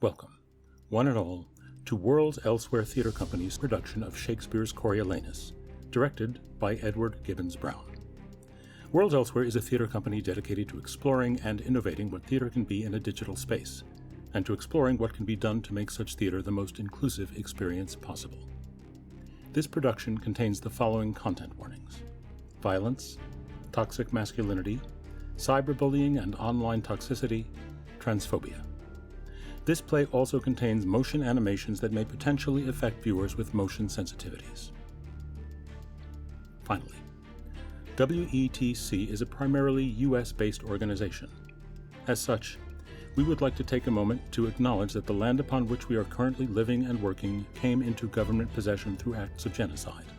Welcome, one and all, to Worlds Elsewhere Theatre Company's production of Shakespeare's Coriolanus, directed by Edward Gibbons-Brown. Worlds Elsewhere is a theatre company dedicated to exploring and innovating what theatre can be in a digital space, and to exploring what can be done to make such theatre the most inclusive experience possible. This production contains the following content warnings: violence, toxic masculinity, cyberbullying and online toxicity, transphobia. This play also contains motion animations that may potentially affect viewers with motion sensitivities. Finally, WETC is a primarily US-based organization. As such, we would like to take a moment to acknowledge that the land upon which we are currently living and working came into government possession through acts of genocide.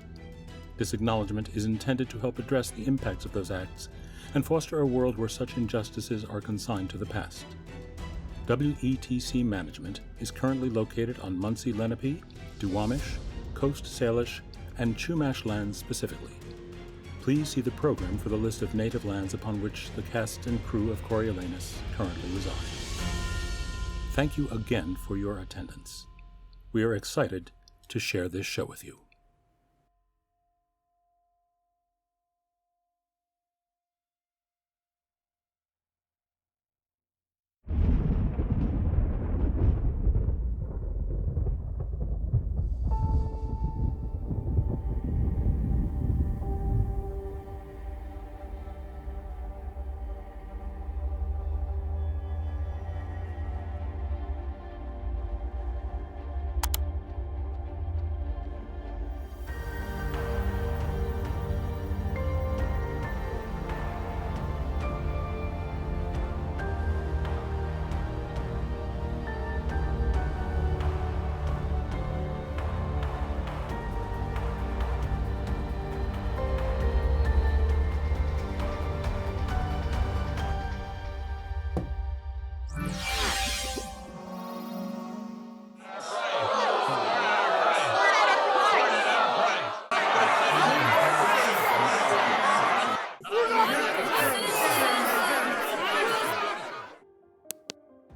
This acknowledgement is intended to help address the impacts of those acts and foster a world where such injustices are consigned to the past. WETC management is currently located on Munsee Lenape, Duwamish, Coast Salish, and Chumash lands specifically. Please see the program for the list of native lands upon which the cast and crew of Coriolanus currently reside. Thank you again for your attendance. We are excited to share this show with you.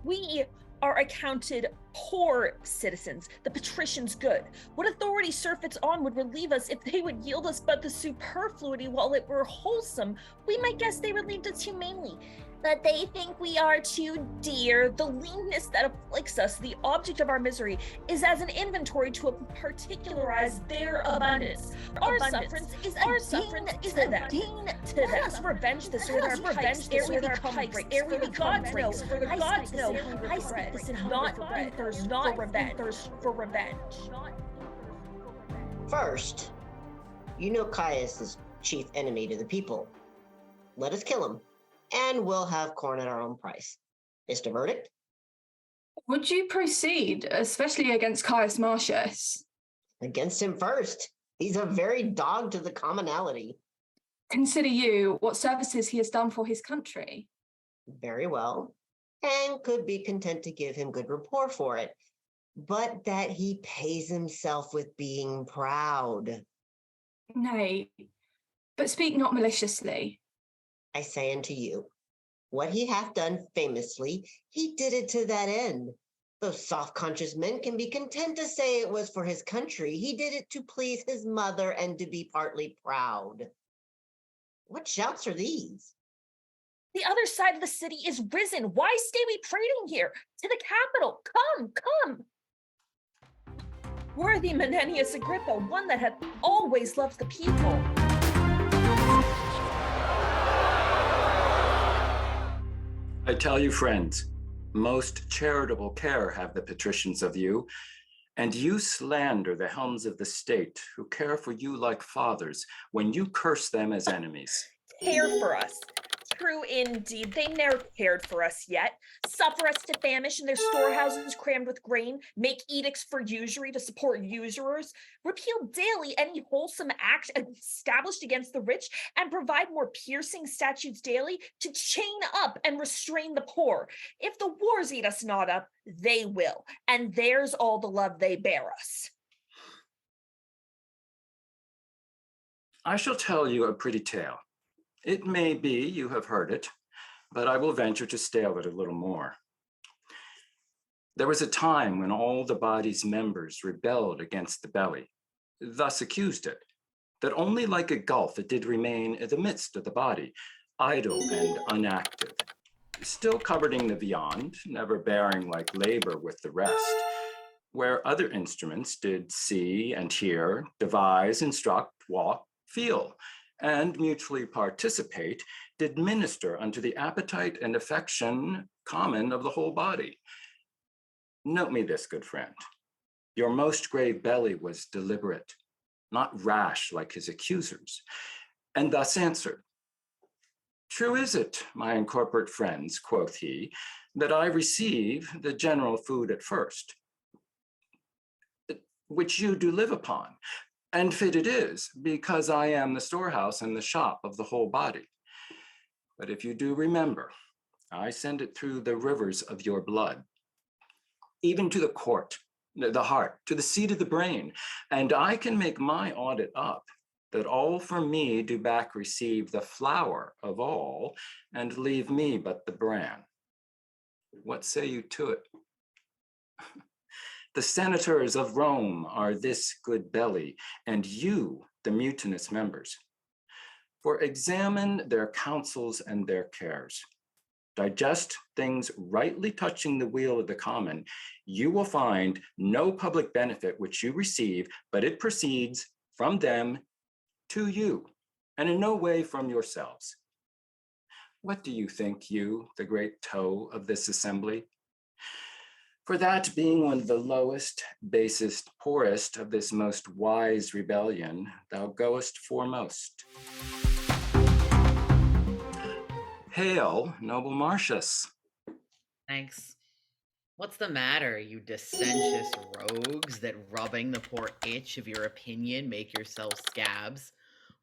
We are accounted poor citizens, the patricians good. What authority surfeits on would relieve us if they would yield us but the superfluity while it were wholesome? We might guess they relieved us humanely. But they think we are too dear. The leanness that afflicts us, the object of our misery, is as an inventory to particularize their abundance. Our sufferance is a gain to them. Let us revenge this with our pipes, ere we become breaks, for the gods know, I speak this in not thirst for revenge. First, you know Caius is chief enemy to the people. Let us kill him, and we'll have corn at our own price. Is the verdict? Would you proceed, especially against Caius Martius? Against him first. He's a very dog to the commonality. Consider you what services he has done for his country. Very well, and could be content to give him good rapport for it, but that he pays himself with being proud. Nay, but speak not maliciously. I say unto you, what he hath done famously, he did it to that end. Those soft-conscious men can be content to say it was for his country. He did it to please his mother and to be partly proud. What shouts are these? The other side of the city is risen. Why stay we prating here? To the capital, come! Worthy Menenius Agrippa, one that hath always loved the people. I tell you, friends, most charitable care have the patricians of you, and you slander the helms of the state who care for you like fathers when you curse them as enemies. Care for us. True indeed, they ne'er cared for us yet. Suffer us to famish in their storehouses crammed with grain, make edicts for usury to support usurers, repeal daily any wholesome act established against the rich, and provide more piercing statutes daily to chain up and restrain the poor. If the wars eat us not up, they will, and there's all the love they bear us. I shall tell you a pretty tale. It may be you have heard it, but I will venture to stale it a little more. There was a time when all the body's members rebelled against the belly, thus accused it, that only like a gulf it did remain in the midst of the body, idle and unactive, still coveting the beyond, never bearing like labor with the rest, where other instruments did see and hear, devise, instruct, walk, feel, and mutually participate, did minister unto the appetite and affection common of the whole body. Note me this, good friend. Your most grave belly was deliberate, not rash like his accusers, and thus answered. True is it, my incorporate friends, quoth he, that I receive the general food at first, which you do live upon, and fit it is, because I am the storehouse and the shop of the whole body. But if you do remember, I send it through the rivers of your blood, even to the court, the heart, to the seat of the brain, and I can make my audit up, that all from me do back receive the flower of all, and leave me but the bran. What say you to it? The senators of Rome are this good belly, and you the mutinous members. For examine their counsels and their cares. Digest things rightly touching the weal of the common, you will find no public benefit which you receive, but it proceeds from them to you, and in no way from yourselves. What do you think, you, the great toe of this assembly? For that being one of the lowest, basest, poorest of this most wise rebellion, thou goest foremost. Hail, noble Martius. Thanks. What's the matter, you dissentious rogues, that rubbing the poor itch of your opinion make yourselves scabs?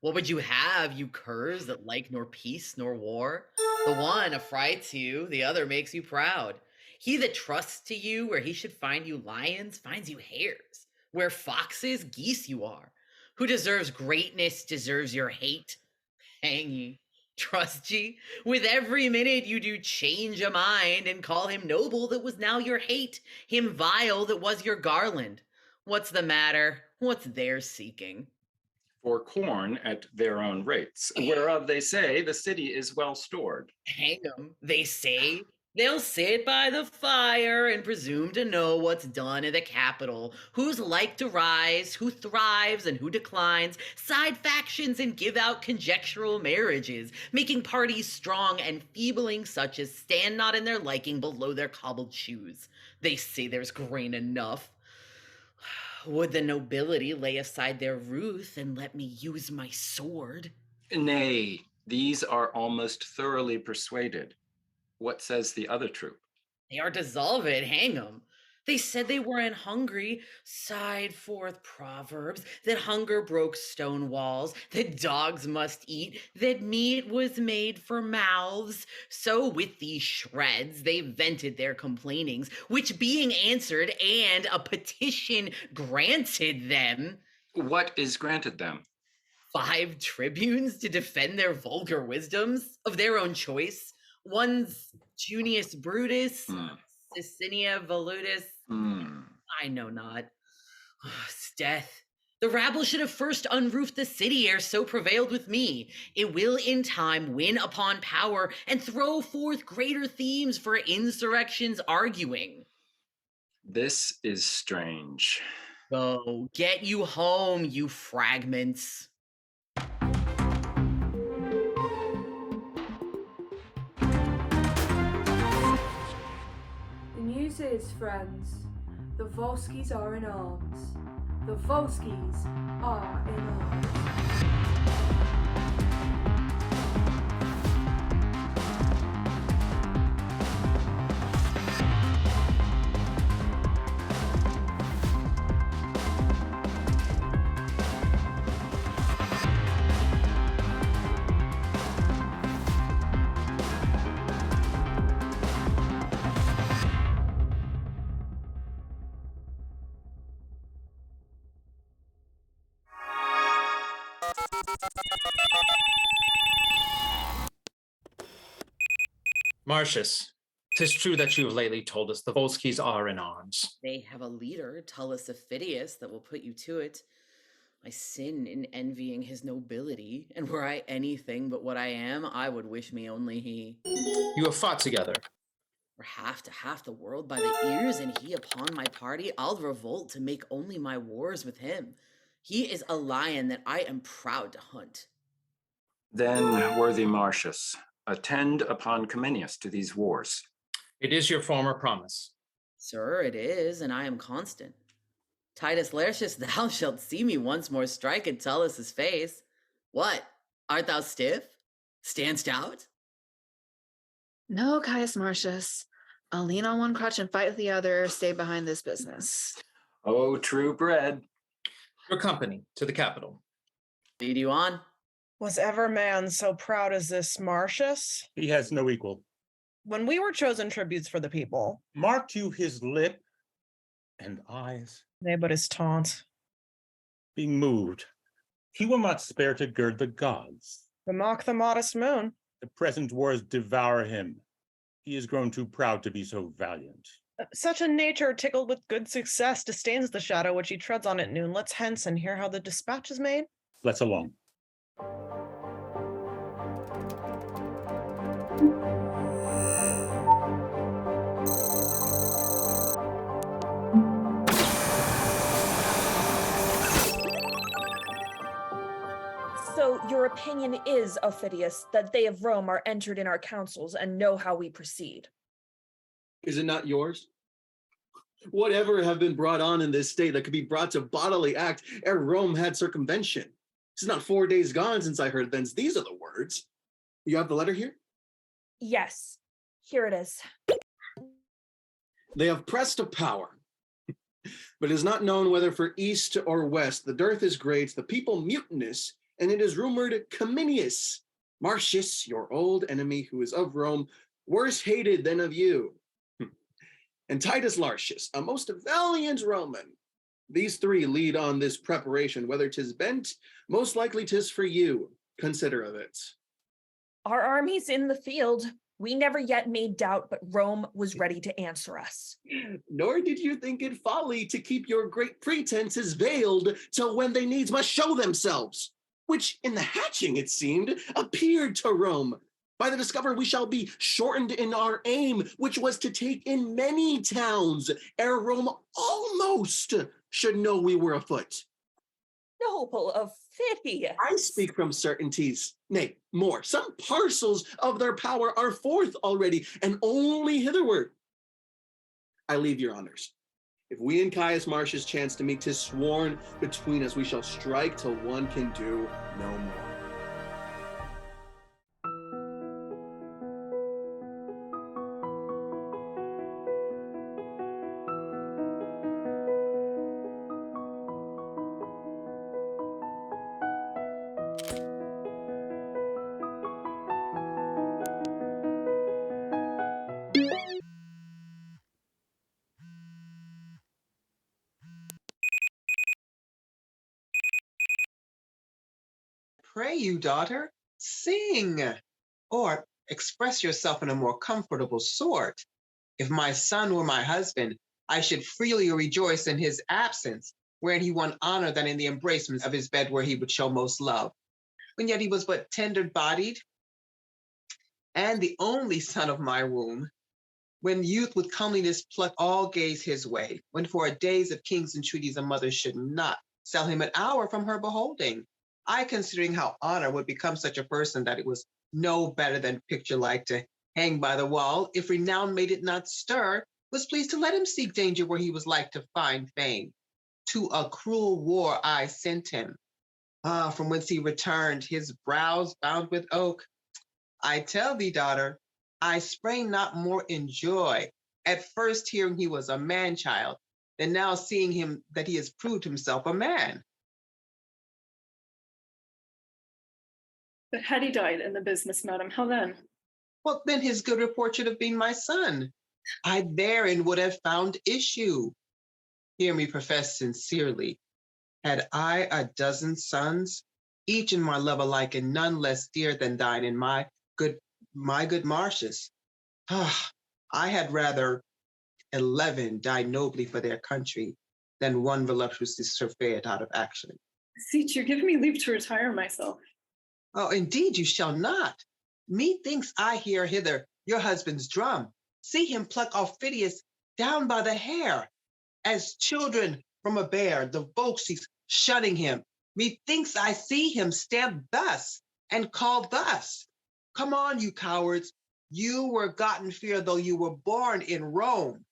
What would you have, you curs, that like nor peace nor war? The one affrights you, the other makes you proud. He that trusts to you where he should find you lions, finds you hares. Where foxes, geese you are. Who deserves greatness deserves your hate. Hang ye. Trust ye? With every minute you do change a mind, and call him noble that was now your hate, him vile that was your garland. What's the matter? What's their seeking? For corn at their own rates, whereof they say the city is well stored. Hang 'em, they say. They'll sit by the fire and presume to know what's done in the capital, who's like to rise, who thrives and who declines, side factions and give out conjectural marriages, making parties strong and feebling such as stand not in their liking below their cobbled shoes. They say there's grain enough. Would the nobility lay aside their ruth and let me use my sword? Nay, these are almost thoroughly persuaded. What says the other troop? They are dissolved, hang 'em. They said they were an hungry, sighed forth proverbs, that hunger broke stone walls, that dogs must eat, that meat was made for mouths. So with these shreds they vented their complainings, which being answered and a petition granted them. What is granted them? 5 tribunes to defend their vulgar wisdoms of their own choice. One's Junius Brutus, Sicilia Volutus, I know not. Death. The rabble should have first unroofed the city ere so prevailed with me. It will in time win upon power and throw forth greater themes for insurrections arguing. This is strange. Go, get you home, you fragments. News is, friends, the Volskis are in arms. The Volskis are in arms. Martius, 'Tis true that you have lately told us the Volskis are in arms. They have a leader, Tullus Aufidius, that will put you to it. I sin in envying his nobility, and were I anything but what I am, I would wish me only he. You have fought together. Or half to half the world by the ears, and he upon my party, I'll revolt to make only my wars with him. He is a lion that I am proud to hunt. Then, worthy Martius, attend upon Cominius to these wars. It is your former promise. Sir, it is, and I am constant. Titus Lartius, thou shalt see me once more strike at Tullus's face. What? Art thou stiff? Standst out? No, Caius Martius. I'll lean on one crutch and fight with the other. Stay behind this business. Oh, true bred. Your company to the capital. Lead you on. Was ever man so proud as this Martius? He has no equal. When we were chosen tributes for the people, Marked you his lip and eyes, nay, but his taunt. being moved. He will not spare to gird the gods. To mock the modest moon. The present wars devour him. He is grown too proud to be so valiant. Such a nature tickled with good success disdains the shadow which he treads on at noon. Let's hence and hear how the dispatch is made. Let's along. So your opinion is, Aufidius, that they of Rome are entered in our councils and know how we proceed. Is it not yours? Whatever have been brought on in this state that could be brought to bodily act ere Rome had circumvention? It's not 4 days gone since I heard thence. These are the words. You have the letter here? Yes, here it is. They have pressed to power, but it is not known whether for east or west. The dearth is great, the people mutinous, and it is rumored Cominius, Martius, your old enemy who is of Rome, worse hated than of you, and Titus Lartius, a most valiant Roman. These three lead on this preparation, whether 'tis bent, most likely 'tis for you. Consider of it. Our army's in the field. We never yet made doubt, but Rome was ready to answer us. Nor did you think it folly to keep your great pretenses veiled till when they needs must show themselves, which in the hatching, it seemed, appeared to Rome. By the discovery we shall be shortened in our aim, which was to take in many towns, ere Rome almost should know we were afoot. Noble Aufidius. I speak from certainties, nay, more. Some parcels of their power are forth already, and only hitherward. I leave your honors. If we and Caius Martius chance to meet, 'tis sworn between us we shall strike till one can do no more. Pray you, daughter, sing, or express yourself in a more comfortable sort. If my son were my husband, I should freely rejoice in his absence, wherein he won honor than in the embracements of his bed where he would show most love. When yet he was but tender-bodied, and the only son of my womb, when youth with comeliness pluck all gaze his way, when for a days of kings' entreaties a mother should not sell him an hour from her beholding. I, considering how honor would become such a person that it was no better than picture-like to hang by the wall, if renown made it not stir, was pleased to let him seek danger where he was like to find fame. To a cruel war I sent him. From whence he returned, his brows bound with oak. I tell thee, daughter, I sprang not more in joy at first hearing he was a man-child, than now seeing him that he has proved himself a man. But had he died in the business, madam, how then? Well, then his good report should have been my son. I therein would have found issue. Hear me profess sincerely. Had I a dozen sons, each in my love alike and none less dear than thine in my good Martius, I had rather 11 die nobly for their country than one voluptuously surveyed out of action. Beseech you, give me leave to retire myself. Oh, indeed you shall not. Methinks I hear hither your husband's drum. See him pluck Aufidius down by the hair, as children from a bear, the Volsces shunning him. Methinks I see him stamp thus and call thus. Come on, you cowards. You were gotten fear, though you were born in Rome.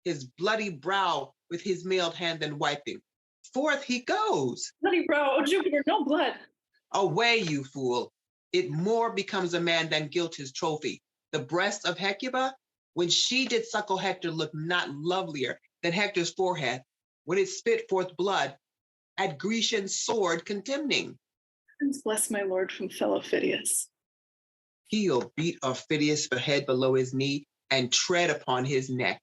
His bloody brow with his mailed hand then wiping. Forth he goes. Bloody brow, oh Jupiter, no blood. Away, you fool. It more becomes a man than gilt his trophy. The breast of Hecuba, when she did suckle Hector, looked not lovelier than Hector's forehead, when it spit forth blood, at Grecian sword contemning. Heavens bless my lord from fellow Phidias. He'll beat Aufidius the head below his knee and tread upon his neck.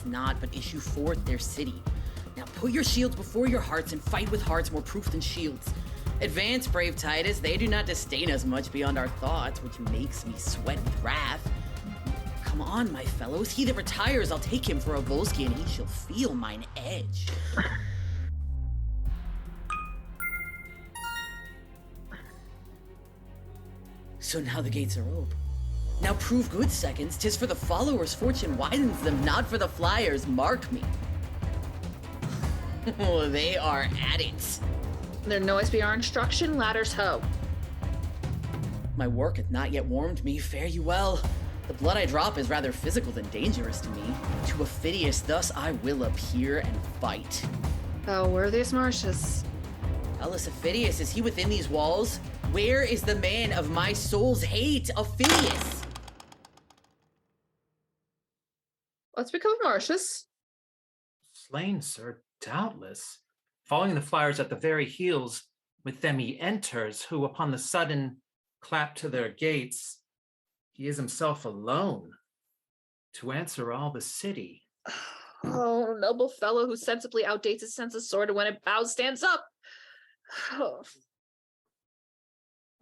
Not, but issue forth their city. Now put your shields before your hearts and fight with hearts more proof than shields. Advance, brave Titus, they do not disdain us much beyond our thoughts, which makes me sweat with wrath. Come on, my fellows, he that retires, I'll take him for a Volsky, and he shall feel mine edge. So now the gates are open. Now prove good seconds, 'tis for the followers fortune widens them, not for the flyers, mark me. Oh, they are at it. Their noise be our instruction, ladders ho. My work hath not yet warmed me, fare you well. The blood I drop is rather physical than dangerous to me. To Aufidius thus I will appear and fight. Thou worthiest Martius. Alas, Aufidius, is he within these walls? Where is the man of my soul's hate, Aufidius? What's become of Martius? Slain, sir, doubtless. Following the flyers at the very heels, with them he enters, who upon the sudden clap to their gates, he is himself alone to answer all the city. Oh, noble fellow who sensibly outdates his sense of sword, and when it bows, stands up. Oh.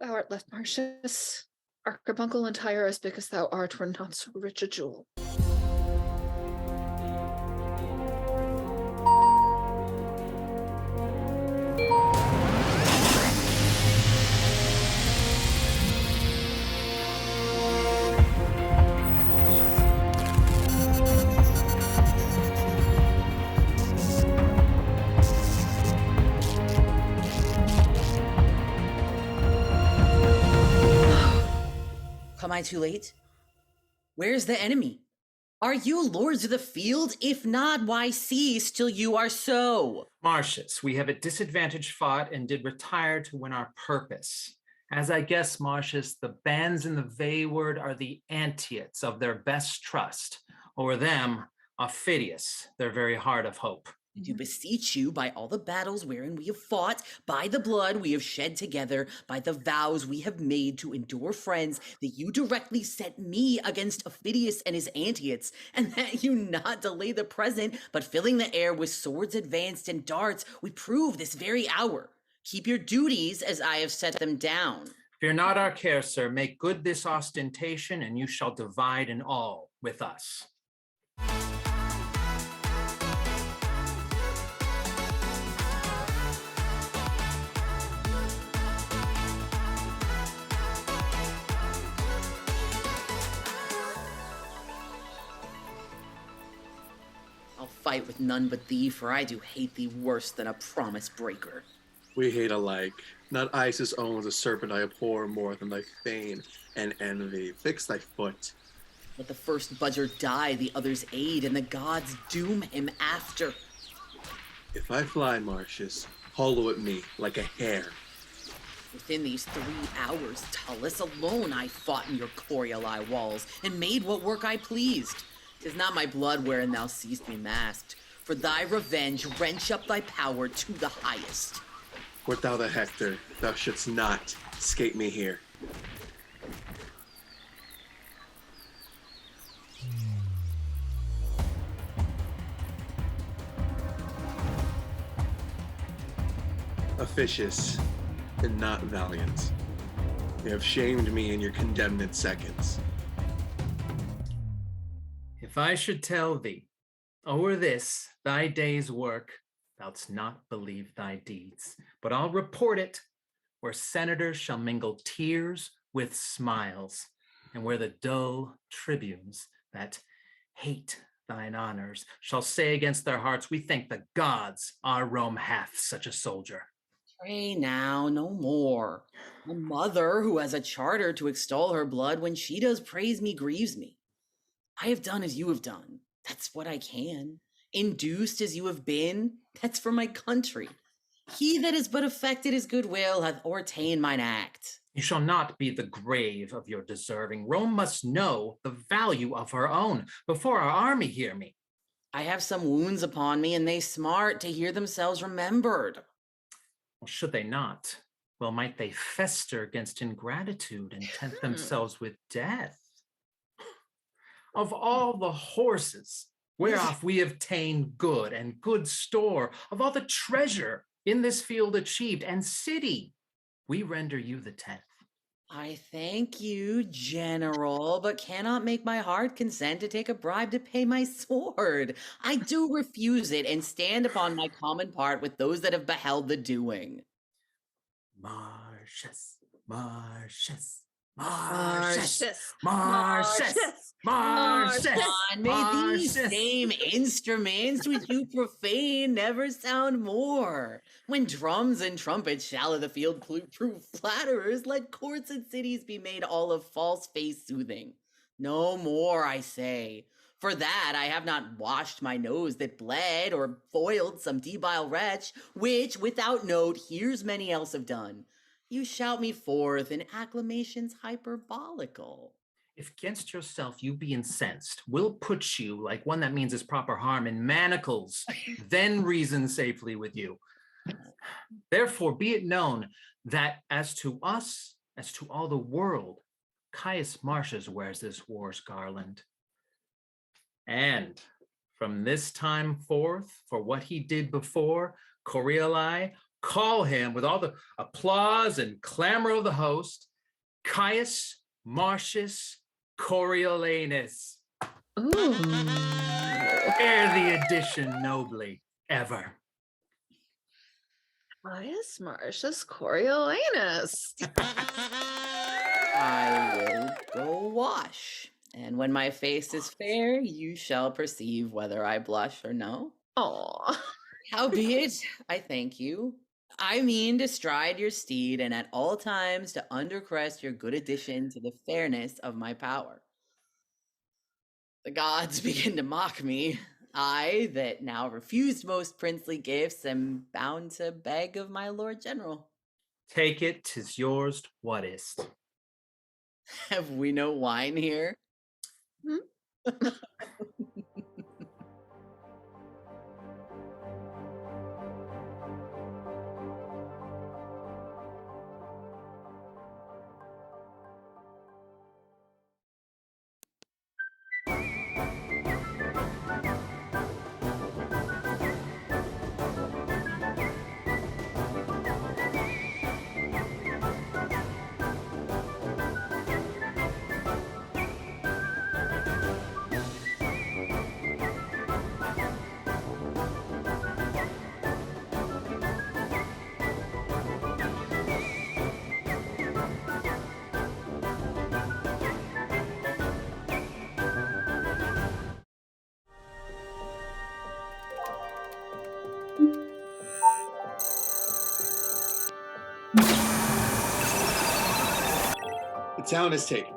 Thou art left, Martius. Our carbuncle entire as big as thou art were not so rich a jewel. Am I too late? Where's the enemy? Are you lords of the field? If not, why cease till you are so? Martius, we have at disadvantage fought and did retire to win our purpose. As I guess, Martius, the bands in the Vayward are the Antiots of their best trust. O'er them, Aufidius, their very heart of hope. I do beseech you by all the battles wherein we have fought, by the blood we have shed together, by the vows we have made to endure friends, that you directly set me against Aufidius and his Antiots, and that you not delay the present, but filling the air with swords advanced and darts, we prove this very hour. Keep your duties as I have set them down. Fear not our care, sir. Make good this ostentation, and you shall divide in all with us. I'll fight with none but thee, for I do hate thee worse than a promise breaker. We hate alike. Not Isis owns a serpent I abhor more than thy fame and envy. Fix thy foot. Let the first buzzard die, the others aid, and the gods doom him after. If I fly, Martius, hollow at me like a hare. Within these 3 hours, Tullus, alone I fought in your Corioli walls, and made what work I pleased. 'Tis not my blood wherein thou seest me masked. For thy revenge, wrench up thy power to the highest. Wert thou the Hector, thou shouldst not escape me here. Officious and not valiant. You have shamed me in your condemned seconds. If I should tell thee, o'er this thy day's work, thou'dst not believe thy deeds. But I'll report it, where senators shall mingle tears with smiles, and where the dull tribunes that hate thine honors shall say against their hearts, we thank the gods our Rome hath such a soldier. Pray now, no more. A mother who has a charter to extol her blood, when she does praise me, grieves me. I have done as you have done. That's what I can. Induced as you have been, that's for my country. He that is but affected his goodwill hath o'ertaken mine act. You shall not be the grave of your deserving. Rome must know the value of her own before our army hear me. I have some wounds upon me, and they smart to hear themselves remembered. Well, should they not? Well, might they fester against ingratitude and tempt themselves with death? Of all the horses whereof we have ta'en good and good store, of all the treasure in this field achieved and city, we render you the 10th. I thank you, General, but cannot make my heart consent to take a bribe to pay my sword. I do refuse it and stand upon my common part with those that have beheld the doing. Martius, Martius, Martius, Martius, Martius. May these same instruments which you profane never sound more. When drums and trumpets shall of the field prove flatterers, let courts and cities be made all of false face soothing. No more, I say. For that I have not washed my nose that bled, or foiled some debile wretch, which without note hears many else have done. You shout me forth in acclamations hyperbolical. If 'gainst yourself you be incensed, we'll put you, like one that means his proper harm, in manacles, then reason safely with you. Therefore be it known that as to us, as to all the world, Caius Martius wears this war's garland. And from this time forth, for what he did before, Corioli, call him with all the applause and clamor of the host, Caius Martius Coriolanus. Ooh. Bear the addition nobly, ever. Caius Martius Coriolanus. I will go wash, and when my face is fair, you shall perceive whether I blush or no. Aw. Howbeit, I thank you. I mean to stride your steed, and at all times to undercrest your good addition to the fairness of my power. The gods begin to mock me. I, that now refused most princely gifts, am bound to beg of my Lord General. Take it, 'tis yours, what is't. Have we no wine here? The town is taken.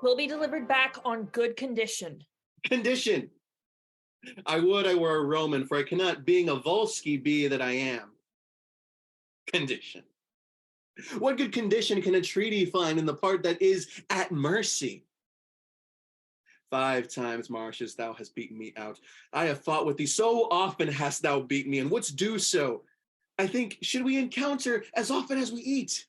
Will be delivered back on good condition. Condition. I would I were a Roman, for I cannot, being a Volsci, be that I am. Condition. What good condition can a treaty find in the part that is at mercy? 5 times, Martius, thou hast beaten me out. I have fought with thee, so often hast thou beat me, and wouldst do so. I think, should we encounter as often as we eat?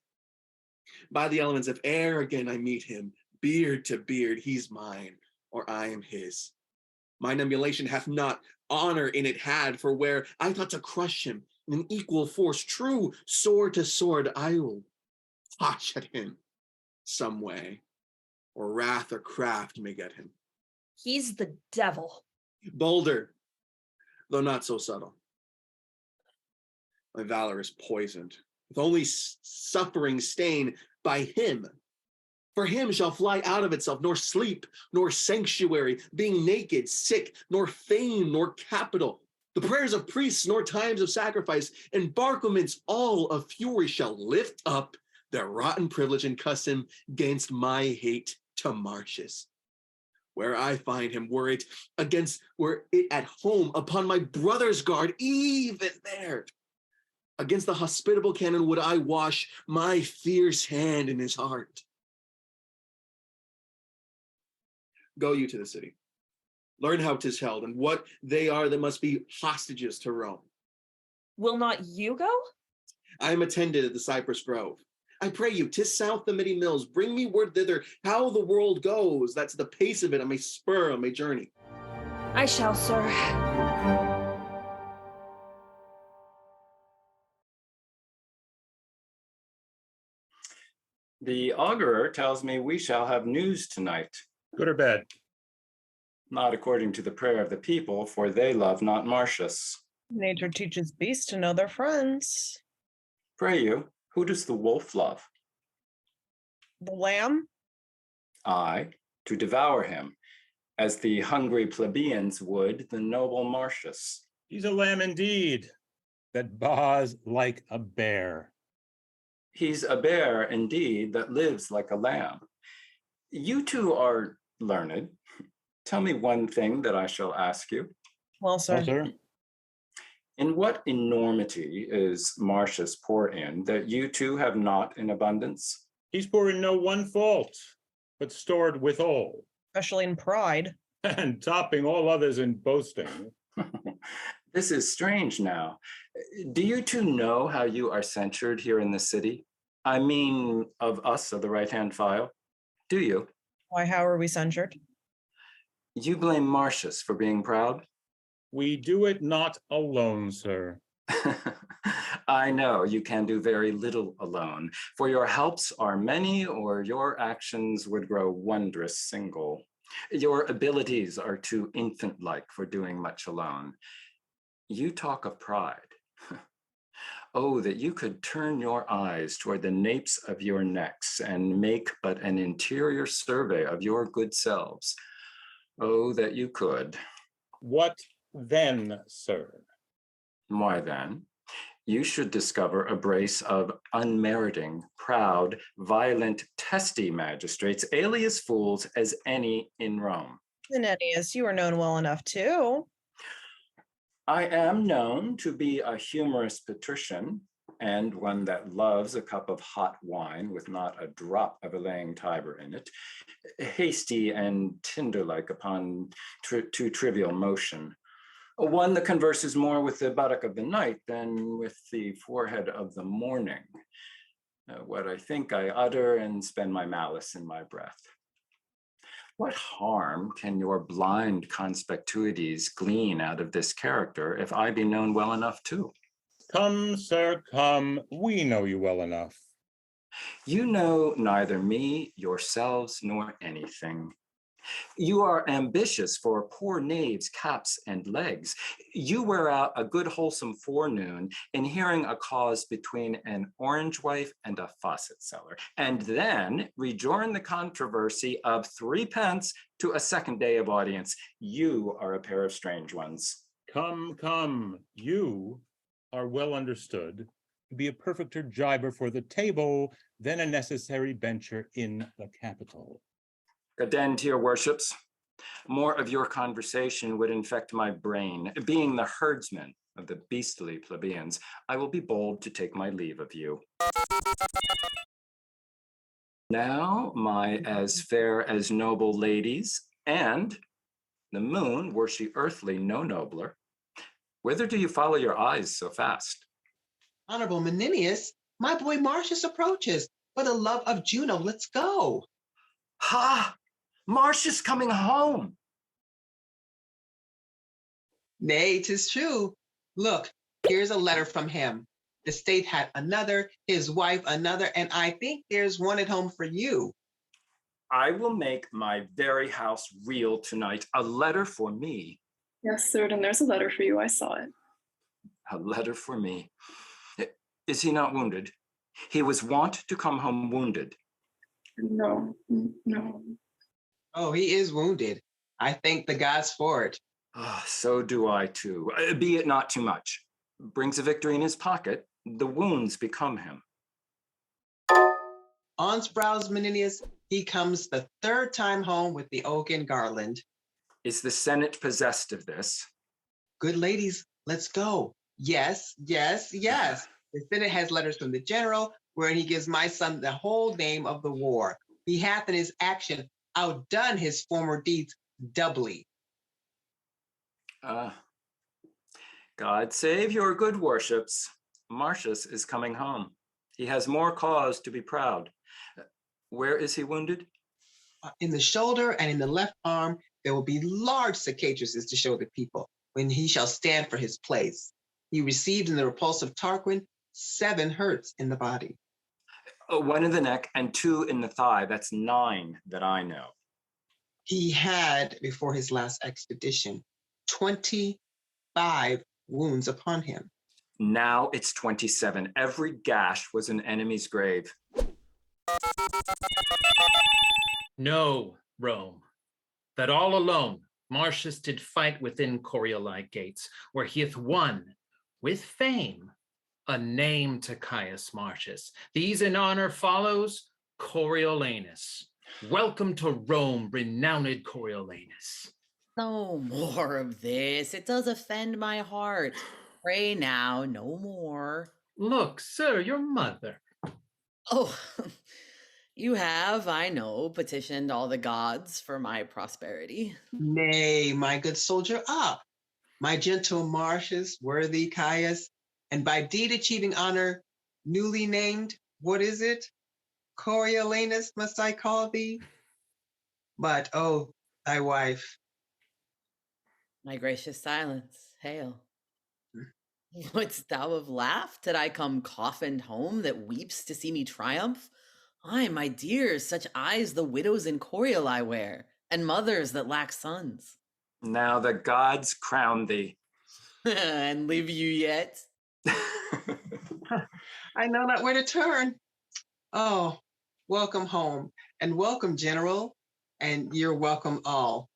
By the elements of air again I meet him, beard to beard, he's mine, or I am his. Mine emulation hath not honor in it had, for where I thought to crush him in an equal force, true sword to sword, I will touch at him some way, or wrath or craft may get him. He's the devil. Bolder, though not so subtle. My valor is poisoned, with only suffering stain by him. For him shall fly out of itself, nor sleep, nor sanctuary, being naked, sick, nor fame, nor capital. The prayers of priests, nor times of sacrifice, embarkments all of fury shall lift up their rotten privilege and custom against my hate to Martius. Where I find him, were it at home upon my brother's guard, even there, against the hospitable cannon would I wash my fierce hand in his heart. Go you to the city. Learn how 'tis held, and what they are that must be hostages to Rome. Will not you go? I am attended at the Cypress Grove. I pray you, 'tis south the Midi Mills. Bring me word thither how the world goes. That's the pace of it I may spur on my journey. I shall, sir. The augurer tells me we shall have news tonight. Good or bad? Not according to the prayer of the people, for they love not Martius. Nature teaches beasts to know their friends. Pray you, who does the wolf love? The lamb? I, to devour him, as the hungry plebeians would the noble Martius. He's a lamb indeed, that baws like a bear. He's a bear indeed that lives like a lamb. You two are learned. Tell me one thing that I shall ask you. Well, sir. Well, sir. In what enormity is Martius poor in that you two have not in abundance? He's poor in no one fault, but stored with all. Especially in pride. And topping all others in boasting. This is strange now. Do you two know how you are censured here in the city? I mean, of us of the right-hand file. Do you? Why, how are we censured? You blame Martius for being proud? We do it not alone, sir. I know you can do very little alone, for your helps are many, or your actions would grow wondrous single. Your abilities are too infant-like for doing much alone. You talk of pride. Oh, that you could turn your eyes toward the napes of your necks and make but an interior survey of your good selves. Oh, that you could. What then, sir? Why then, you should discover a brace of unmeriting, proud, violent, testy magistrates, alias fools as any in Rome. Ennius, you are known well enough too. I am known to be a humorous patrician, and one that loves a cup of hot wine with not a drop of allaying Tiber in it, hasty and tinder-like upon too trivial motion. One that converses more with the buttock of the night than with the forehead of the morning. What I think I utter and spend my malice in my breath. What harm can your blind conspicuities glean out of this character if I be known well enough too? Come, sir, come. We know you well enough. You know neither me, yourselves, nor anything. You are ambitious for poor knaves' caps and legs. You wear out a good wholesome forenoon in hearing a cause between an orange wife and a faucet seller, and then rejoin the controversy of 3 pence to a second day of audience. You are a pair of strange ones. Come, come, you are well understood to be a perfecter jiber for the table than a necessary bencher in the capital. Good end to your worships. More of your conversation would infect my brain. Being the herdsman of the beastly plebeians, I will be bold to take my leave of you. Now, my as fair as noble ladies, and the moon, were she earthly, no nobler. Whither do you follow your eyes so fast? Honorable Menenius, my boy Martius approaches. For the love of Juno, let's go. Ha! Martius coming home. Nay, 'tis true. Look, here's a letter from him. The state had another, his wife another, and I think there's one at home for you. I will make my very house reel tonight. A letter for me. Yes, sir, and there's a letter for you. I saw it. A letter for me. Is he not wounded? He was wont to come home wounded. No, no. Oh, he is wounded. I thank the gods for it. So do I too. Be it not too much. Brings a victory in his pocket. The wounds become him. On's brows, Menenius, he comes the third time home with the oaken garland. Is the Senate possessed of this? Good ladies, let's go. Yes, yes, yes. The Senate has letters from the general wherein he gives my son the whole name of the war. He hath in his action outdone his former deeds doubly. God save your good worships. Martius is coming home. He has more cause to be proud. Where is he wounded? In the shoulder and in the left arm, there will be large cicatrices to show the people when he shall stand for his place. He received in the repulsive Tarquin 7 hurts in the body. 1 in the neck and 2 in the thigh. That's 9 that I know. He had, before his last expedition, 25 wounds upon him. Now it's 27. Every gash was an enemy's grave. Know, Rome, that all alone Martius did fight within Coriolanus gates, where he hath won, with fame, a name to Caius Martius. These in honor follows Coriolanus. Welcome to Rome, renowned Coriolanus. No more of this. It does offend my heart. Pray now, no more. Look, sir, your mother. Oh, you have, I know, petitioned all the gods for my prosperity. Nay, my good soldier, my gentle Martius, worthy Caius, and by deed achieving honor, newly named, what is it? Coriolanus must I call thee? But, oh, thy wife. My gracious silence, hail. Wouldst thou have laughed had I come coffined home that weeps to see me triumph? Ay, my dears, such eyes the widows in Corioli wear, and mothers that lack sons. Now the gods crown thee. And live you yet? I know not where to turn. Oh, welcome home, and welcome, General, and you're welcome all.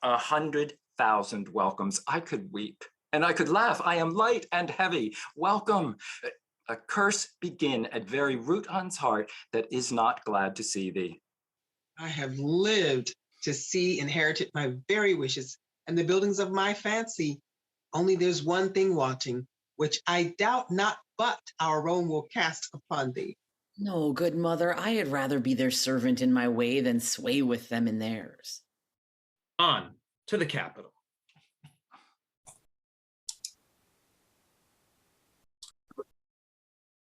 100,000 welcomes. I could weep, and I could laugh. I am light and heavy. Welcome. A curse begin at very root on's heart that is not glad to see thee. I have lived to see inherited my very wishes and the buildings of my fancy. Only there's one thing wanting, which I doubt not but our Rome will cast upon thee. No, good mother, I had rather be their servant in my way than sway with them in theirs. On to the capital.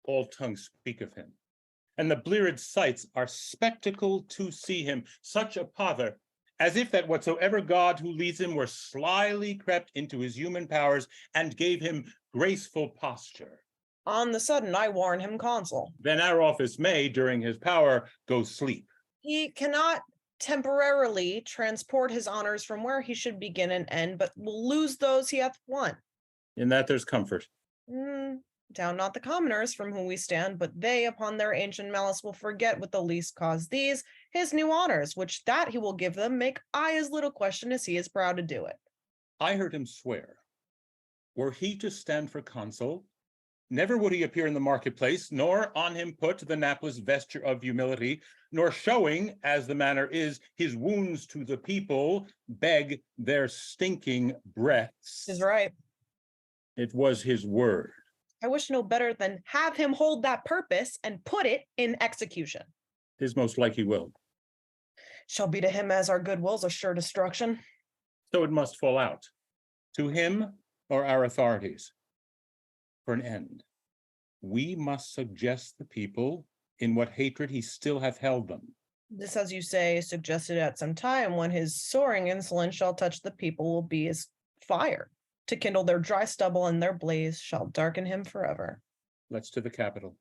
All tongues speak of him, and the bleared sights are spectacle to see him, such a pother, as if that whatsoever god who leads him were slyly crept into his human powers and gave him graceful posture. On the sudden, I warn him, consul. Then our office may, during his power, go sleep. He cannot temporarily transport his honors from where he should begin and end, but will lose those he hath won. In that there's comfort. Down not the commoners from whom we stand, but they upon their ancient malice will forget with the least cause these, his new honors, which that he will give them, make I as little question as he is proud to do it. I heard him swear Were he to stand for consul, never would he appear in the marketplace, nor on him put the napless vesture of humility, nor showing, as the manner is, his wounds to the people, beg their stinking breaths. Is right. It was his word. I wish no better than have him hold that purpose and put it in execution. His most like he will. Shall be to him as our good wills a sure destruction. So it must fall out. To him or our authorities. For an end, we must suggest the people in what hatred he still hath held them. This, as you say, suggested at some time when his soaring insolence shall touch the people will be as fire. To kindle their dry stubble and their blaze shall darken him forever. Let's to the capital,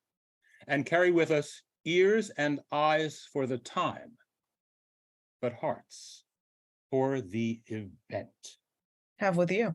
and carry with us ears and eyes for the time, but hearts for the event. Have with you.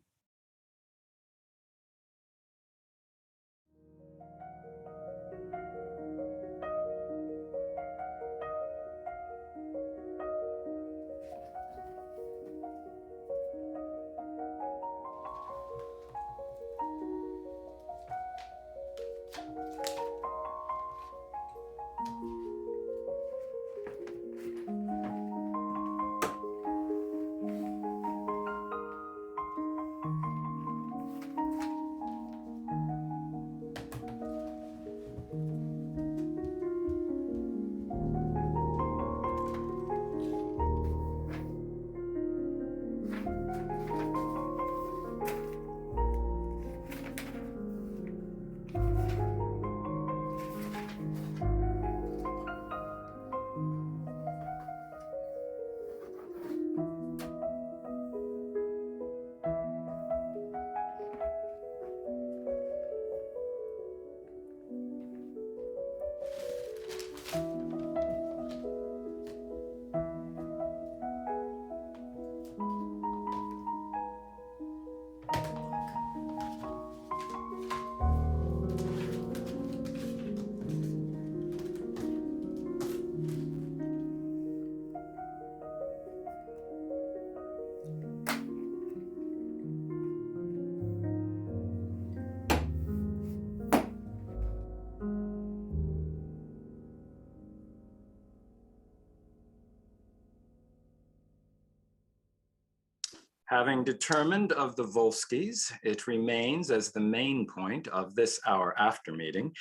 Having determined of the Volskis, it remains as the main point of this our after meeting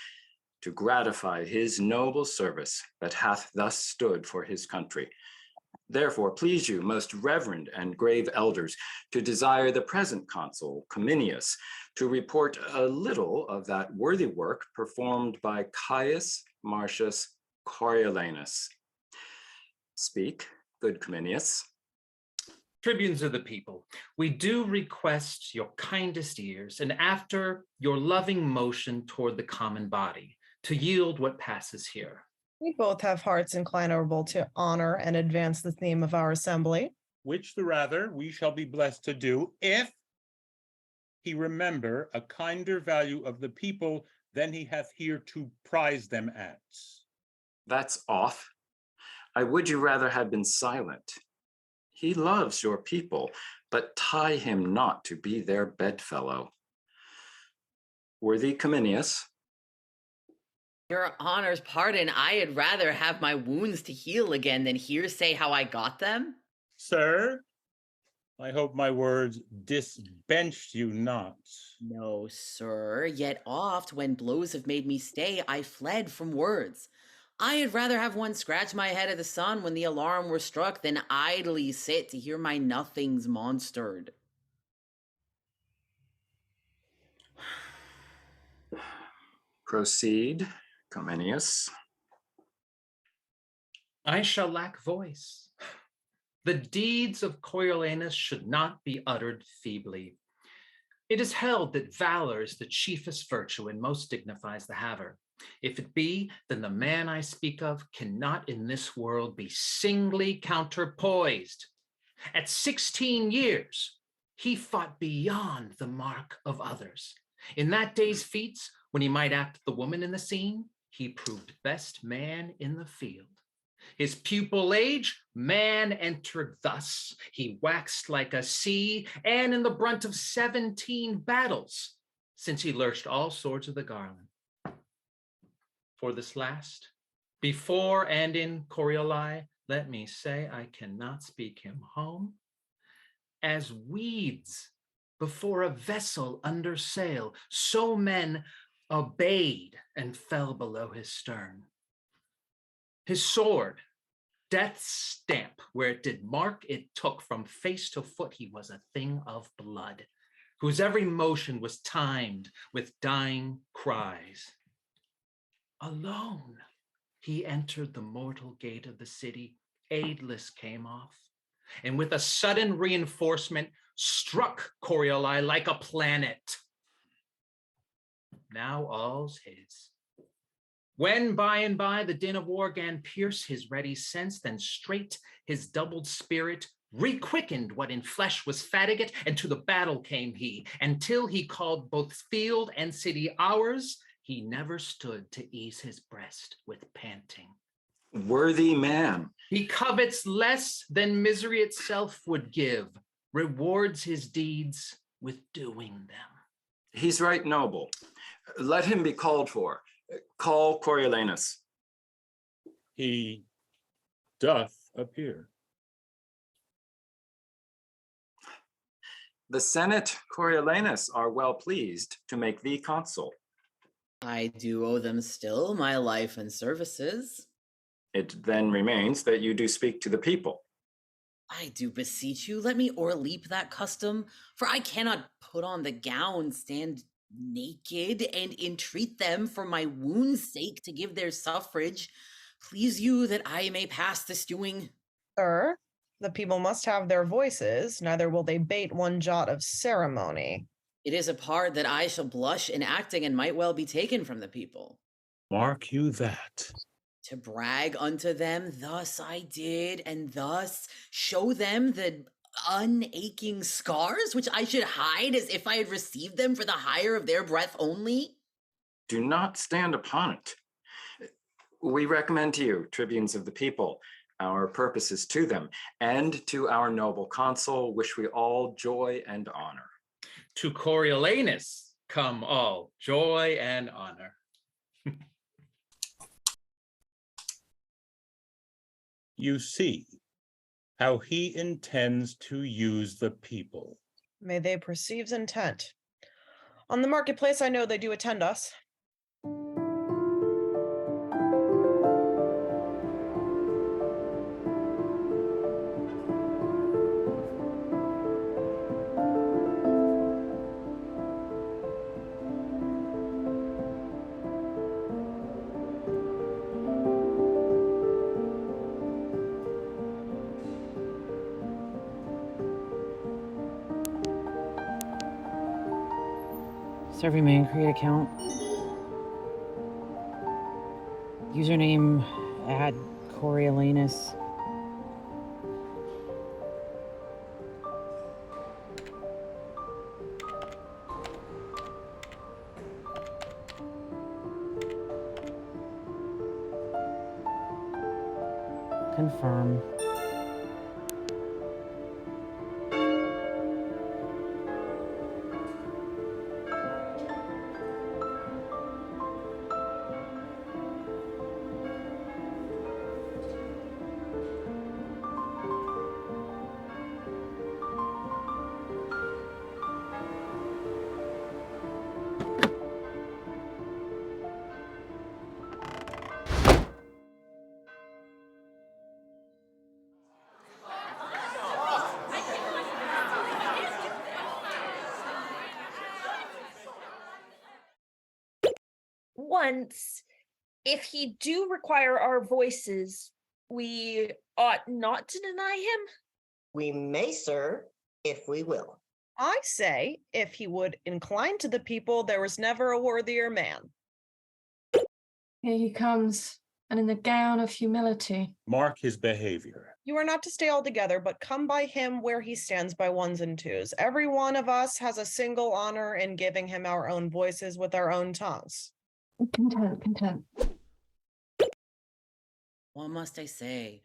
to gratify his noble service that hath thus stood for his country. Therefore, please you, most reverend and grave elders, to desire the present consul, Cominius, to report a little of that worthy work performed by Caius Martius Coriolanus. Speak, good Cominius. Tribunes of the people, we do request your kindest ears, and after your loving motion toward the common body, to yield what passes here. We both have hearts inclinable to honor and advance the theme of our assembly. Which the rather we shall be blessed to do, if he remember a kinder value of the people than he hath here to prize them at. That's off. I would you rather had been silent. He loves your people, but tie him not to be their bedfellow. Worthy Cominius. Your honor's pardon, I had rather have my wounds to heal again than hear say how I got them. Sir, I hope my words disbenched you not. No, sir, yet oft when blows have made me stay, I fled from words. I had rather have one scratch my head at the sun when the alarm were struck than idly sit to hear my nothings monstered. Proceed, Cominius. I shall lack voice. The deeds of Coriolanus should not be uttered feebly. It is held that valor is the chiefest virtue and most dignifies the haver. If it be, then the man I speak of cannot in this world be singly counterpoised. At 16 years, he fought beyond the mark of others. In that day's feats, when he might act the woman in the scene, he proved best man in the field. His pupil age, man entered thus. He waxed like a sea, and in the brunt of 17 battles, since he lurched all swords of the garland. For this last, before and in Corioli, let me say I cannot speak him home. As weeds before a vessel under sail, so men obeyed and fell below his stern. His sword, death's stamp, where it did mark, it took from face to foot. He was a thing of blood, whose every motion was timed with dying cries. Alone, he entered the mortal gate of the city, aidless came off, and with a sudden reinforcement struck Corioli like a planet. Now all's his. When by and by the din of war gan pierce his ready sense, then straight his doubled spirit requickened what in flesh was fatigate, and to the battle came he, until he called both field and city ours, he never stood to ease his breast with panting. Worthy man. He covets less than misery itself would give, rewards his deeds with doing them. He's right noble. Let him be called for. Call Coriolanus. He doth appear. The Senate, Coriolanus, are well pleased to make thee consul. I do owe them still my life and services. It then remains that you do speak to the people. I do beseech you, let me o'erleap that custom, for I cannot put on the gown, stand naked, and entreat them for my wound's sake to give their suffrage. Please you that I may pass this doing. Sir, the people must have their voices, neither will they bate one jot of ceremony. It is a part that I shall blush in acting and might well be taken from the people. Mark you that. To brag unto them, thus I did, and thus show them the unaching scars which I should hide as if I had received them for the hire of their breath only? Do not stand upon it. We recommend to you, tribunes of the people, our purposes to them, and to our noble consul, wish we all joy and honor. To Coriolanus come all joy and honor. You see how he intends to use the people. May they perceive's intent. On the marketplace, I know they do attend us. Serving man, create account. Username, add Coriolanus. Confirm. Once, if he do require our voices, we ought not to deny him? We may, sir, if we will. I say, if he would incline to the people, there was never a worthier man. Here he comes, and in the gown of humility. Mark his behavior. You are not to stay all together, but come by him where he stands by ones and twos. Every one of us has a single honor in giving him our own voices with our own tongues. Content. What must I say?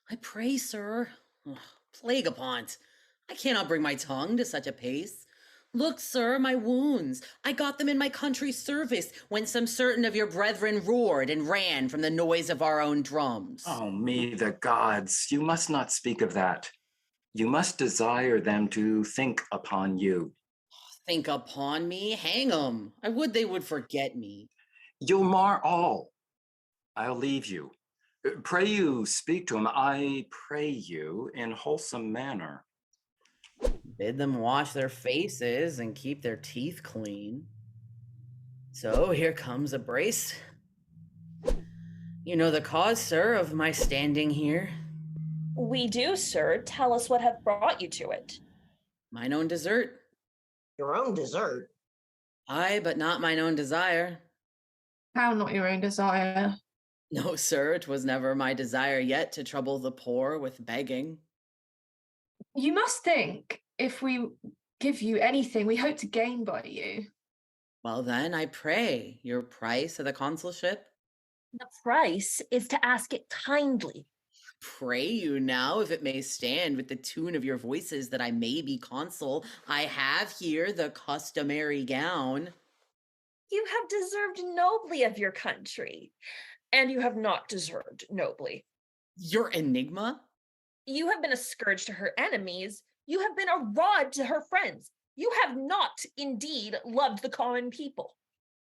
I pray, sir. Ugh, plague upon't. I cannot bring my tongue to such a pace. Look, sir, my wounds. I got them in my country's service when some certain of your brethren roared and ran from the noise of our own drums. Oh, me, the gods, you must not speak of that. You must desire them to think upon you. Think upon me? Hang 'em. I would they would forget me. You'll mar all. I'll leave you. Pray you speak to him, I pray you, in wholesome manner. Bid them wash their faces and keep their teeth clean. So here comes a brace. You know the cause, sir, of my standing here? We do, sir. Tell us what hath brought you to it. Mine own desert. Your own dessert? Aye, but not mine own desire. How not your own desire? No, sir, 'twas never my desire yet to trouble the poor with begging. You must think, if we give you anything, we hope to gain by you. Well then, I pray, your price of the consulship? The price is to ask it kindly. Pray you now, if it may stand with the tune of your voices, that I may be consul. I have here the customary gown. You have deserved nobly of your country, and you have not deserved nobly. Your enigma? You have been a scourge to her enemies. You have been a rod to her friends. You have not indeed loved the common people.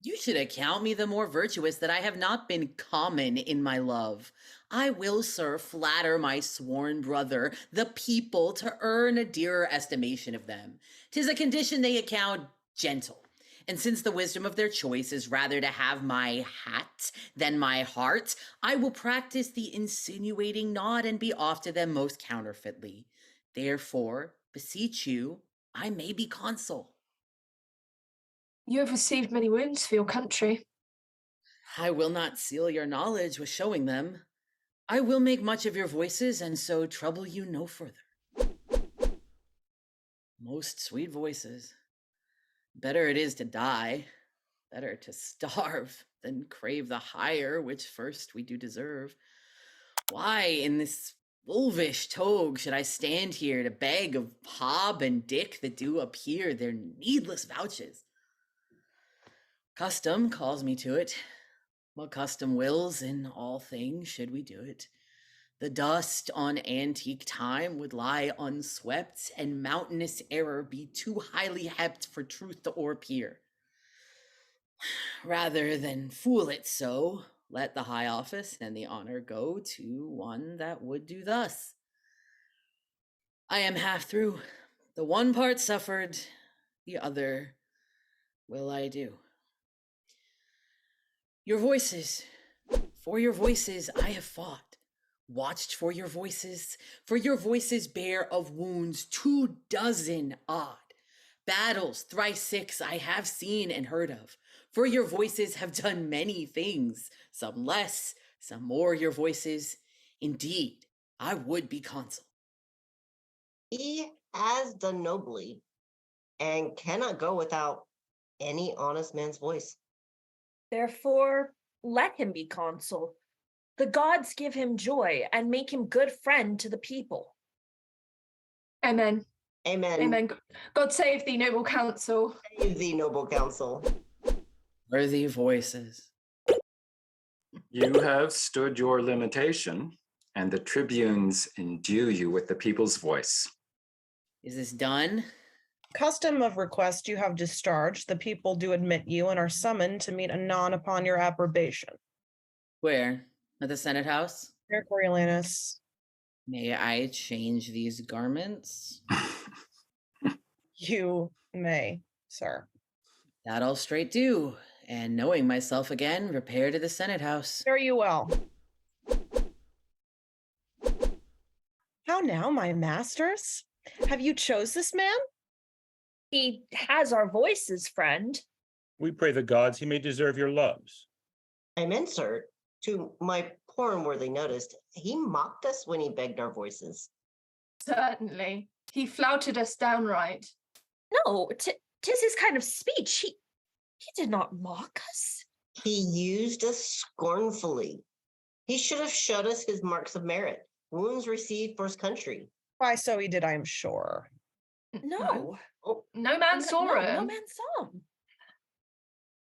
You should account me the more virtuous that I have not been common in my love. I will, sir, flatter my sworn brother, the people, to earn a dearer estimation of them. 'Tis a condition they account gentle. And since the wisdom of their choice is rather to have my hat than my heart, I will practice the insinuating nod and be off to them most counterfeitly. Therefore, beseech you, I may be consul. You have received many wounds for your country. I will not seal your knowledge with showing them. I will make much of your voices, and so trouble you no further. Most sweet voices. Better it is to die, better to starve, than crave the hire which first we do deserve. Why, in this wolvish toge, should I stand here to beg of Hob and Dick that do appear their needless vouches? Custom calls me to it. What custom wills, in all things should we do it. The dust on antique time would lie unswept, and mountainous error be too highly heaped for truth to o'erpeer. Rather than fool it so, let the high office and the honor go to one that would do thus. I am half through. The one part suffered, the other will I do. Your voices, for your voices I have fought. Watched for your voices bear of wounds 24 odd. Battles thrice 6 I have seen and heard of. For your voices have done many things, some less, some more your voices. Indeed, I would be consul. He has done nobly and cannot go without any honest man's voice. Therefore, let him be consul. The gods give him joy and make him good friend to the people. Amen. Amen. Amen. God save thee, noble council. Save thee, noble council. Worthy voices. You have stood your limitation, and the tribunes endue you with the people's voice. Is this done? Custom of request you have discharged, the people do admit you and are summoned to meet anon upon your approbation. Where? At the Senate House? Here, Coriolanus. May I change these garments? You may, sir. That I'll straight do, and knowing myself again, repair to the Senate House. Fare you well. How now, my masters? Have you chose this man? He has our voices, friend. We pray the gods he may deserve your loves. Amen, sir. To my poor and worthy notice, he mocked us when he begged our voices. Certainly. He flouted us downright. No, 'tis his kind of speech. He did not mock us. He used us scornfully. He should have showed us his marks of merit, wounds received for his country. Why, so he did, I am sure. No. No man saw no, him. no man saw him.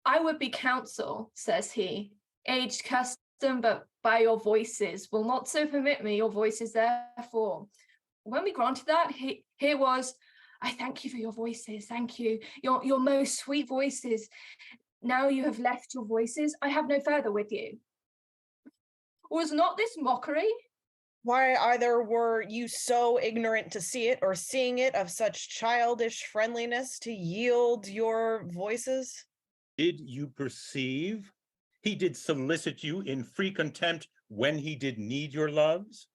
I would be counsel, says he, aged custom, but by your voices will not so permit me your voices therefore. When we granted that, here was, I thank you for your voices, thank you, your most sweet voices. Now you have left your voices, I have no further with you. Was not this mockery? Why, either were you so ignorant to see it, or seeing it of such childish friendliness to yield your voices? Did you perceive? He did solicit you in free contempt when he did need your loves?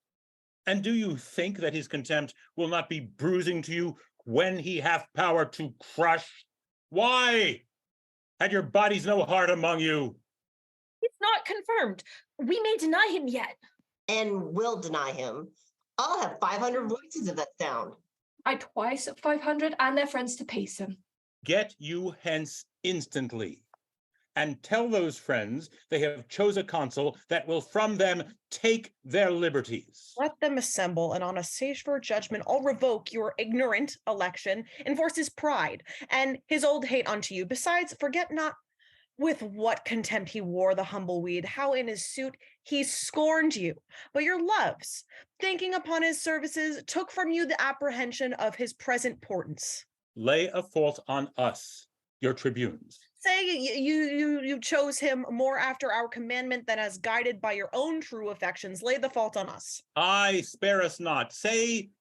And do you think that his contempt will not be bruising to you when he hath power to crush? Why? Had your bodies no heart among you? It's not confirmed. We may deny him yet. And will deny him. I'll have 500 voices of that sound. I twice at 500 and their friends to pace him. Get you hence instantly, and tell those friends they have chose a consul that will from them take their liberties. Let them assemble, and on a safer judgment, I'll revoke your ignorant election, enforce his pride, and his old hate unto you. Besides, forget not with what contempt he wore the humble weed, how in his suit he scorned you, but your loves, thinking upon his services, took from you the apprehension of his present portents. Lay a fault on us, your tribunes. Say you chose him more after our commandment than as guided by your own true affections. Lay the fault on us. Aye, spare us not. Say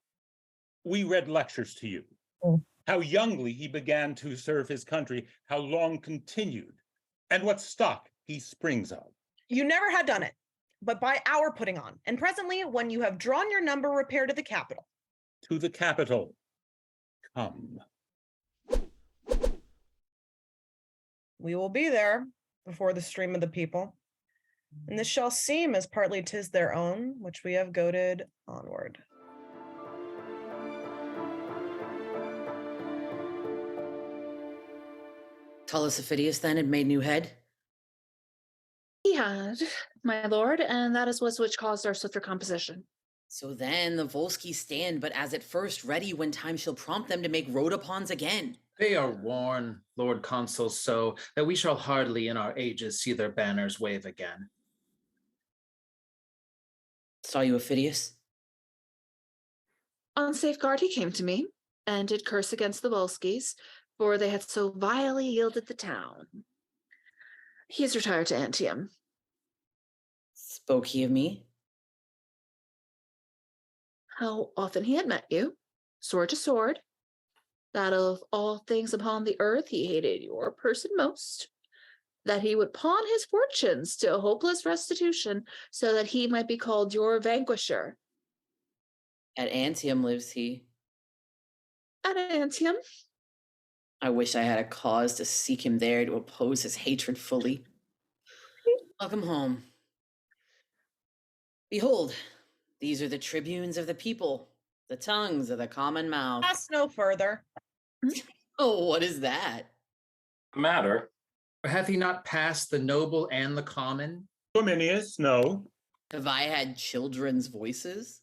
we read lectures to you. How youngly he began to serve his country, how long continued, and what stock he springs of. You never had done it, but by our putting on. And presently, when you have drawn your number, repair to the capital. To the capital. Come. We will be there before the stream of the people. And this shall seem as partly 'tis their own, which we have goaded onward. Toxicity then had made new head? He had, my lord, and that is which caused our swifter composition. So then the Volsci stand, but as at first ready when time shall prompt them to make rhodopons again. They are worn, Lord Consul, so that we shall hardly in our ages see their banners wave again. Saw you, Ophidius? On safeguard he came to me, and did curse against the Volskis, for they had so vilely yielded the town. He is retired to Antium. Spoke he of me? How often he had met you, sword to sword, that of all things upon the earth he hated your person most, that he would pawn his fortunes to a hopeless restitution so that he might be called your vanquisher. At Antium lives he. At Antium? I wish I had a cause to seek him there to oppose his hatred fully. Welcome home. Behold, these are the tribunes of the people, the tongues of the common mouth. Ask no further. Oh, what is that? Matter? Hath he not passed the noble and the common? Cominius, no. Have I had children's voices?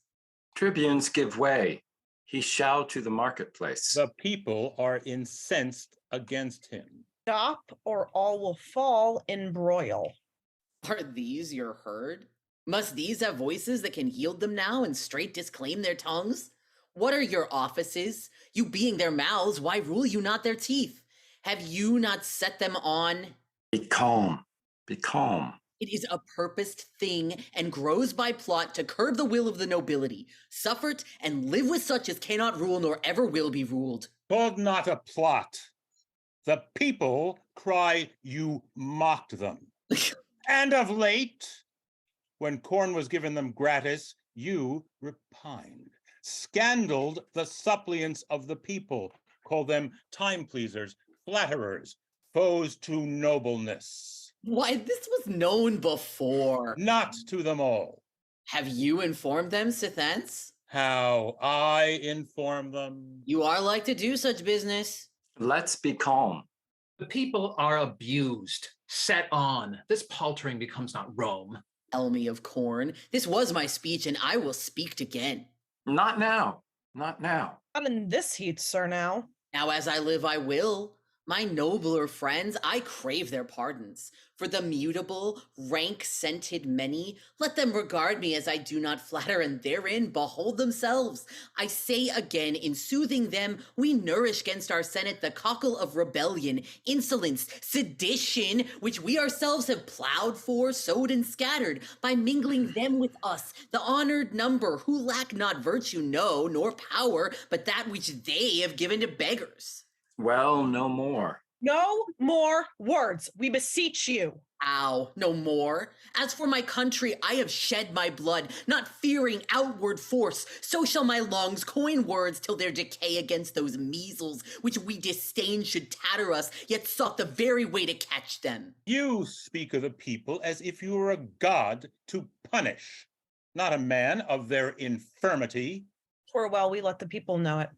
Tribunes give way. He shall to the marketplace. The people are incensed against him. Stop, or all will fall in broil. Are these your herd? Must these have voices that can yield them now and straight disclaim their tongues? What are your offices? You being their mouths, why rule you not their teeth? Have you not set them on? Be calm. Be calm. It is a purposed thing and grows by plot to curb the will of the nobility. Suffer't and live with such as cannot rule nor ever will be ruled. Called not a plot. The people cry you mocked them. And of late, when corn was given them gratis, you repined, scandaled the suppliants of the people, called them time pleasers, flatterers, foes to nobleness. Why, this was known before. Not to them all. Have you informed them, Sithence? How I inform them? You are like to do such business. Let's be calm. The people are abused, set on. This paltering becomes not Rome. tell me of corn. This was my speech, and I will speak again. Not now. Not now. Not in this heat, sir, now. Now as I live, I will. My nobler friends, I crave their pardons. For the mutable, rank-scented many, let them regard me as I do not flatter, and therein behold themselves. I say again, in soothing them, we nourish against our senate the cockle of rebellion, insolence, sedition, which we ourselves have plowed for, sowed, and scattered, by mingling them with us, the honored number, who lack not virtue, no, nor power, but that which they have given to beggars. Well, no more. No more words, we beseech you. Ow, no more. As for my country, I have shed my blood, not fearing outward force. So shall my lungs coin words till their decay against those measles, which we disdain should tatter us, yet sought the very way to catch them. You speak of the people as if you were a god to punish, not a man of their infirmity. 'Twere well we let the people know it.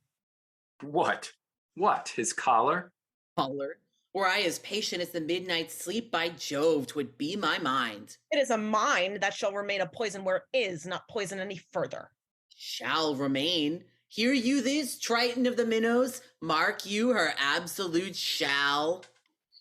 What? What? His collar? Collar. Were I as patient as the midnight sleep, by Jove, 'twould be my mind. It is a mind that shall remain a poison where it is not poison any further. Shall remain. Hear you this, Triton of the Minnows? Mark you her absolute shall?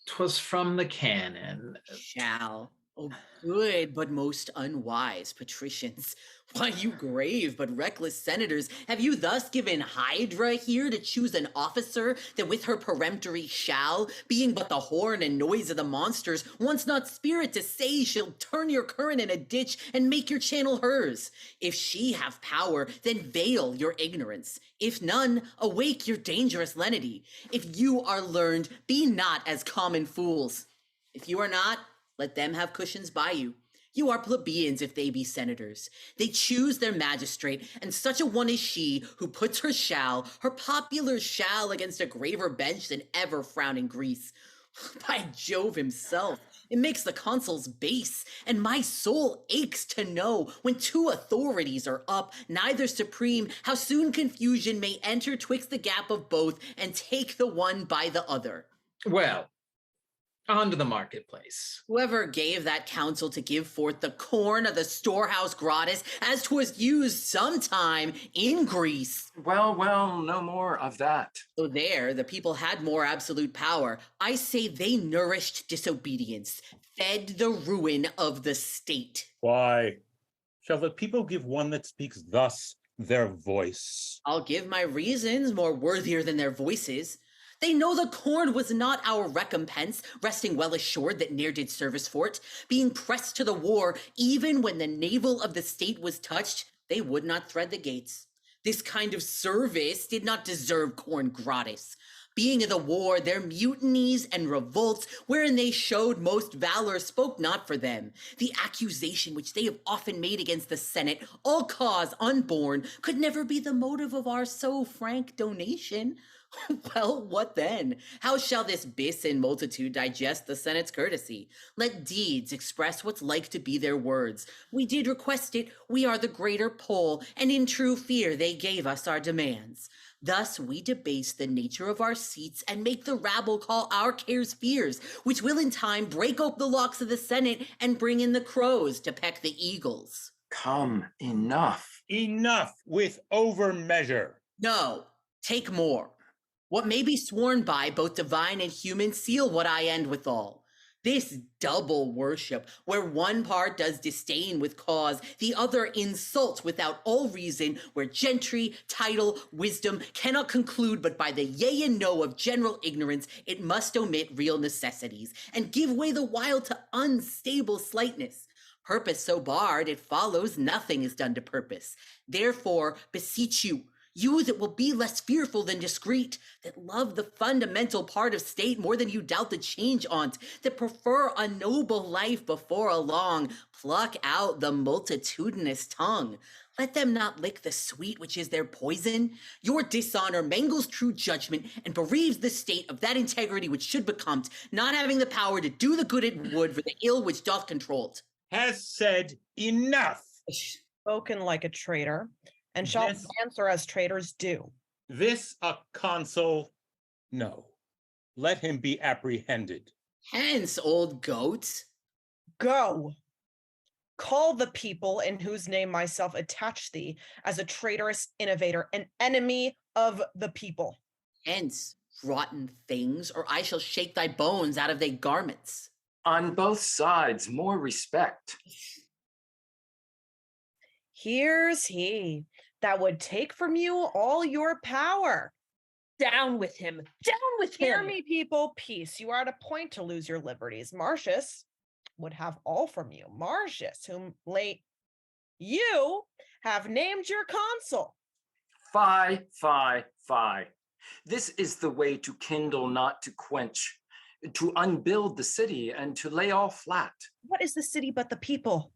'Twas from the canon. Shall. Oh, good, but most unwise patricians. Why, you grave but reckless senators, have you thus given Hydra here to choose an officer that with her peremptory shall, being but the horn and noise of the monsters, wants not spirit to say she'll turn your current in a ditch and make your channel hers? If she have power, then veil your ignorance. If none, awake your dangerous lenity. If you are learned, be not as common fools. If you are not, let them have cushions by you. You are plebeians if they be senators. They choose their magistrate, and such a one is she who puts her shall, her popular shall, against a graver bench than ever frowning Greece. By Jove himself, it makes the consuls base, and my soul aches to know, when two authorities are up, neither supreme, how soon confusion may enter twixt the gap of both, and take the one by the other. Well, on to the marketplace. Whoever gave that counsel to give forth the corn of the storehouse gratis, as 'twas used sometime in Greece. Well, no more of that. So there, the people had more absolute power. I say they nourished disobedience, fed the ruin of the state. Why, shall the people give one that speaks thus their voice? I'll give my reasons more worthier than their voices. They know the corn was not our recompense, resting well assured that ne'er did service for't. Being pressed to the war, even when the navel of the state was touched, they would not thread the gates. This kind of service did not deserve corn gratis. Being in the war, their mutinies and revolts, wherein they showed most valor, spoke not for them. The accusation which they have often made against the Senate, all cause unborn, could never be the motive of our so frank donation. Well, what then? How shall this bis-in multitude digest the Senate's courtesy? Let deeds express what's like to be their words. We did request it, we are the greater poll, and in true fear they gave us our demands. Thus we debase the nature of our seats and make the rabble call our cares fears, which will in time break ope the locks of the Senate and bring in the crows to peck the eagles. Come, enough. Enough with overmeasure. No, take more. What may be sworn by both divine and human seal what I end withal. This double worship, where one part does disdain with cause, the other insults without all reason, where gentry, title, wisdom cannot conclude but by the yea and no of general ignorance, it must omit real necessities, and give way the while to unstable slightness. Purpose so barred, it follows nothing is done to purpose. Therefore, beseech you, you that will be less fearful than discreet, that love the fundamental part of state more than you doubt the change on't, that prefer a noble life before a long, pluck out the multitudinous tongue. Let them not lick the sweet which is their poison. Your dishonor mangles true judgment and bereaves the state of that integrity which should become't, not having the power to do the good it would for the ill which doth control't. Has said enough. Spoken like a traitor, and shall answer as traitors do. This a consul? No. Let him be apprehended. Hence, old goat. Go. call the people in whose name myself attach thee as a traitorous innovator, an enemy of the people. Hence, rotten things, or I shall shake thy bones out of thy garments. On both sides, more respect. Here's he that would take from you all your power. Down with him. Down with him. Hear me, people. Peace. You are at a point to lose your liberties. Martius would have all from you. Martius, whom late you have named your consul. Fie, fie, fie. This is the way to kindle, not to quench, to unbuild the city and to lay all flat. What is the city but the people?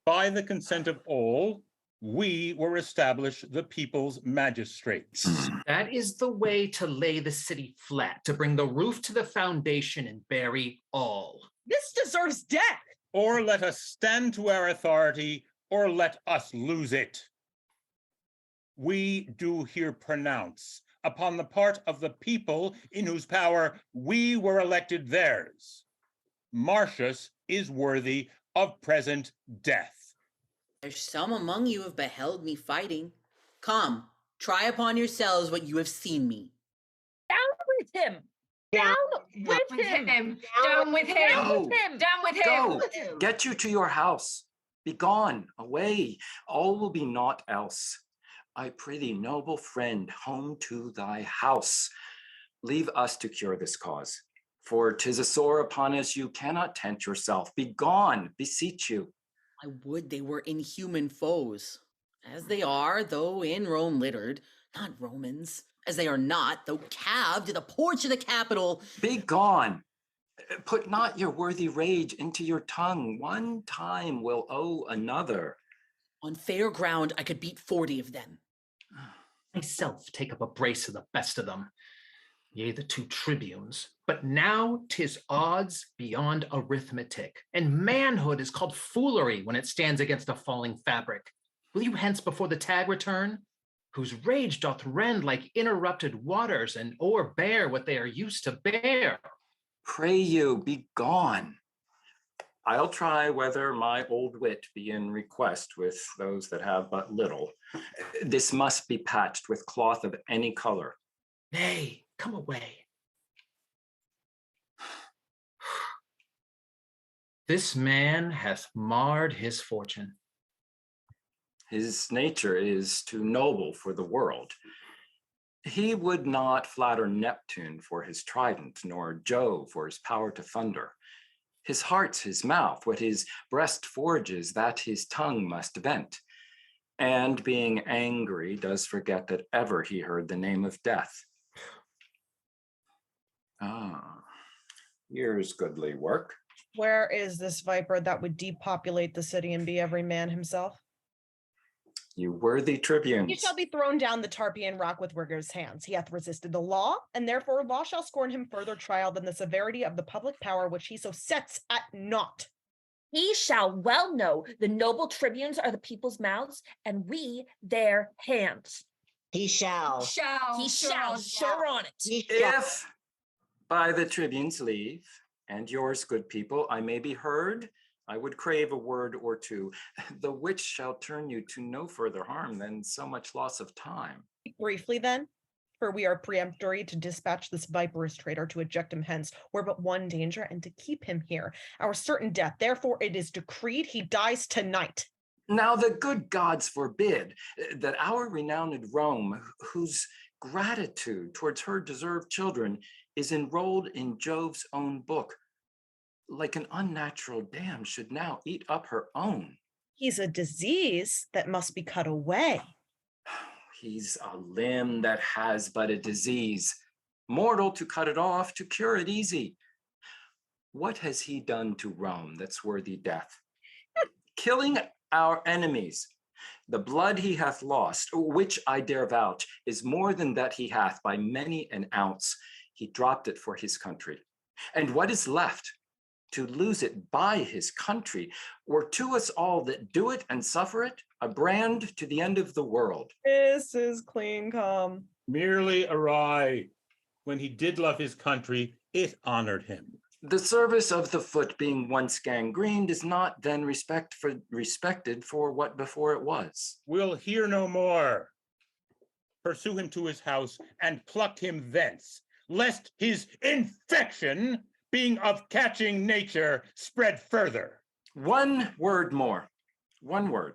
By the consent of all, we were established the people's magistrates. That is the way to lay the city flat, to bring the roof to the foundation and bury all. This deserves death. Or let us stand to our authority, or let us lose it. We do here pronounce upon the part of the people in whose power we were elected theirs. Martius is worthy of present death. There's some among you have beheld me fighting. Come, try upon yourselves what you have seen me. Down with him. Down with him. Down with him. Down with him. Down with him. Go, get you to your house. Be gone, away. All will be naught else. I prithee, noble friend, home to thy house. Leave us to cure this cause. For 'tis a sore upon us, you cannot tent yourself. Be gone, beseech you. I would they were inhuman foes, as they are, though in Rome littered, not Romans, as they are not, though calved to the porch of the Capitol. Be gone. Put not your worthy rage into your tongue. One time will owe another. On fair ground, I could beat 40 of them. Myself take up a brace of the best of them, yea, the 2 tribunes. But now 'tis odds beyond arithmetic, and manhood is called foolery when it stands against a falling fabric. Will you hence before the tag return, whose rage doth rend like interrupted waters and o'erbear what they are used to bear? Pray you, be gone. I'll try whether my old wit be in request with those that have but little. This must be patched with cloth of any color. Nay, come away. This man hath marred his fortune. His nature is too noble for the world. He would not flatter Neptune for his trident, nor Jove for his power to thunder. His heart's his mouth, what his breast forges, that his tongue must vent. And being angry, does forget that ever he heard the name of death. Ah, here's goodly work. Where is this viper that would depopulate the city and be every man himself? You worthy tribunes. He shall be thrown down the Tarpeian rock with rigorous hands. He hath resisted the law, and therefore law shall scorn him further trial than the severity of the public power which he so sets at naught. He shall well know the noble tribunes are the people's mouths, and we their hands. He shall. He shall. Sure on it. If by the tribune's leave, and yours, good people, I may be heard, I would crave a word or two, the which shall turn you to no further harm than so much loss of time. Briefly then, for we are peremptory to dispatch this viperous traitor to eject him hence, were but one danger, and to keep him here, our certain death. Therefore it is decreed he dies tonight. Now the good gods forbid that our renowned Rome, whose gratitude towards her deserved children is enrolled in Jove's own book, like an unnatural dam should now eat up her own. He's a disease that must be cut away. He's a limb that has but a disease, mortal to cut it off, to cure it easy. What has he done to Rome that's worthy death? Killing our enemies. The blood he hath lost, which I dare vouch, is more than that he hath by many an ounce. He dropped it for his country. And what is left? To lose it by his country, or to us all that do it and suffer it, a brand to the end of the world. This is clean calm. Merely awry. When he did love his country, it honored him. The service of the foot being once gangrened is not then respected for what before it was. We'll hear no more. Pursue him to his house and pluck him thence, lest his infection, being of catching nature, spread further. One word more. One word.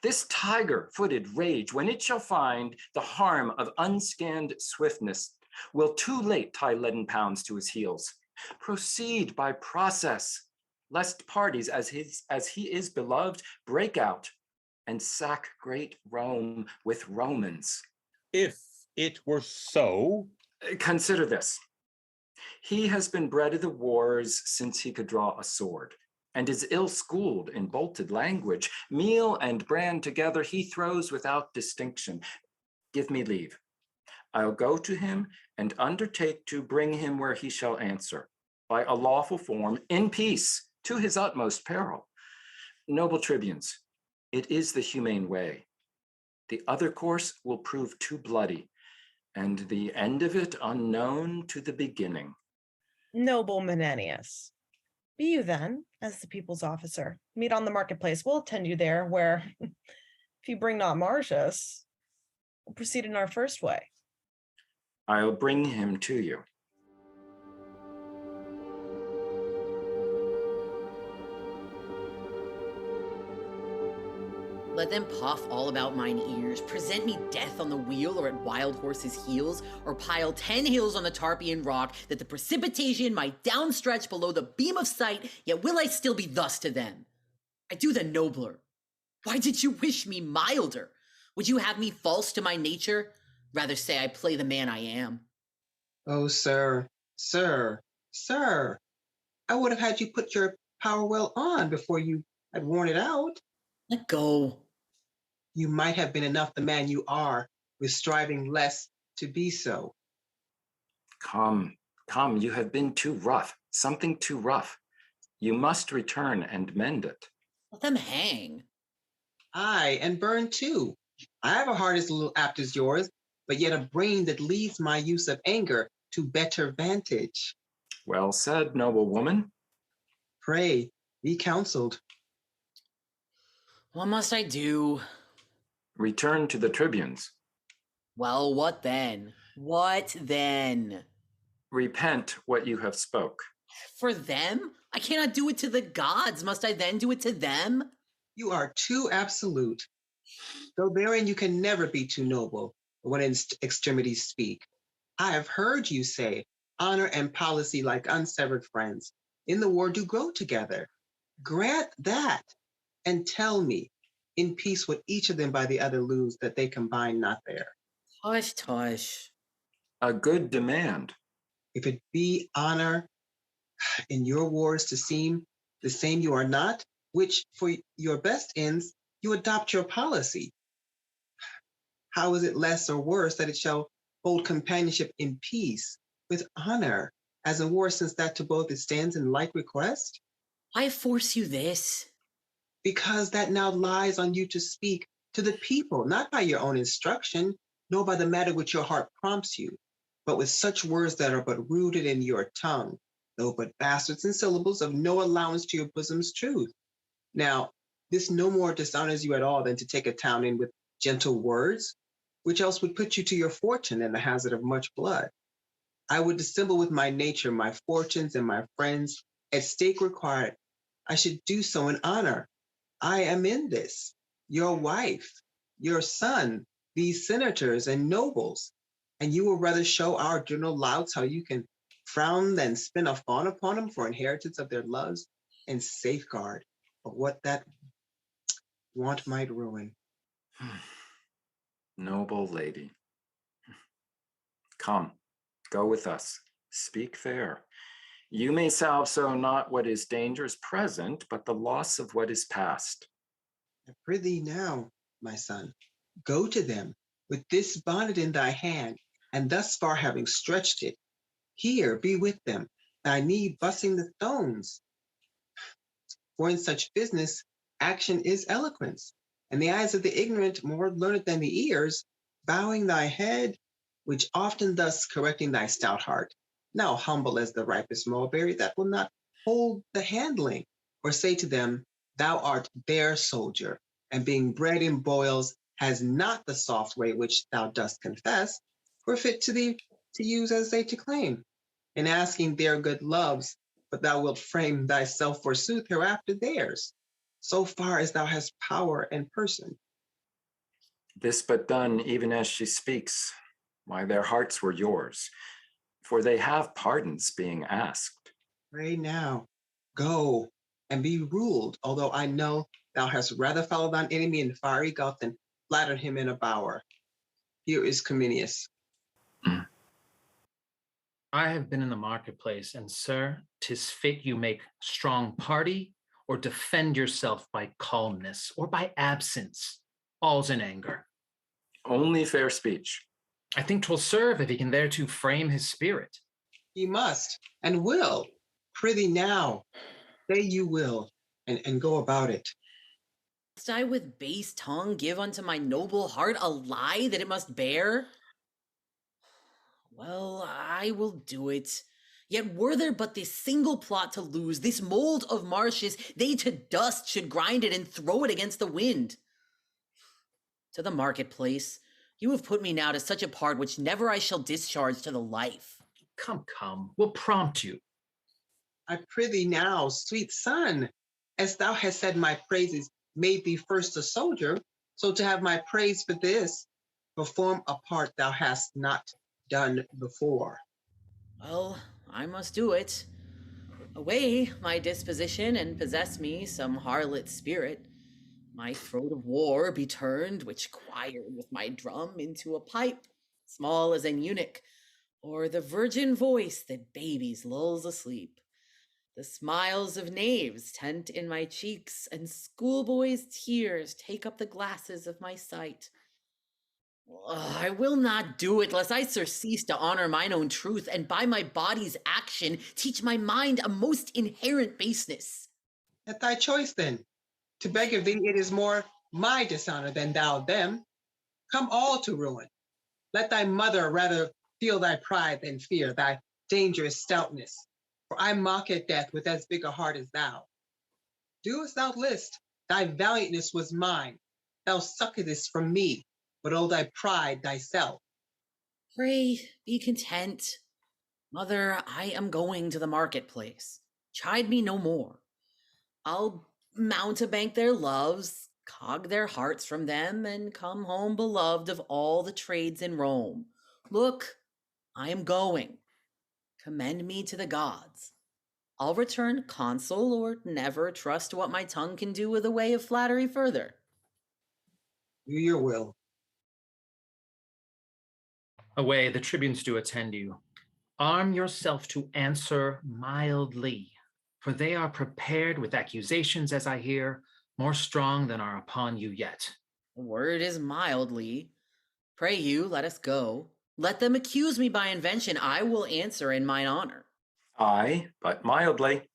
This tiger-footed rage, when it shall find the harm of unscanned swiftness, will too late tie leaden pounds to his heels. Proceed by process, lest parties, as he is beloved, break out and sack great Rome with Romans. If it were so. Consider this. He has been bred of the wars since he could draw a sword, and is ill-schooled in bolted language. Meal and bran together he throws without distinction. Give me leave. I'll go to him and undertake to bring him where he shall answer, by a lawful form, in peace, to his utmost peril. Noble tribunes, it is the humane way. The other course will prove too bloody, and the end of it unknown to the beginning. Noble Menenius, be you then, as the people's officer, meet on the marketplace. We'll attend you there, where, if you bring not Martius, we'll proceed in our first way. I'll bring him to you. Let them puff all about mine ears, present me death on the wheel or at wild horse's heels, or pile 10 hills on the Tarpeian rock, that the precipitation might downstretch below the beam of sight, yet will I still be thus to them. I do the nobler. Why did you wish me milder? Would you have me false to my nature? Rather say I play the man I am. Oh, sir, sir, sir. I would have had you put your power well on before you had worn it out. Let go. You might have been enough the man you are, with striving less to be so. Come, you have been too rough, something too rough. You must return and mend it. Let them hang. Aye, and burn too. I have a heart as little apt as yours, but yet a brain that leads my use of anger to better vantage. Well said, noble woman. Pray, be counseled. What must I do? Return to the tribunes. Well, what then? What then? Repent what you have spoke. For them? I cannot do it to the gods. Must I then do it to them? You are too absolute. Though therein you can never be too noble, when in extremities speak. I have heard you say, honor and policy like unsevered friends, in the war do grow together. Grant that, and tell me, in peace what each of them by the other lose, that they combine not there. Tush, tush. A good demand. If it be honor in your wars to seem the same you are not, which for your best ends, you adopt your policy. How is it less or worse that it shall hold companionship in peace with honor as a war, since that to both it stands in like request? Why force you this? Because that now lies on you to speak to the people, not by your own instruction, nor by the matter which your heart prompts you, but with such words that are but rooted in your tongue, though but bastards and syllables of no allowance to your bosom's truth. Now, this no more dishonors you at all than to take a town in with gentle words, which else would put you to your fortune and the hazard of much blood. I would dissemble with my nature, my fortunes, and my friends, at stake required. I should do so in honor. I am in this, your wife, your son, these senators and nobles, and you will rather show our general louts how you can frown than spin a fawn upon them for inheritance of their loves and safeguard of what that want might ruin. Noble lady. Come, go with us. Speak fair. You may salve so not what is dangers present, but the loss of what is past. I prithee now, my son, go to them with this bonnet in thy hand, and thus far having stretched it, here be with them, thy knee bussing the stones. For in such business, action is eloquence, and the eyes of the ignorant more learned than the ears, bowing thy head, which often thus correcting thy stout heart, now humble as the ripest mulberry, that will not hold the handling, or say to them, thou art their soldier, and being bred in boils, has not the soft way which thou dost confess, were fit to thee to use as they to claim, in asking their good loves, but thou wilt frame thyself forsooth hereafter theirs, so far as thou hast power and person. This but done even as she speaks, why their hearts were yours, for they have pardons being asked. Pray now, go and be ruled, although I know thou hast rather follow thine enemy in fiery gulf than flatter him in a bower. Here is Cominius. I have been in the marketplace, and sir, 'tis fit you make strong party, or defend yourself by calmness, or by absence. All's in anger. Only fair speech. I think 'twill serve if he can thereto frame his spirit. He must and will. Prithee now, say you will, and go about it. Must I with base tongue give unto my noble heart a lie that it must bear? Well, I will do it. Yet were there but this single plot to lose, this mold of Martius, they to dust should grind it and throw it against the wind. To the marketplace, you have put me now to such a part which never I shall discharge to the life. Come, we'll prompt you. I prithee now, sweet son, as thou hast said my praises made thee first a soldier, so to have my praise for this, perform a part thou hast not done before. Well, I must do it. Away my disposition and possess me some harlot spirit. My throat of war be turned, which quired with my drum into a pipe, small as an eunuch, or the virgin voice that babies lulls asleep. The smiles of knaves tent in my cheeks, and schoolboys' tears take up the glasses of my sight. I will not do it, lest I surcease to honor mine own truth, and by my body's action teach my mind a most inherent baseness. At thy choice then, to beg of thee it is more my dishonor than thou them. Come all to ruin. Let thy mother rather feel thy pride than fear thy dangerous stoutness, for I mock at death with as big a heart as thou. Do as thou list, thy valiantness was mine, thou suckedest from me, but oh thy pride thyself. Pray be content. Mother, I am going to the marketplace. Chide me no more. I'll mountebank their loves, cog their hearts from them, and come home beloved of all the trades in Rome. Look, I am going. Commend me to the gods. I'll return consul or never trust what my tongue can do with a way of flattery further. Do your will. Away, the tribunes do attend you. Arm yourself to answer mildly, for they are prepared with accusations, as I hear, more strong than are upon you yet. The word is mildly. Pray you, let us go. Let them accuse me by invention. I will answer in mine honor. Aye, but mildly.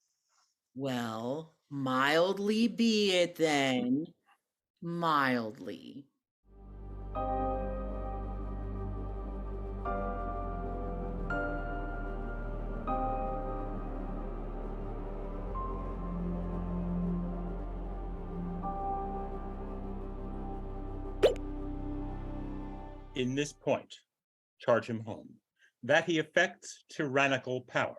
Well, mildly be it then. Mildly. In this point, charge him home, that he affects tyrannical power.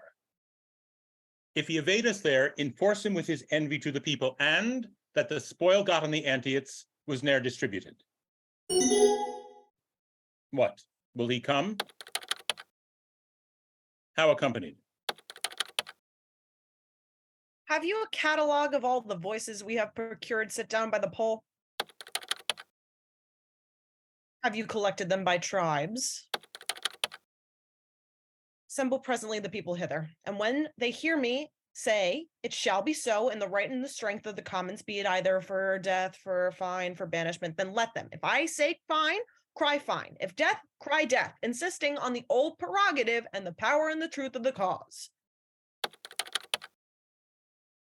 If he evade us there, enforce him with his envy to the people, and that the spoil got on the Antiots was ne'er distributed. What, will he come? How accompanied? Have you a catalog of all the voices we have procured sit down by the pole? Have you collected them by tribes? Assemble presently the people hither, and when they hear me say, it shall be so, in the right and the strength of the commons, be it either for death, for fine, for banishment, then let them. If I say fine, cry fine. If death, cry death, insisting on the old prerogative and the power and the truth of the cause.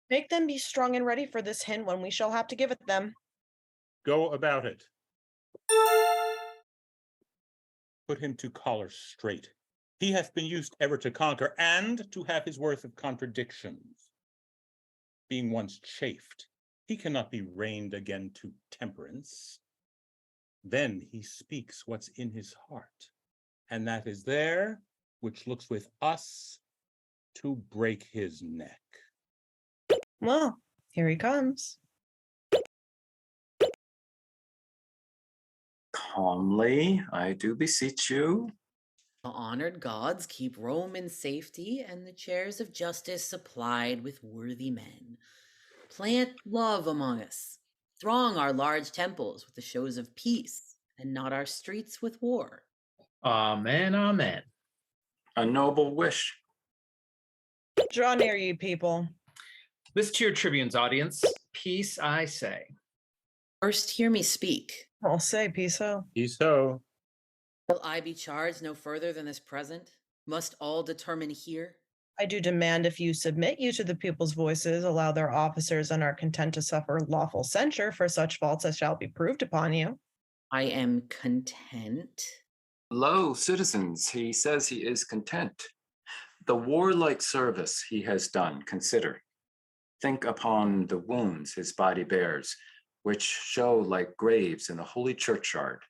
Make them be strong and ready for this hint when we shall have to give it them. Go about it. Put him to collar straight, He hath been used ever to conquer, and to have his worth of contradictions. Being once chafed, he cannot be reined again to temperance. Then he speaks what's in his heart, and that is there which looks with us to break his neck. Well, here he comes. Calmly, I do beseech you. The honored gods keep Rome in safety, and the chairs of justice supplied with worthy men. Plant love among us. Throng our large temples with the shows of peace, and not our streets with war. Amen, amen. A noble wish. Draw near, you people. This to your tribune's audience, peace I say. First hear me speak. I'll say peace-o. Peace-o. Will I be charged no further than this present? Must all determine here? I do demand if you submit you to the people's voices, allow their officers and are content to suffer lawful censure for such faults as shall be proved upon you. I am content. Lo, citizens, he says he is content. The warlike service he has done, consider. Think upon the wounds his body bears, which show like graves in the holy churchyard.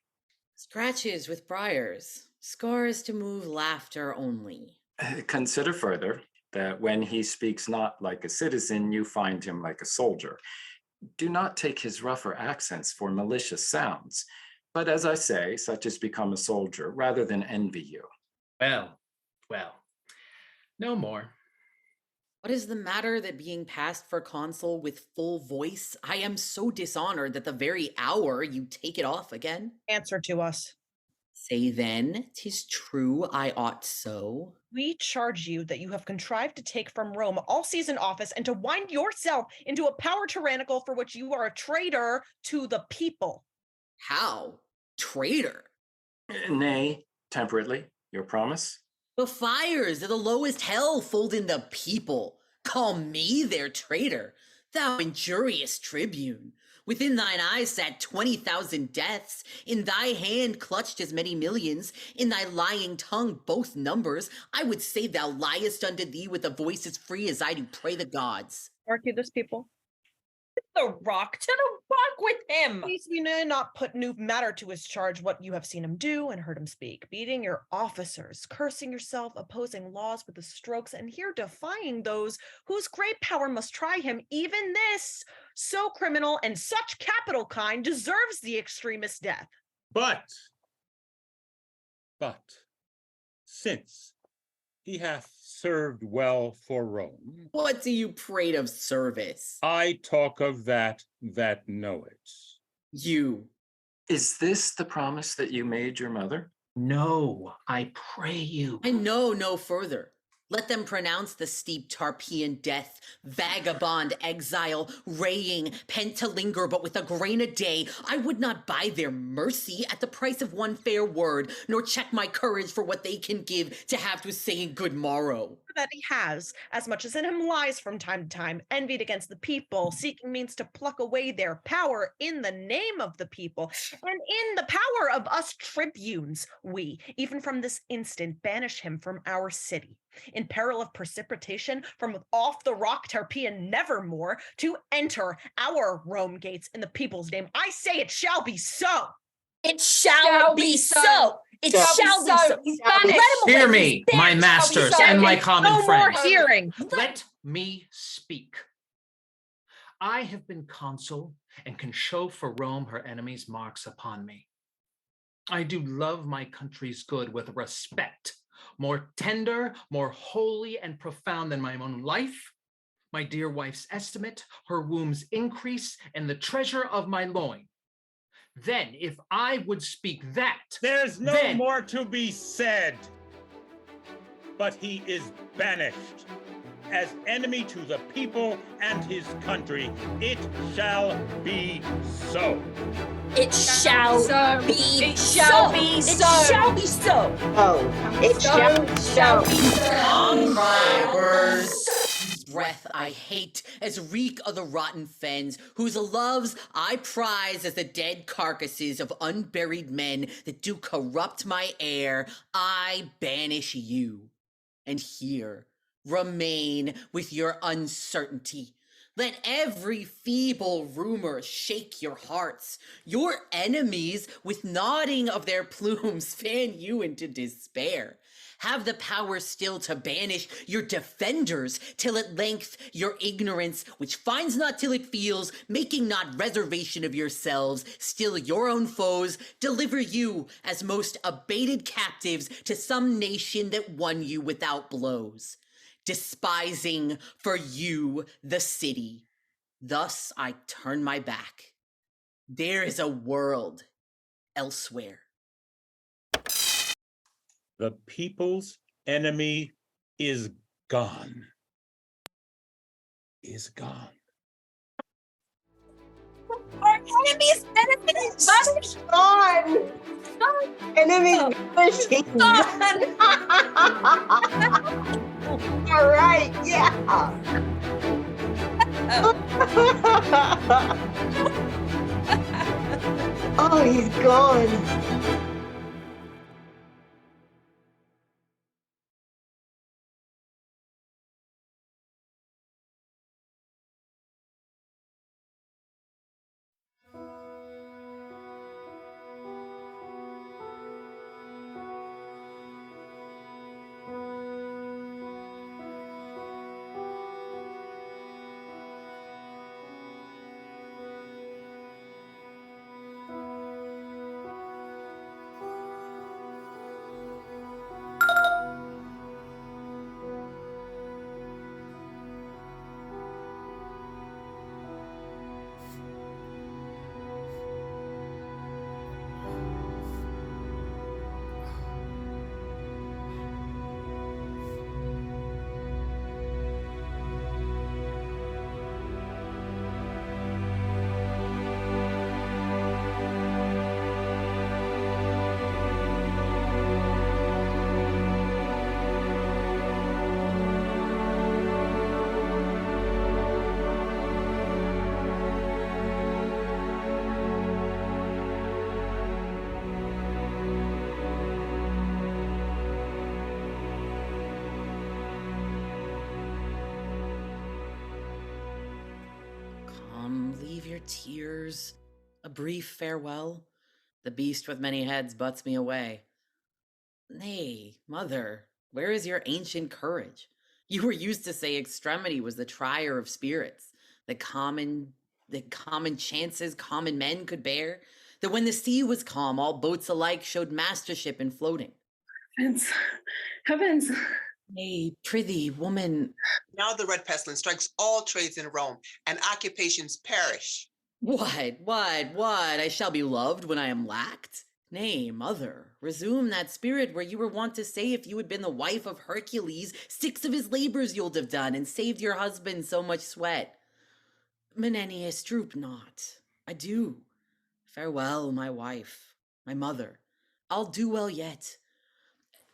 Scratches with briars, scars to move laughter only. Consider further that when he speaks not like a citizen, you find him like a soldier. Do not take his rougher accents for malicious sounds, but as I say, such as become a soldier rather than envy you. Well, no more. What is the matter that being passed for consul with full voice, I am so dishonored that the very hour you take it off again? Answer to us. Say then, 'tis true I ought so. We charge you that you have contrived to take from Rome all season office and to wind yourself into a power tyrannical for which you are a traitor to the people. How? Traitor? Nay, temperately, your promise? The fires of the lowest hell fold in the people. Call me their traitor, thou injurious tribune. Within thine eyes sat 20,000 deaths. In thy hand clutched as many millions. In thy lying tongue both numbers. I would say thou liest unto thee with a voice as free as I do pray the gods. Mark you this, people. To the rock with him. Please, we may not put new matter to his charge what you have seen him do and heard him speak, beating your officers, cursing yourself, opposing laws with the strokes, and here defying those whose great power must try him. Even this, so criminal and such capital kind, deserves the extremist death. But, since he hath served well for Rome. What do you prate of service? I talk of that know it. You. Is this the promise that you made your mother? No, I pray you. I know no further. Let them pronounce the steep Tarpeian death, vagabond exile, raying, pent to linger but with a grain a day. I would not buy their mercy at the price of one fair word, nor check my courage for what they can give to have to saying good morrow. That he has, as much as in him lies from time to time, envied against the people, seeking means to pluck away their power in the name of the people, and in the power of us tribunes, we, even from this instant, banish him from our city, in peril of precipitation from off the rock Tarpeian nevermore to enter our Rome gates in the people's name. I say it shall be so. It shall be so. It shall be so. He's banished. Hear me, my masters and my common no friends. more hearing. Let me speak. I have been consul and can show for Rome her enemies' marks upon me. I do love my country's good with respect, more tender, more holy and profound than my own life, my dear wife's estimate, her womb's increase, and the treasure of my loin. Then, if I would speak that, there's no more to be said. But he is banished as enemy to the people and his country. It shall be so. It shall be so. It shall be so. Oh, it shall be so. Conquerors. Breath I I hate as reek of the rotten fens, whose loves I prize as the dead carcasses of unburied men that do corrupt my air, I banish you. And here remain with your uncertainty. Let every feeble rumor shake your hearts. Your enemies, with nodding of their plumes, fan you into despair. Have the power still to banish your defenders, till at length your ignorance, which finds not till it feels, making not reservation of yourselves, still your own foes, deliver you as most abated captives to some nation that won you without blows, despising for you the city. Thus I turn my back. There is a world elsewhere. The people's enemy is gone. Is gone. Our enemy's benefiting others. Gone. Enemy vanishing. Gone. All right, yeah. Oh, he's gone. Leave your tears. A brief farewell. The beast with many heads butts me away. Nay, mother, where is your ancient courage? You were used to say extremity was the trier of spirits, that common chances common men could bear, that when the sea was calm, all boats alike showed mastership in floating. Heavens. Nay, prithee, woman. Now the red pestilence strikes all trades in Rome, and occupations perish. What? I shall be loved when I am lacked? Nay, mother, resume that spirit where you were wont to say if you had been the wife of Hercules, 6 of his labors you'ld have done, and saved your husband so much sweat. Menenius, droop not. Adieu. Farewell, my wife, my mother. I'll do well yet.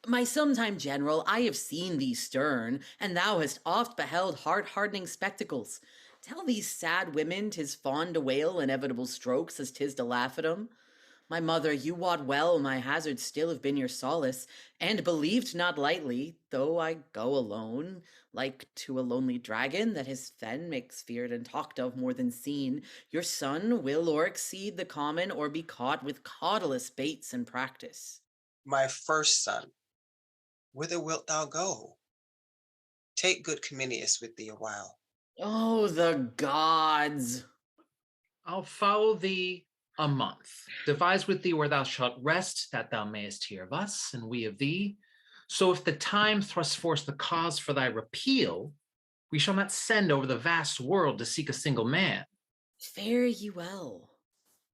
My sometime general, I have seen thee stern, and thou hast oft beheld heart-hardening spectacles. Tell these sad women 'tis fond to wail inevitable strokes as 'tis to laugh at 'em. My mother, you wot well my hazards still have been your solace, and believed not lightly, though I go alone, like to a lonely dragon that his fen makes feared and talked of more than seen, your son will or exceed the common or be caught with cautelous baits and practice. My first son, whither wilt thou go? Take good Cominius with thee a while. Oh, the gods! I'll follow thee a month. Devise with thee where thou shalt rest, that thou mayest hear of us, and we of thee. So if the time thrust forth the cause for thy repeal, we shall not send over the vast world to seek a single man. Fare ye well.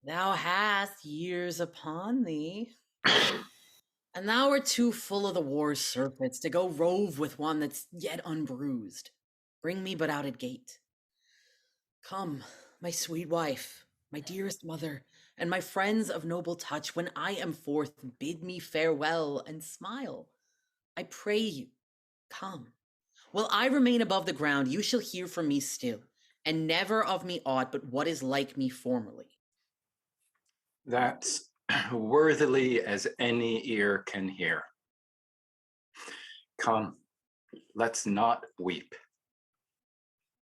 Thou hast years upon thee. And thou art too full of the war's surfeits to go rove with one that's yet unbruised. Bring me but out at gate. Come, my sweet wife, my dearest mother, and my friends of noble touch, when I am forth, bid me farewell and smile. I pray you, come. While I remain above the ground, you shall hear from me still, and never of me aught but what is like me formerly. That's worthily as any ear can hear. Come, let's not weep.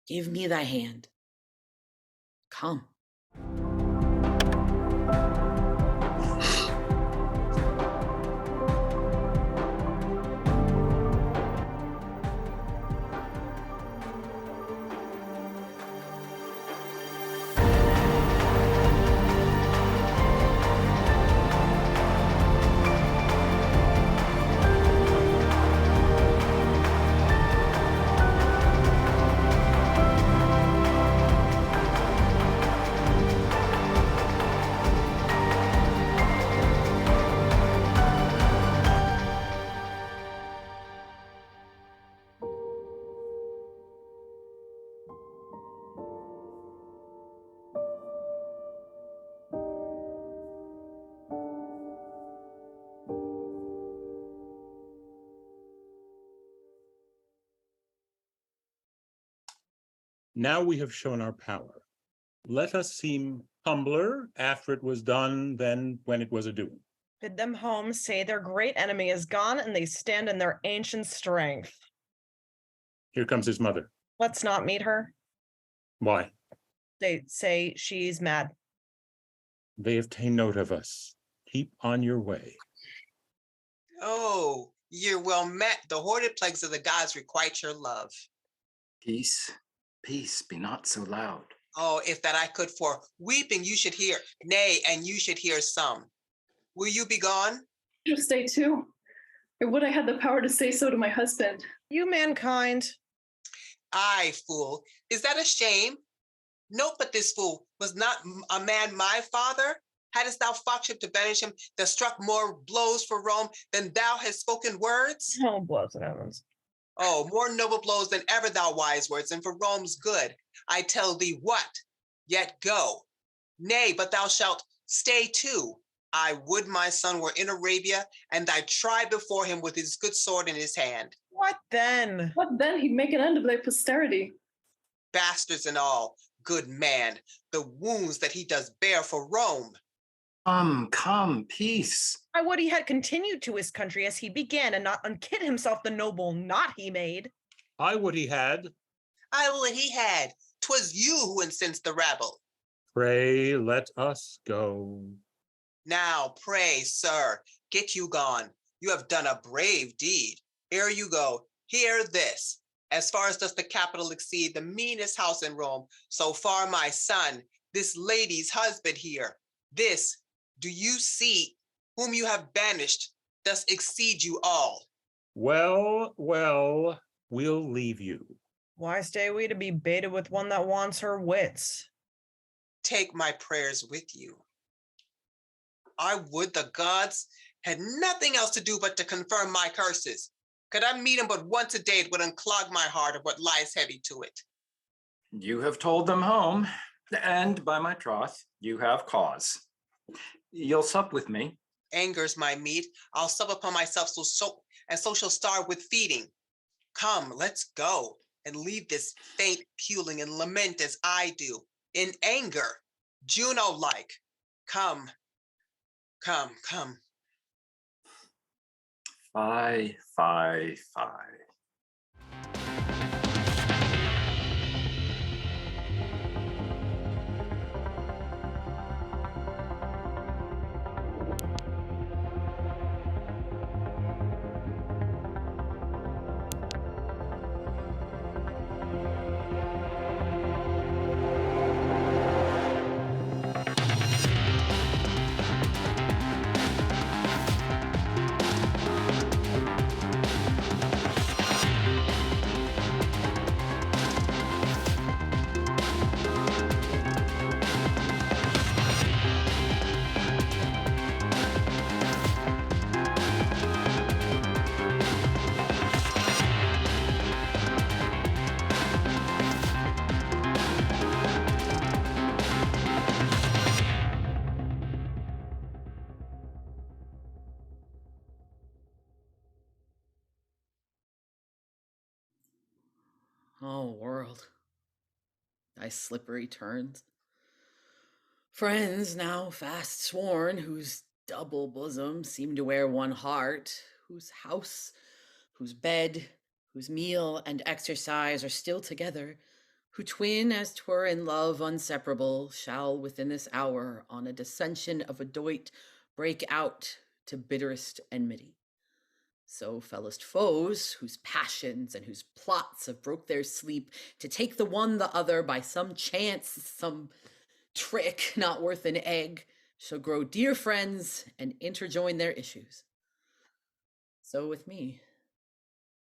Give me thy hand. Come. Now we have shown our power. Let us seem humbler after it was done than when it was a doing. Bid them home, say their great enemy is gone, and they stand in their ancient strength. Here comes his mother. Let's not meet her. Why? They say she's mad. They have ta'en note of us. Keep on your way. Oh, you're well met. The hoarded plagues of the gods requite your love. Peace, peace, be not so loud. Oh, if that I could, for weeping you should hear, nay, and you should hear some. Will you be gone? Just stay too. Or would I had the power to say so to my husband? You mankind. Aye, fool. Is that a shame? Note but this fool was not a man my father. Hadst thou foxship to banish him, that struck more blows for Rome than thou hast spoken words? Oh, blessed heavens. Oh, more noble blows than ever thou wise words, and for Rome's good, I tell thee what, yet go. Nay, but thou shalt stay too. I would my son were in Arabia, and thy tribe before him with his good sword in his hand. What then? What then? He'd make an end of thy posterity. Bastards and all, good man, the wounds that he does bear for Rome. Come, peace. I would he had continued to his country as he began, and not unkid himself the noble knot he made. I would he had. I would he had. 'Twas you who incensed the rabble. Pray, let us go. Now, pray, sir, get you gone. You have done a brave deed. Here you go. Hear this. As far as does the capital exceed the meanest house in Rome, so far my son, this lady's husband here, this, do you see, whom you have banished, does exceed you all. Well, we'll leave you. Why stay we to be baited with one that wants her wits? Take my prayers with you. I would the gods had nothing else to do but to confirm my curses. Could I meet him but once a day, it would unclog my heart of what lies heavy to it. You have told them home, and by my troth, you have cause. You'll sup with me. Anger's my meat. I'll sup upon myself so shall starve with feeding. Come, let's go, and leave this faint puling and lament as I do, in anger, Juno-like. Come. Fie. Oh, world, thy slippery turns. Friends now fast sworn, whose double bosoms seem to wear one heart, whose house, whose bed, whose meal and exercise are still together, who twin as 'twere in love unseparable, shall within this hour on a dissension of a doit break out to bitterest enmity. So fellest foes, whose passions and whose plots have broke their sleep, to take the one the other by some chance, some trick not worth an egg, shall grow dear friends and interjoin their issues. So with me,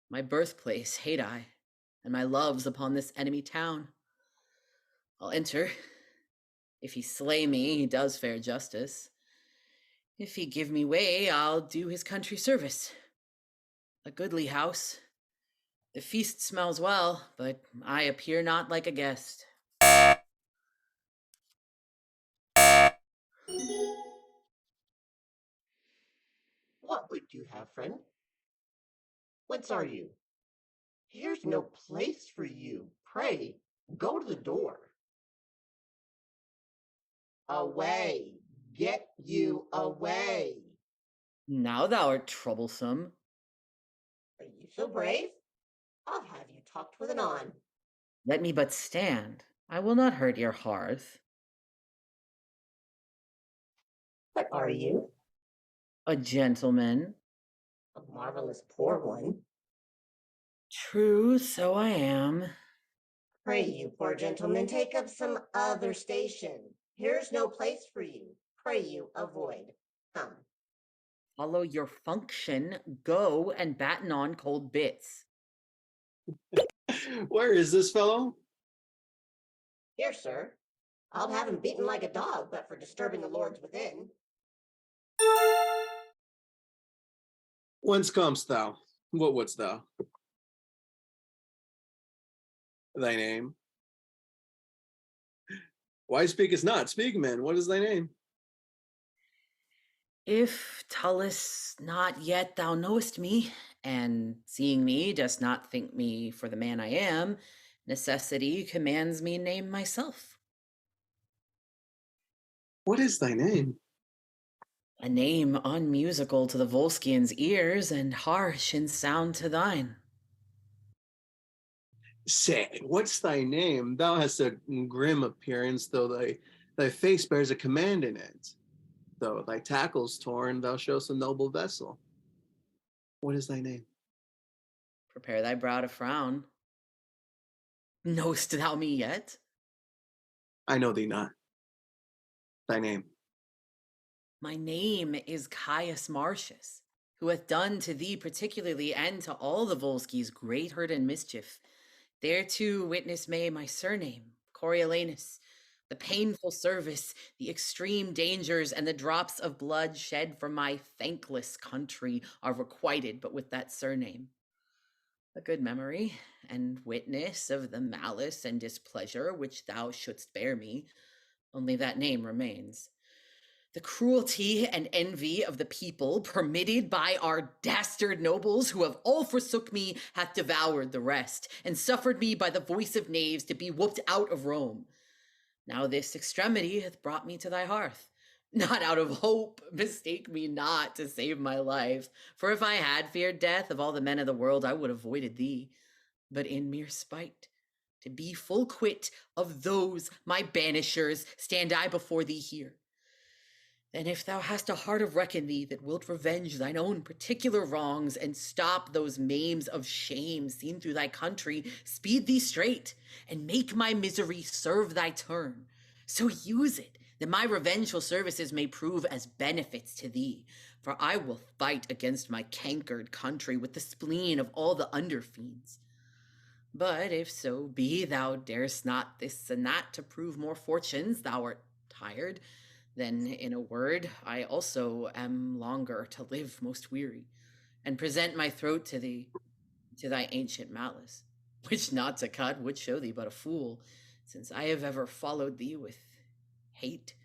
my birthplace hate I, and my loves upon this enemy town. I'll enter. If he slay me, he does fair justice. If he give me way, I'll do his country service. A goodly house. The feast smells well, but I appear not like a guest. What would you have, friend? Whence are you? Here's no place for you. Pray, go to the door. Away! Get you away! Now thou art troublesome. Are you so brave? I'll have you talked with anon. Let me but stand. I will not hurt your hearth. What are you? A gentleman. A marvelous poor one. True, so I am. Pray you, poor gentleman, take up some other station. Here's no place for you. Pray you, avoid. Come. Follow your function. Go and batten on cold bits. Where is this fellow? Here, sir. I'll have him beaten like a dog, but for disturbing the lords within. Whence comest thou? What wouldst thou? Thy name? Why speakest not? Speak, man. What is thy name? If Tullus not yet thou knowest me, and seeing me dost not think me for the man I am, necessity commands me name myself. What is thy name? A name unmusical to the Volscians' ears and harsh in sound to thine. Say, what's thy name? Thou hast a grim appearance, though thy face bears a command in it. Though thy tackles torn, thou showst a noble vessel. What is thy name? Prepare thy brow to frown. Knowst thou me yet? I know thee not. Thy name? My name is Caius Martius, who hath done to thee particularly and to all the Volsces great hurt and mischief. Thereto witness may my surname, Coriolanus, the painful service, the extreme dangers, and the drops of blood shed from my thankless country are requited but with that surname. A good memory, and witness of the malice and displeasure which thou shouldst bear me, only that name remains. The cruelty and envy of the people, permitted by our dastard nobles, who have all forsook me, hath devoured the rest, and suffered me by the voice of knaves to be whooped out of Rome. Now this extremity hath brought me to thy hearth, not out of hope, mistake me not, to save my life, for if I had feared death of all the men of the world, I would have avoided thee, but in mere spite, to be full quit of those my banishers, stand I before thee here. Then if thou hast a heart of reckon thee that wilt revenge thine own particular wrongs and stop those maims of shame seen through thy country, speed thee straight, and make my misery serve thy turn. So use it, that my revengeful services may prove as benefits to thee, for I will fight against my cankered country with the spleen of all the under-fiends. But if so be thou darest not this and that to prove more fortunes, thou art tired, then, in a word, I also am longer to live most weary, and present my throat to thee, to thy ancient malice, which not to cut would show thee but a fool, since I have ever followed thee with hate,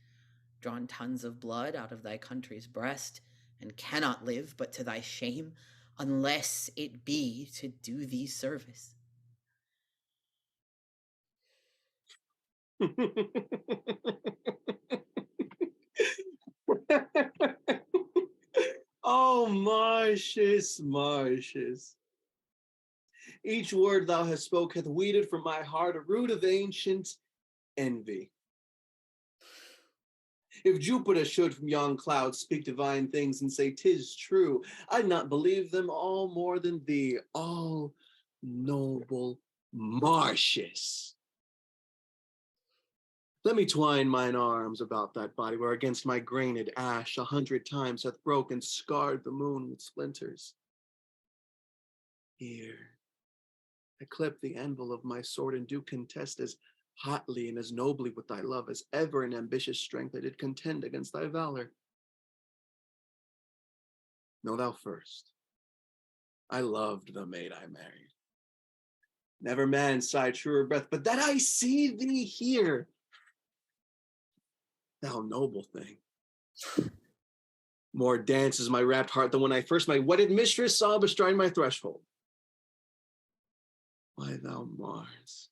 drawn tons of blood out of thy country's breast, and cannot live but to thy shame, unless it be to do thee service. Oh, Martius, Martius. Each word thou hast spoke hath weeded from my heart a root of ancient envy. If Jupiter should from yon clouds speak divine things and say 'tis true, I'd not believe them all more than thee, all noble Martius. Let me twine mine arms about that body where against my grained ash 100 times hath broken, scarred the moon with splinters. Here, I clip the anvil of my sword and do contest as hotly and as nobly with thy love as ever in ambitious strength I did contend against thy valor. Know thou first, I loved the maid I married. Never man sighed truer breath, but that I see thee here, thou noble thing. More dances my rapt heart than when I first my wedded mistress saw bestride my threshold. Why, thou Mars,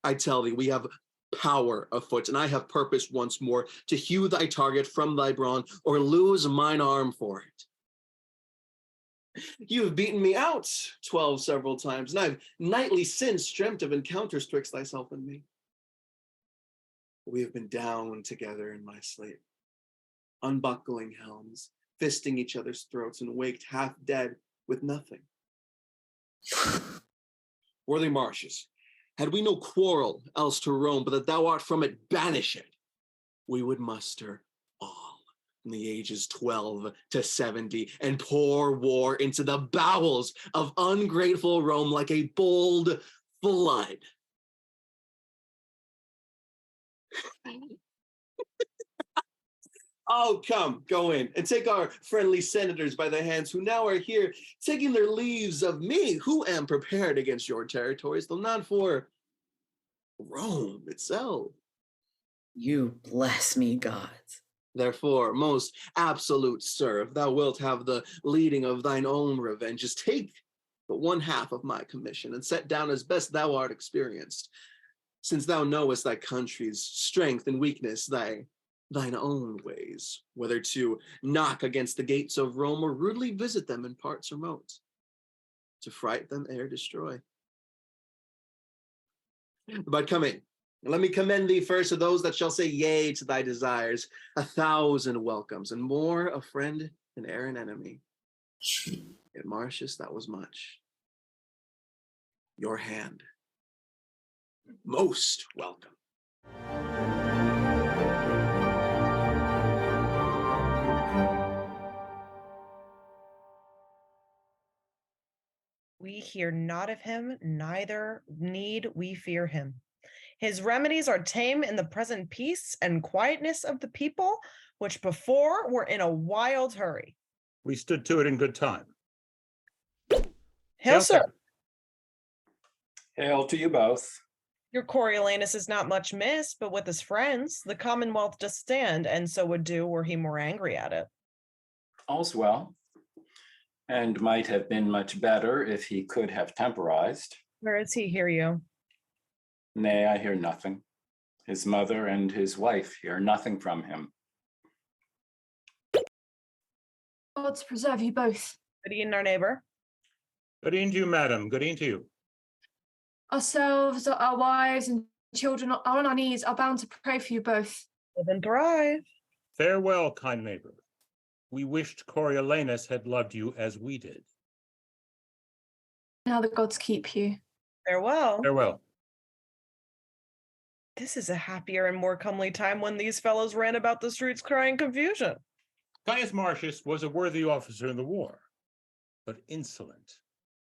I tell thee, we have power afoot, and I have purpose once more to hew thy target from thy brawn, or lose mine arm for it. You have beaten me out 12 several times, and I've nightly since dreamt of encounters twixt thyself and me. We have been down together in my sleep, unbuckling helms, fisting each other's throats, and waked half dead with nothing. Worthy Martius, had we no quarrel else to roam, but that thou art from it banished, we would muster all from the ages 12 to 70 and pour war into the bowels of ungrateful Rome like a bold flood. Oh, come, go in, and take our friendly senators by the hands who now are here, taking their leaves of me, who am prepared against your territories, though not for Rome itself. You bless me, gods. Therefore, most absolute sir, if thou wilt have the leading of thine own revenges, take but one half of my commission, and set down as best thou art experienced, since thou knowest thy country's strength and weakness, thine own ways, whether to knock against the gates of Rome or rudely visit them in parts remote, to fright them ere destroy. But come in, and let me commend thee first to those that shall say yea to thy desires, 1,000 welcomes, and more a friend than e'er an enemy. Yet Martius, that was much. Your hand, most welcome. We hear not of him, neither need we fear him. His remedies are tame in the present peace and quietness of the people, which before were in a wild hurry. We stood to it in good time. Hail, sir. Hail to you both. Your Coriolanus is not much missed, but with his friends, the Commonwealth does stand, and so would do were he more angry at it. All's well, and might have been much better if he could have temporized. Where is he, hear you? Nay, I hear nothing. His mother and his wife hear nothing from him. Gods preserve you both. Good evening, our neighbor. Good evening to you, madam. Good evening to you. Ourselves, our wives, and children are on our knees, are bound to pray for you both. Live and thrive. Farewell, kind neighbor. We wished Coriolanus had loved you as we did. Now the gods keep you. Farewell. Farewell. This is a happier and more comely time when these fellows ran about the streets crying confusion. Caius Martius was a worthy officer in the war, but insolent,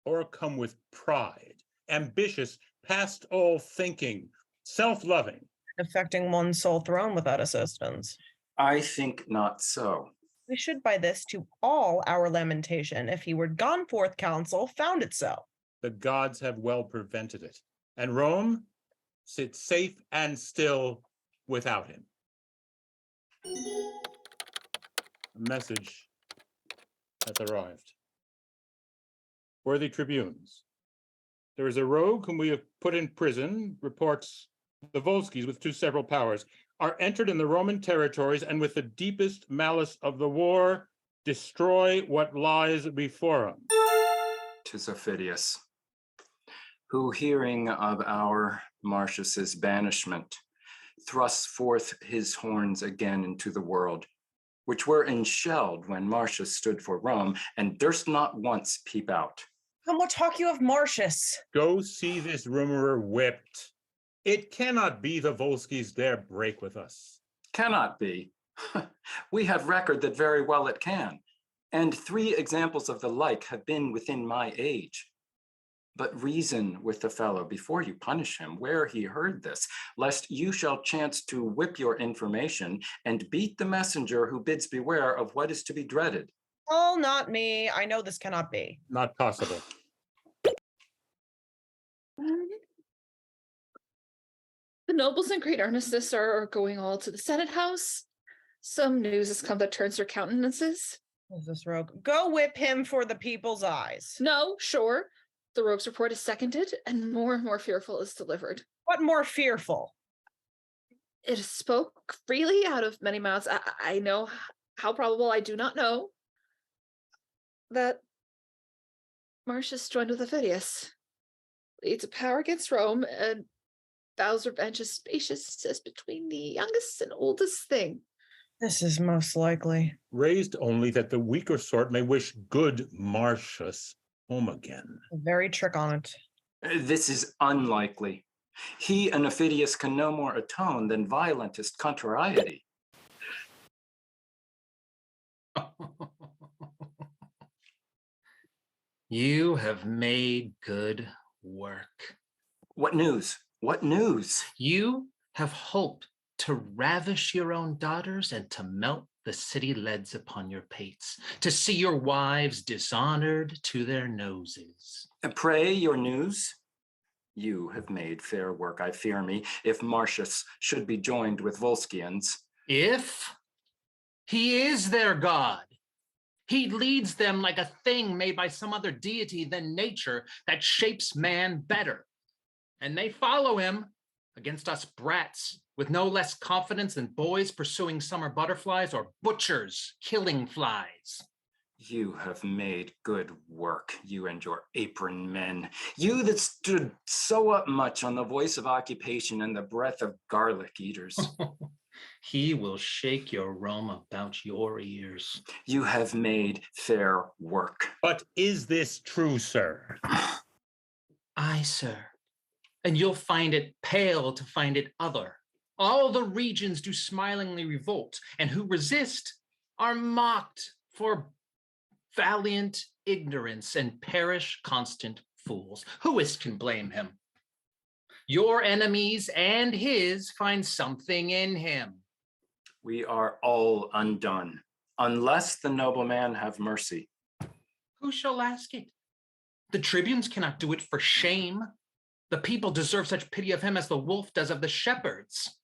o'ercome with pride, ambitious past all thinking, self-loving. Affecting one's sole throne without assistance. I think not so. We should by this to all our lamentation, if he were gone forth counsel, found it so. The gods have well prevented it, and Rome sits safe and still without him. A message hath arrived. Worthy tribunes, there is a rogue whom we have put in prison, reports the Volsces with two several powers, are entered in the Roman territories and with the deepest malice of the war, destroy what lies before them. 'Tis Aufidius, who, hearing of our Martius's banishment, thrusts forth his horns again into the world, which were enshelled when Martius stood for Rome, and durst not once peep out. And what talk you of Martius? Go see this rumorer whipped. It cannot be the Volsces dare break with us. Cannot be. We have record that very well it can, and 3 examples of the like have been within my age. But reason with the fellow before you punish him where he heard this, lest you shall chance to whip your information and beat the messenger who bids beware of what is to be dreaded. Oh, not me. I know this cannot be. Not possible. The nobles in great earnestness are going all to the Senate House. Some news has come that turns their countenances. Who's this rogue? Go whip him for the people's eyes. No, sure. The rogue's report is seconded, and more fearful is delivered. What more fearful? It spoke freely out of many mouths. I know how probable I do not know that Martius joined with Aufidius, leads a power against Rome, and vows revenge as spacious as between the youngest and oldest thing. This is most likely. Raised only that the weaker sort may wish good Martius home again. A very trick on it. This is unlikely. He and Aufidius can no more atone than violentest contrariety. You have made good work. What news? What news? You have hoped to ravish your own daughters and to melt the city leads upon your pates, to see your wives dishonored to their noses. And pray your news? You have made fair work, I fear me, if Martius should be joined with Volscians. If he is their god, he leads them like a thing made by some other deity than nature that shapes man better. And they follow him against us brats with no less confidence than boys pursuing summer butterflies or butchers killing flies. You have made good work, you and your apron men. You that stood so up much on the voice of occupation and the breath of garlic eaters. He will shake your Rome about your ears. You have made fair work. But is this true, sir? Aye, sir. And you'll find it pale to find it other. All the regions do smilingly revolt, and who resist are mocked for valiant ignorance and perish constant fools. Who is can blame him? Your enemies and his find something in him. We are all undone, unless the nobleman have mercy. Who shall ask it? The tribunes cannot do it for shame. The people deserve such pity of him as the wolf does of the shepherds.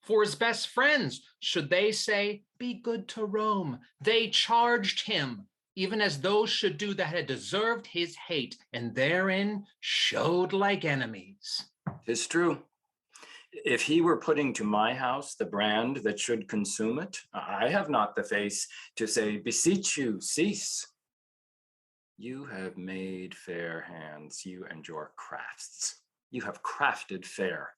For his best friends, should they say, be good to Rome, they charged him, even as those should do that had deserved his hate, and therein showed like enemies. 'Tis true. If he were putting to my house the brand that should consume it, I have not the face to say, beseech you, cease. You have made fair hands, you and your crafts. You have crafted fair.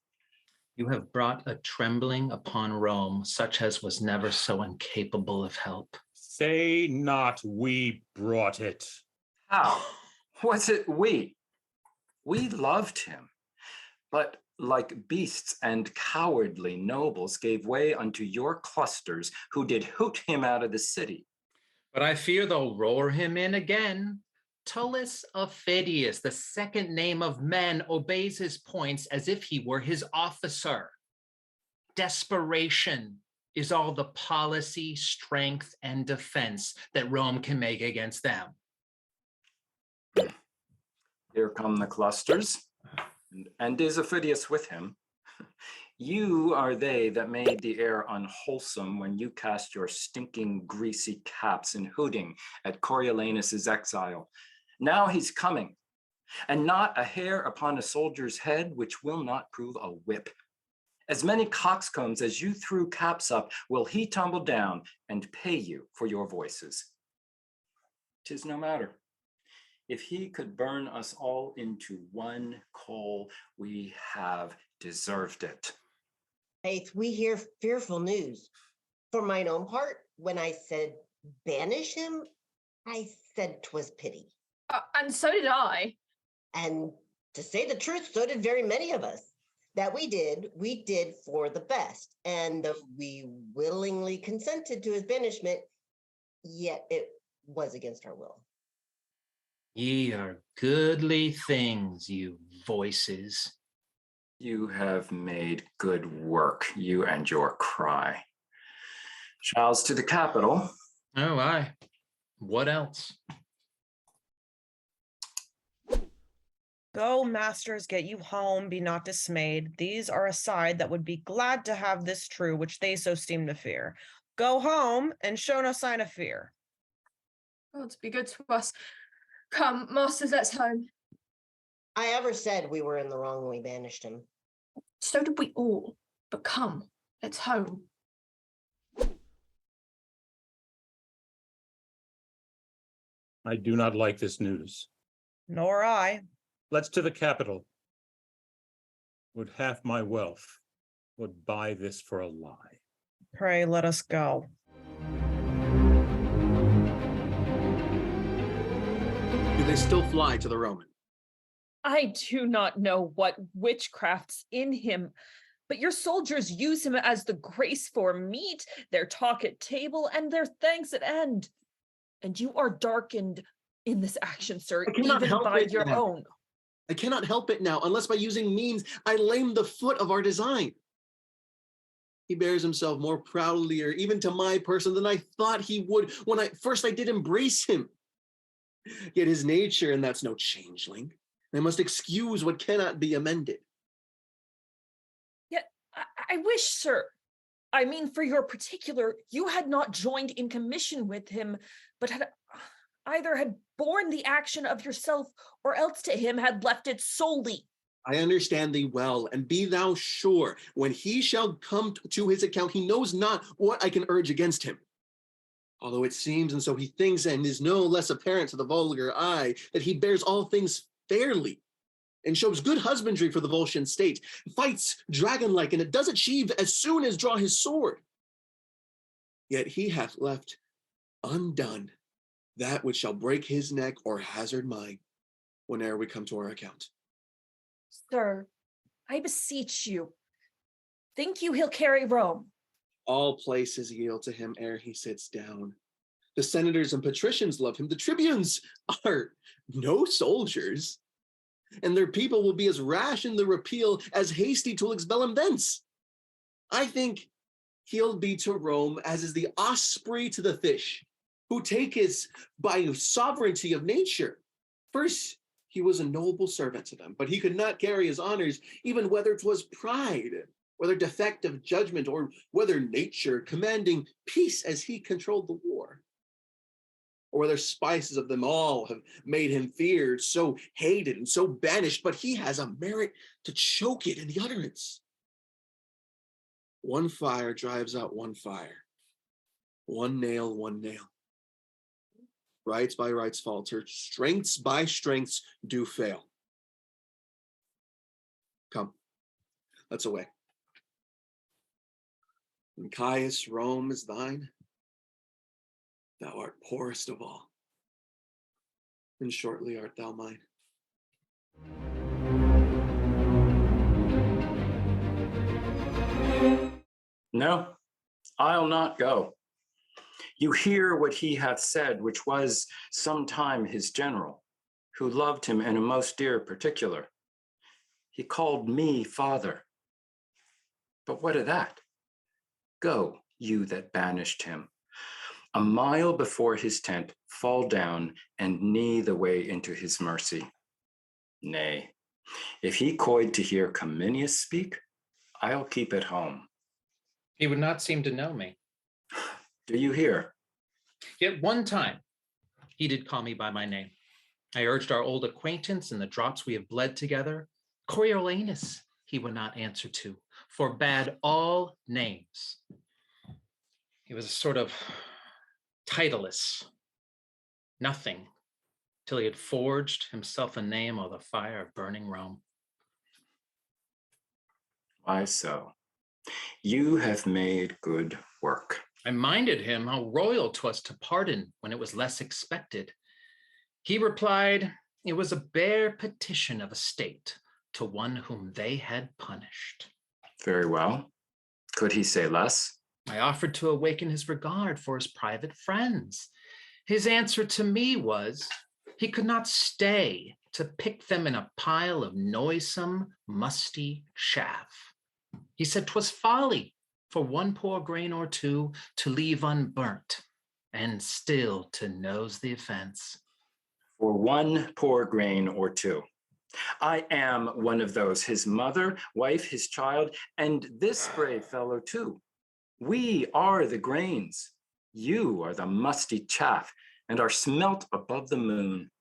You have brought a trembling upon Rome, such as was never so incapable of help. Say not we brought it. How? Was it we? We loved him, but like beasts and cowardly nobles gave way unto your clusters who did hoot him out of the city. But I fear they'll roar him in again. Tullus Aufidius, the second name of men, obeys his points as if he were his officer. Desperation is all the policy, strength, and defense that Rome can make against them. Here come the clusters, and is Aufidius with him? You are they that made the air unwholesome when you cast your stinking, greasy caps in hooting at Coriolanus's exile. Now he's coming, and not a hair upon a soldier's head which will not prove a whip. As many coxcombs as you threw caps up will he tumble down and pay you for your voices. 'Tis no matter. If he could burn us all into one coal, we have deserved it. Faith, we hear fearful news. For mine own part, when I said banish him, I said 'twas pity. And so did I. And to say the truth, so did very many of us. That we did for the best. And though we willingly consented to his banishment, yet it was against our will. Ye are goodly things, you voices. You have made good work, you and your cry. Shouts to the capital. Oh, aye. What else? Go, masters, get you home, be not dismayed. These are a side that would be glad to have this true, which they so seem to fear. Go home and show no sign of fear. Oh, to be good to us. Come, masters, let's home. I ever said we were in the wrong when we banished him. So did we all. But come, let's home. I do not like this news. Nor I. Let's to the capital. Would half my wealth would buy this for a lie. Pray, let us go. Do they still fly to the Roman? I do not know what witchcraft's in him, but your soldiers use him as the grace for meat, their talk at table, and their thanks at end. And you are darkened in this action, sir, even by your own. I cannot help it now, unless by using means I lame the foot of our design. He bears himself more proudlier, even to my person, than I thought he would when I did embrace him. Yet his nature, and that's no changeling, they must excuse what cannot be amended. Yet I wish, sir, I mean for your particular, you had not joined in commission with him, but had borne the action of yourself, or else to him had left it solely. I understand thee well, and be thou sure, when he shall come to his account, he knows not what I can urge against him. Although it seems, and so he thinks, and is no less apparent to the vulgar eye, that he bears all things fairly, and shows good husbandry for the Volscian state, fights dragon-like, and it does achieve as soon as draw his sword. Yet he hath left undone that which shall break his neck or hazard mine, whene'er we come to our account. Sir, I beseech you, think you he'll carry Rome? All places yield to him ere he sits down. The senators and patricians love him. The tribunes are no soldiers, and their people will be as rash in the repeal as hasty to expel him thence. I think he'll be to Rome as is the osprey to the fish, who take his by sovereignty of nature. First, he was a noble servant to them, but he could not carry his honors, even whether 'twas pride, whether defect of judgment, or whether nature commanding peace as he controlled the war, or whether spices of them all have made him feared, so hated and so banished, but he has a merit to choke it in the utterance. One fire drives out one fire, one nail, one nail. Rights by rights falter, strengths by strengths do fail. Come, let's away. When Caius, Rome is thine, thou art poorest of all, and shortly art thou mine. No, I'll not go. You hear what he hath said, which was sometime his general, who loved him in a most dear particular. He called me father. But what of that? Go, you that banished him. A mile before his tent, fall down and knee the way into his mercy. Nay, if he coyed to hear Cominius speak, I'll keep at home. He would not seem to know me. Do you hear? Yet one time he did call me by my name. I urged our old acquaintance in the draughts we have bled together. Coriolanus, he would not answer to, forbade all names. He was a sort of titleless, nothing, till he had forged himself a name o'er the fire of burning Rome. Why so? You have made good work. I minded him how royal 'twas to pardon when it was less expected. He replied, it was a bare petition of a state to one whom they had punished. Very well. Could he say less? I offered to awaken his regard for his private friends. His answer to me was, he could not stay to pick them in a pile of noisome, musty chaff. He said 'twas folly for one poor grain or two to leave unburnt, and still to nose the offense. For one poor grain or two. I am one of those, his mother, wife, his child, and this brave fellow too. We are the grains. You are the musty chaff, and are smelt above the moon.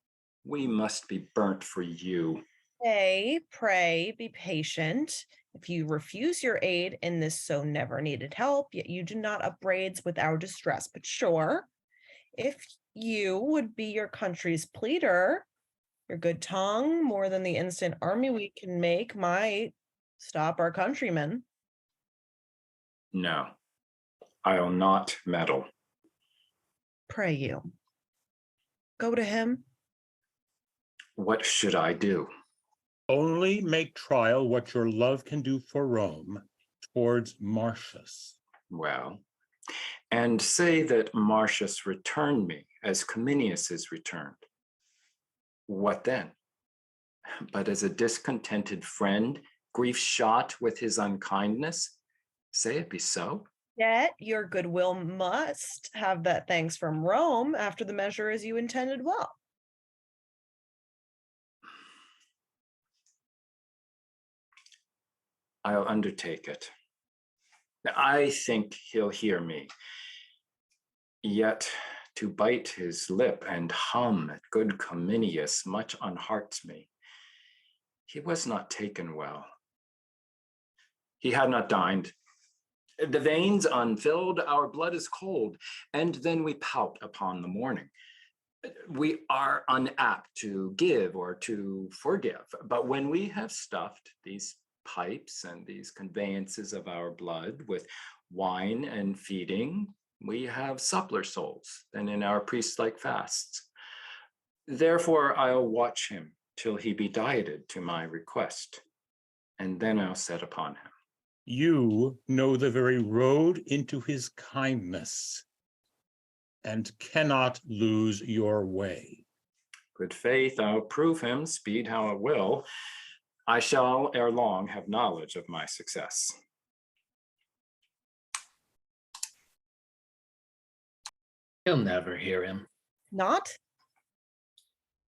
We must be burnt for you. Pray, be patient. If you refuse your aid in this so never needed help, yet you do not upbraids with our distress. But sure, if you would be your country's pleader, your good tongue, more than the instant army we can make, might stop our countrymen. No, I'll not meddle. Pray you. Go to him. What should I do? Only make trial what your love can do for Rome towards Martius. Well, and say that Martius returned me as Cominius is returned. What then? But as a discontented friend, grief shot with his unkindness? Say it be so. Yet your goodwill must have that thanks from Rome after the measure as you intended well. I'll undertake it. I think he'll hear me. Yet to bite his lip and hum at good Cominius much unhearts me. He was not taken well. He had not dined. The veins unfilled, our blood is cold, and then we pout upon the morning. We are unapt to give or to forgive, but when we have stuffed these pipes and these conveyances of our blood with wine and feeding, we have suppler souls than in our priest-like fasts. Therefore, I'll watch him till he be dieted to my request, and then I'll set upon him. You know the very road into his kindness, and cannot lose your way. Good faith, I'll prove him, speed how it will. I shall ere long have knowledge of my success. He'll never hear him. Not?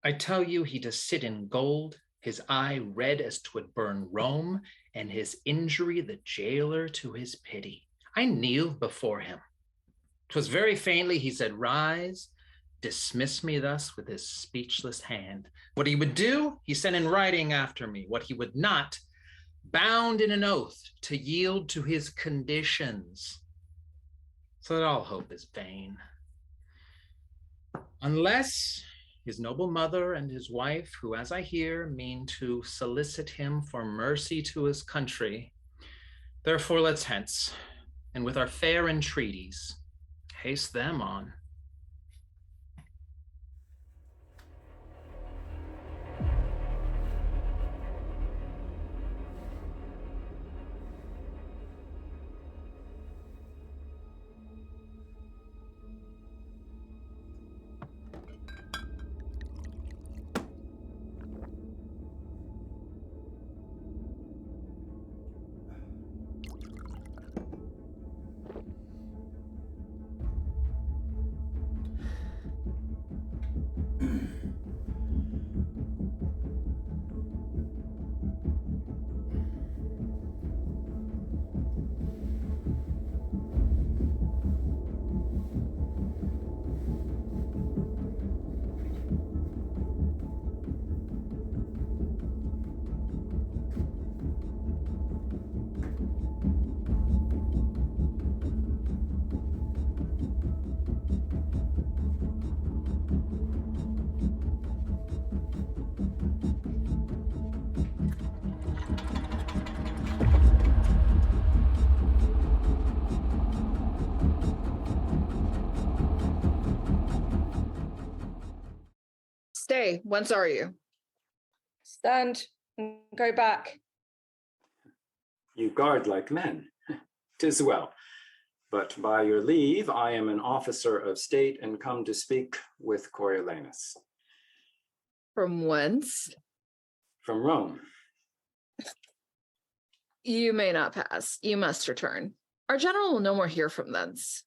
I tell you, he does sit in gold, his eye red as 'twould burn Rome, and his injury the jailer to his pity. I kneeled before him. 'Twas very faintly he said, rise, dismiss me thus with his speechless hand. What he would do, he sent in writing after me. What he would not, bound in an oath to yield to his conditions. So that all hope is vain. Unless his noble mother and his wife, who, as I hear, mean to solicit him for mercy to his country. Therefore let's hence, and with our fair entreaties, haste them on. Say, whence are you? Stand and go back. You guard like men. 'Tis well. But by your leave, I am an officer of state and come to speak with Coriolanus. From whence? From Rome. You may not pass. You must return. Our general will no more hear from thence.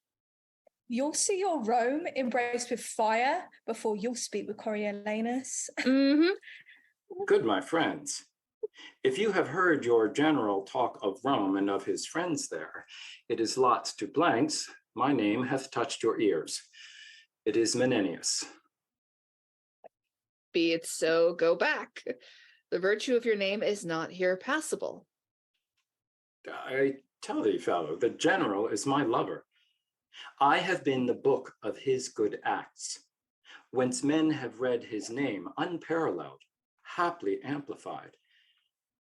You'll see your Rome embraced with fire before you'll speak with Coriolanus. Good, my friends. If you have heard your general talk of Rome and of his friends there, it is lots to blanks. My name hath touched your ears. It is Menenius. Be it so, go back. The virtue of your name is not here passable. I tell thee, fellow, the general is my lover. I have been the book of his good acts, whence men have read his name unparalleled, haply amplified.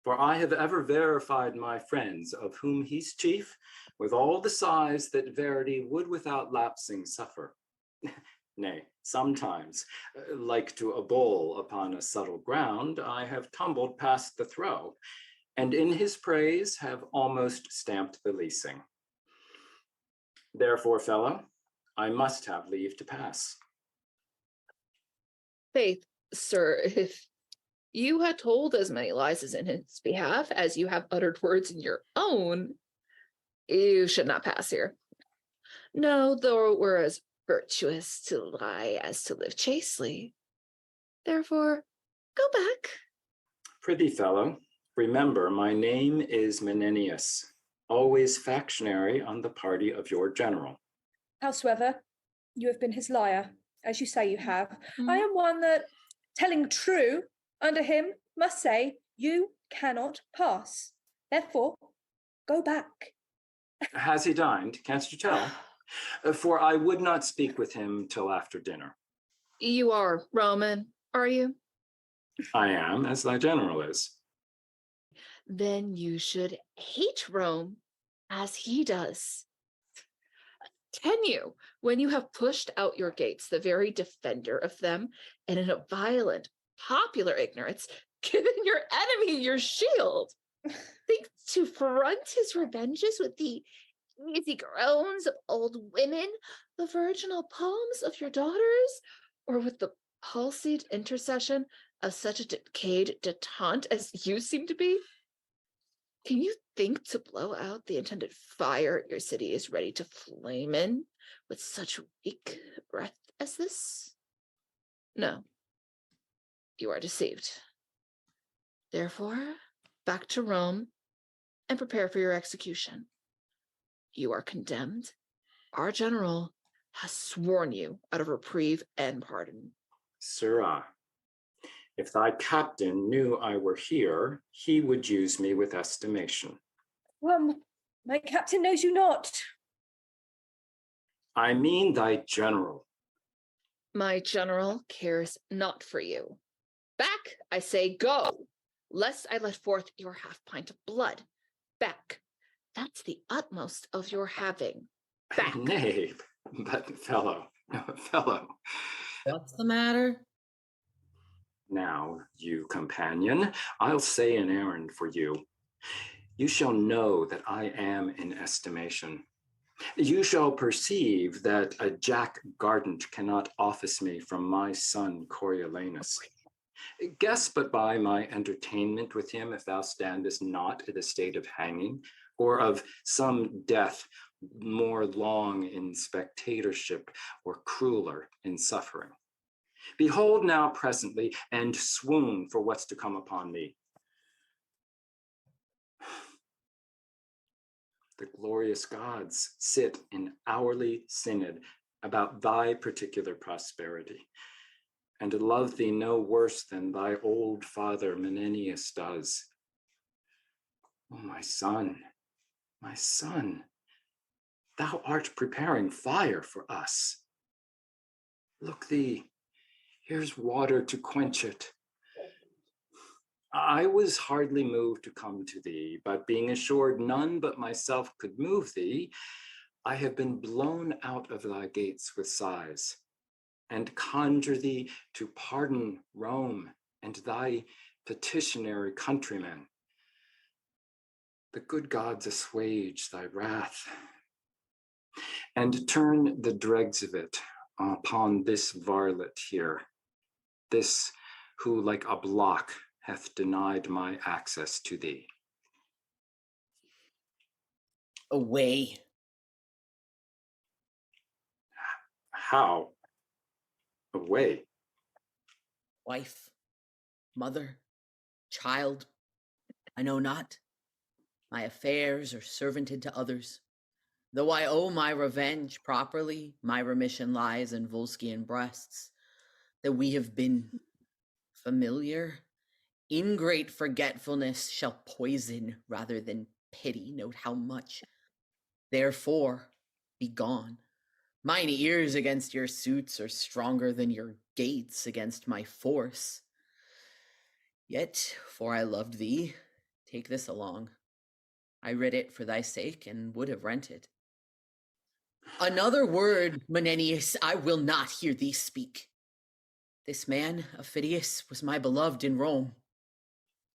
For I have ever verified my friends, of whom he's chief, with all the sighs that verity would without lapsing suffer. Nay, sometimes, like to a bull upon a subtle ground, I have tumbled past the throw, and in his praise have almost stamped the leasing. Therefore, fellow, I must have leave to pass. Faith, sir, if you had told as many lies in his behalf as you have uttered words in your own, you should not pass here. No, though it were as virtuous to lie as to live chastely. Therefore, go back. Prithee, fellow, remember my name is Menenius, always factionary on the party of your general. Howsoever, you have been his liar, as you say you have. I am one that, telling true, under him must say, you cannot pass. Therefore, go back. Has he dined? Canst you tell? For I would not speak with him till after dinner. You are Roman, are you? I am, as thy general is. Then you should hate Rome as he does. Can you, when you have pushed out your gates, the very defender of them, and in a violent, popular ignorance, given your enemy your shield, think to front his revenges with the easy groans of old women, the virginal palms of your daughters, or with the palsied intercession of such a decayed detente as you seem to be? Can you think to blow out the intended fire your city is ready to flame in with such weak breath as this? No, you are deceived. Therefore, back to Rome and prepare for your execution. You are condemned. Our general has sworn you out of reprieve and pardon. Sirrah, if thy captain knew I were here, he would use me with estimation. My captain knows you not. I mean thy general. My general cares not for you. Back, I say, go, lest I let forth your half pint of blood. Back. That's the utmost of your having. Back. Nay, but fellow. What's the matter? Now, you companion, I'll say an errand for you. You shall know that I am in estimation. You shall perceive that a Jack Gardent cannot office me from my son Coriolanus. Guess but by my entertainment with him if thou standest not in the state of hanging, or of some death more long in spectatorship or crueler in suffering. Behold now presently, and swoon for what's to come upon me. The glorious gods sit in hourly synod about thy particular prosperity, and love thee no worse than thy old father Menenius does. Oh, my son, thou art preparing fire for us. Look thee, here's water to quench it. I was hardly moved to come to thee, but being assured none but myself could move thee, I have been blown out of thy gates with sighs. and conjure thee to pardon Rome and thy petitionary countrymen. The good gods assuage thy wrath, and turn the dregs of it upon this varlet here, this who like a block hath denied my access to thee. Away. How? Away? Wife, mother, child, I know not. My affairs are servanted to others. Though I owe my revenge properly, my remission lies in Volscian breasts, that we have been familiar. Ingrate forgetfulness shall poison rather than pity. Note how much. Therefore, be gone. Mine ears against your suits are stronger than your gates against my force. Yet, for I loved thee, take this along. I writ it for thy sake and would have rent it. Another word, Menenius, I will not hear thee speak. This man, Aufidius, was my beloved in Rome,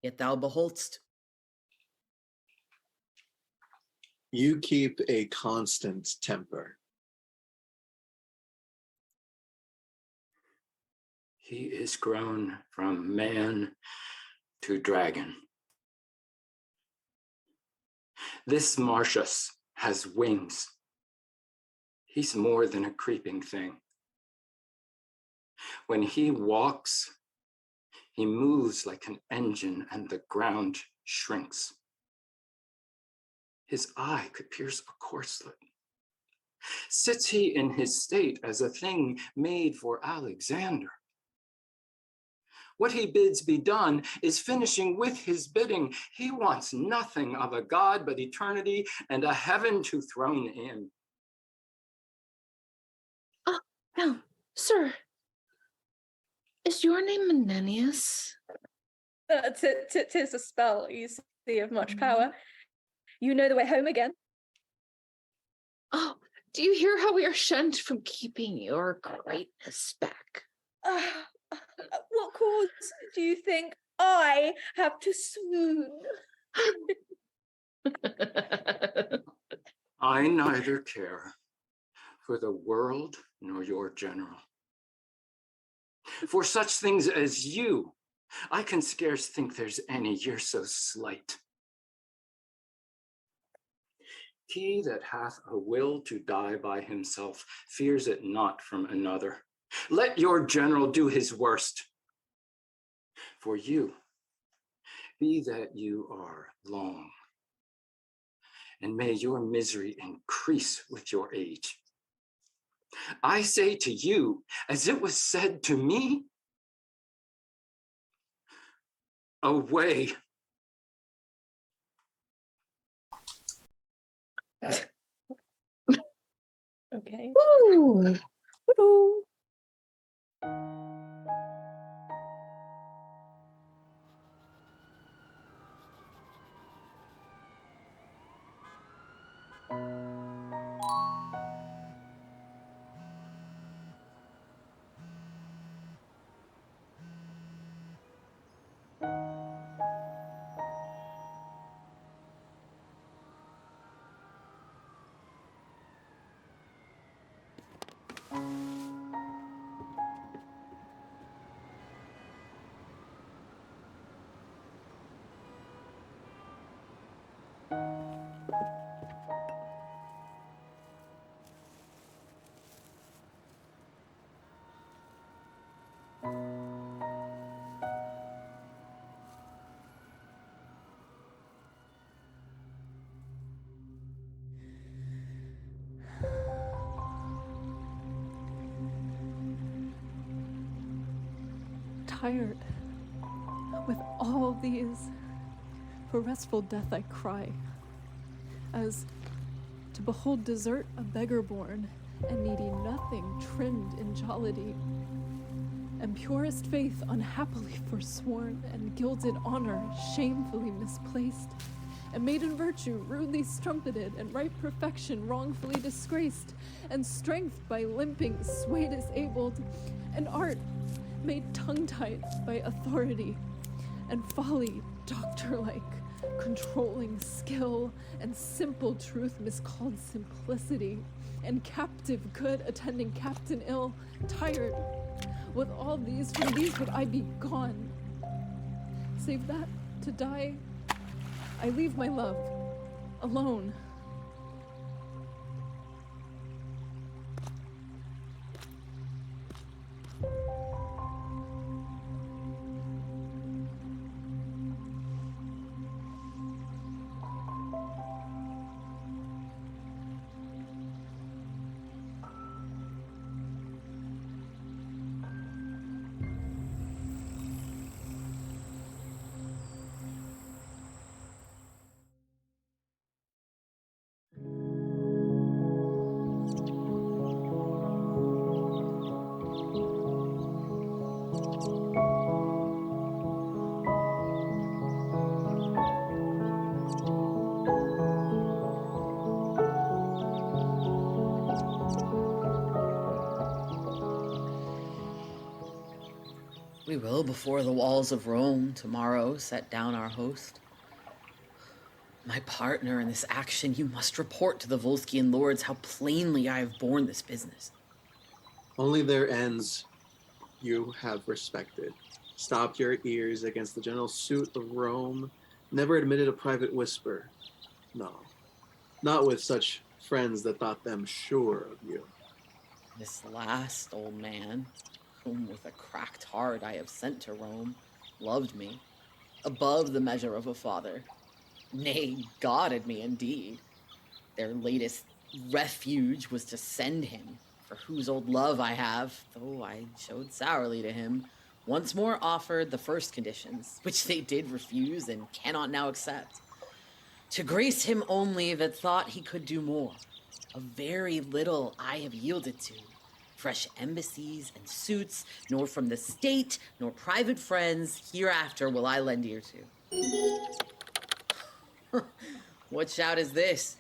yet thou beholdst. You keep a constant temper. He is grown from man to dragon. This Martius has wings. He's more than a creeping thing. When he walks, he moves like an engine and the ground shrinks. His eye could pierce a corselet. Sits he in his state as a thing made for Alexander? What he bids be done is finishing with his bidding. He wants nothing of a god but eternity and a heaven to throne in. Now, sir, is your name Menenius? Tis a spell you see of much power. You know the way home again. Oh, do you hear how we are shunned from keeping your greatness back? What cause do you think I have to swoon? I neither care for the world nor your general. For such things as you, I can scarce think there's any you're so slight. He that hath a will to die by himself fears it not from another. Let your general do his worst. For you, be that you are long, and may your misery increase with your age. I say to you, as it was said to me, away. Okay. Woo! Woo-hoo. Tired. With all these, for restful death I cry, as to behold desert a beggar born, and needy nothing trimmed in jollity, and purest faith unhappily forsworn, and gilded honor shamefully misplaced, and maiden virtue rudely strumpeted, and right perfection wrongfully disgraced, and strength by limping sway disabled, and art made tongue-tied by authority, and folly doctor-like, controlling skill, and simple truth miscalled simplicity, and captive good attending captain ill, tired. With all these, from these would I be gone. Save that, to die, I leave my love, alone. We will before the walls of Rome tomorrow set down our host. My partner in this action, you must report to the Volscian lords how plainly I have borne this business. Only their ends you have respected. Stopped your ears against the general suit of Rome. Never admitted a private whisper. No, not with such friends that thought them sure of you. This last old man, whom with a cracked heart I have sent to Rome, loved me, above the measure of a father. Nay, godded me indeed. Their latest refuge was to send him, for whose old love I have, though I showed sourly to him, once more offered the first conditions, which they did refuse and cannot now accept. To grace him only that thought he could do more. A very little I have yielded to. Fresh embassies and suits, nor from the state, nor private friends, hereafter will I lend ear to. What shout is this?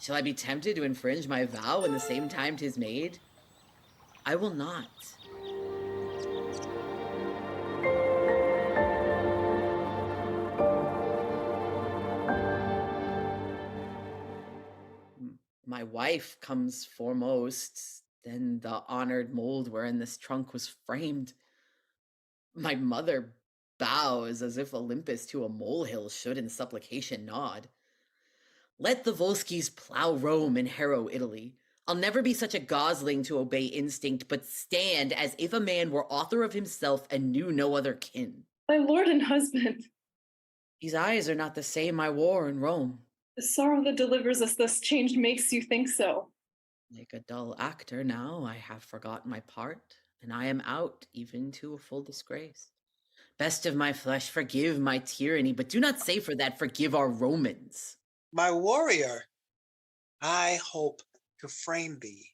Shall I be tempted to infringe my vow in the same time 'tis made? I will not. My wife comes foremost, then the honored mold wherein this trunk was framed. My mother bows as if Olympus to a molehill should in supplication nod. Let the Volscis plow Rome and harrow Italy. I'll never be such a gosling to obey instinct, but stand as if a man were author of himself and knew no other kin. My lord and husband, These eyes are not the same I wore in Rome. the sorrow that delivers us thus changed makes you think so. Like a dull actor now, I have forgot my part, and I am out even to a full disgrace. Best of my flesh, forgive my tyranny, but do not say for that, forgive our Romans. My warrior, I hope to frame thee.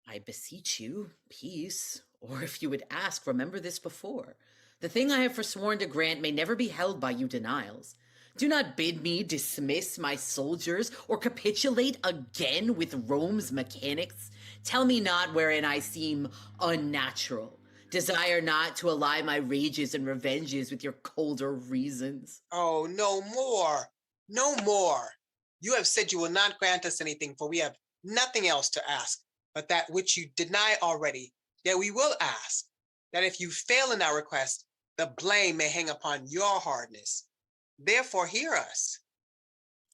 I beseech you, peace, or if you would ask, remember this before. The thing I have forsworn to grant may never be held by you denials. Do not bid me dismiss my soldiers or capitulate again with Rome's mechanics. Tell me not wherein I seem unnatural. Desire not to ally my rages and revenges with your colder reasons. Oh, no more, no more. You have said you will not grant us anything, for we have nothing else to ask, but that which you deny already, yet we will ask, that if you fail in our request, the blame may hang upon your hardness. Therefore, hear us.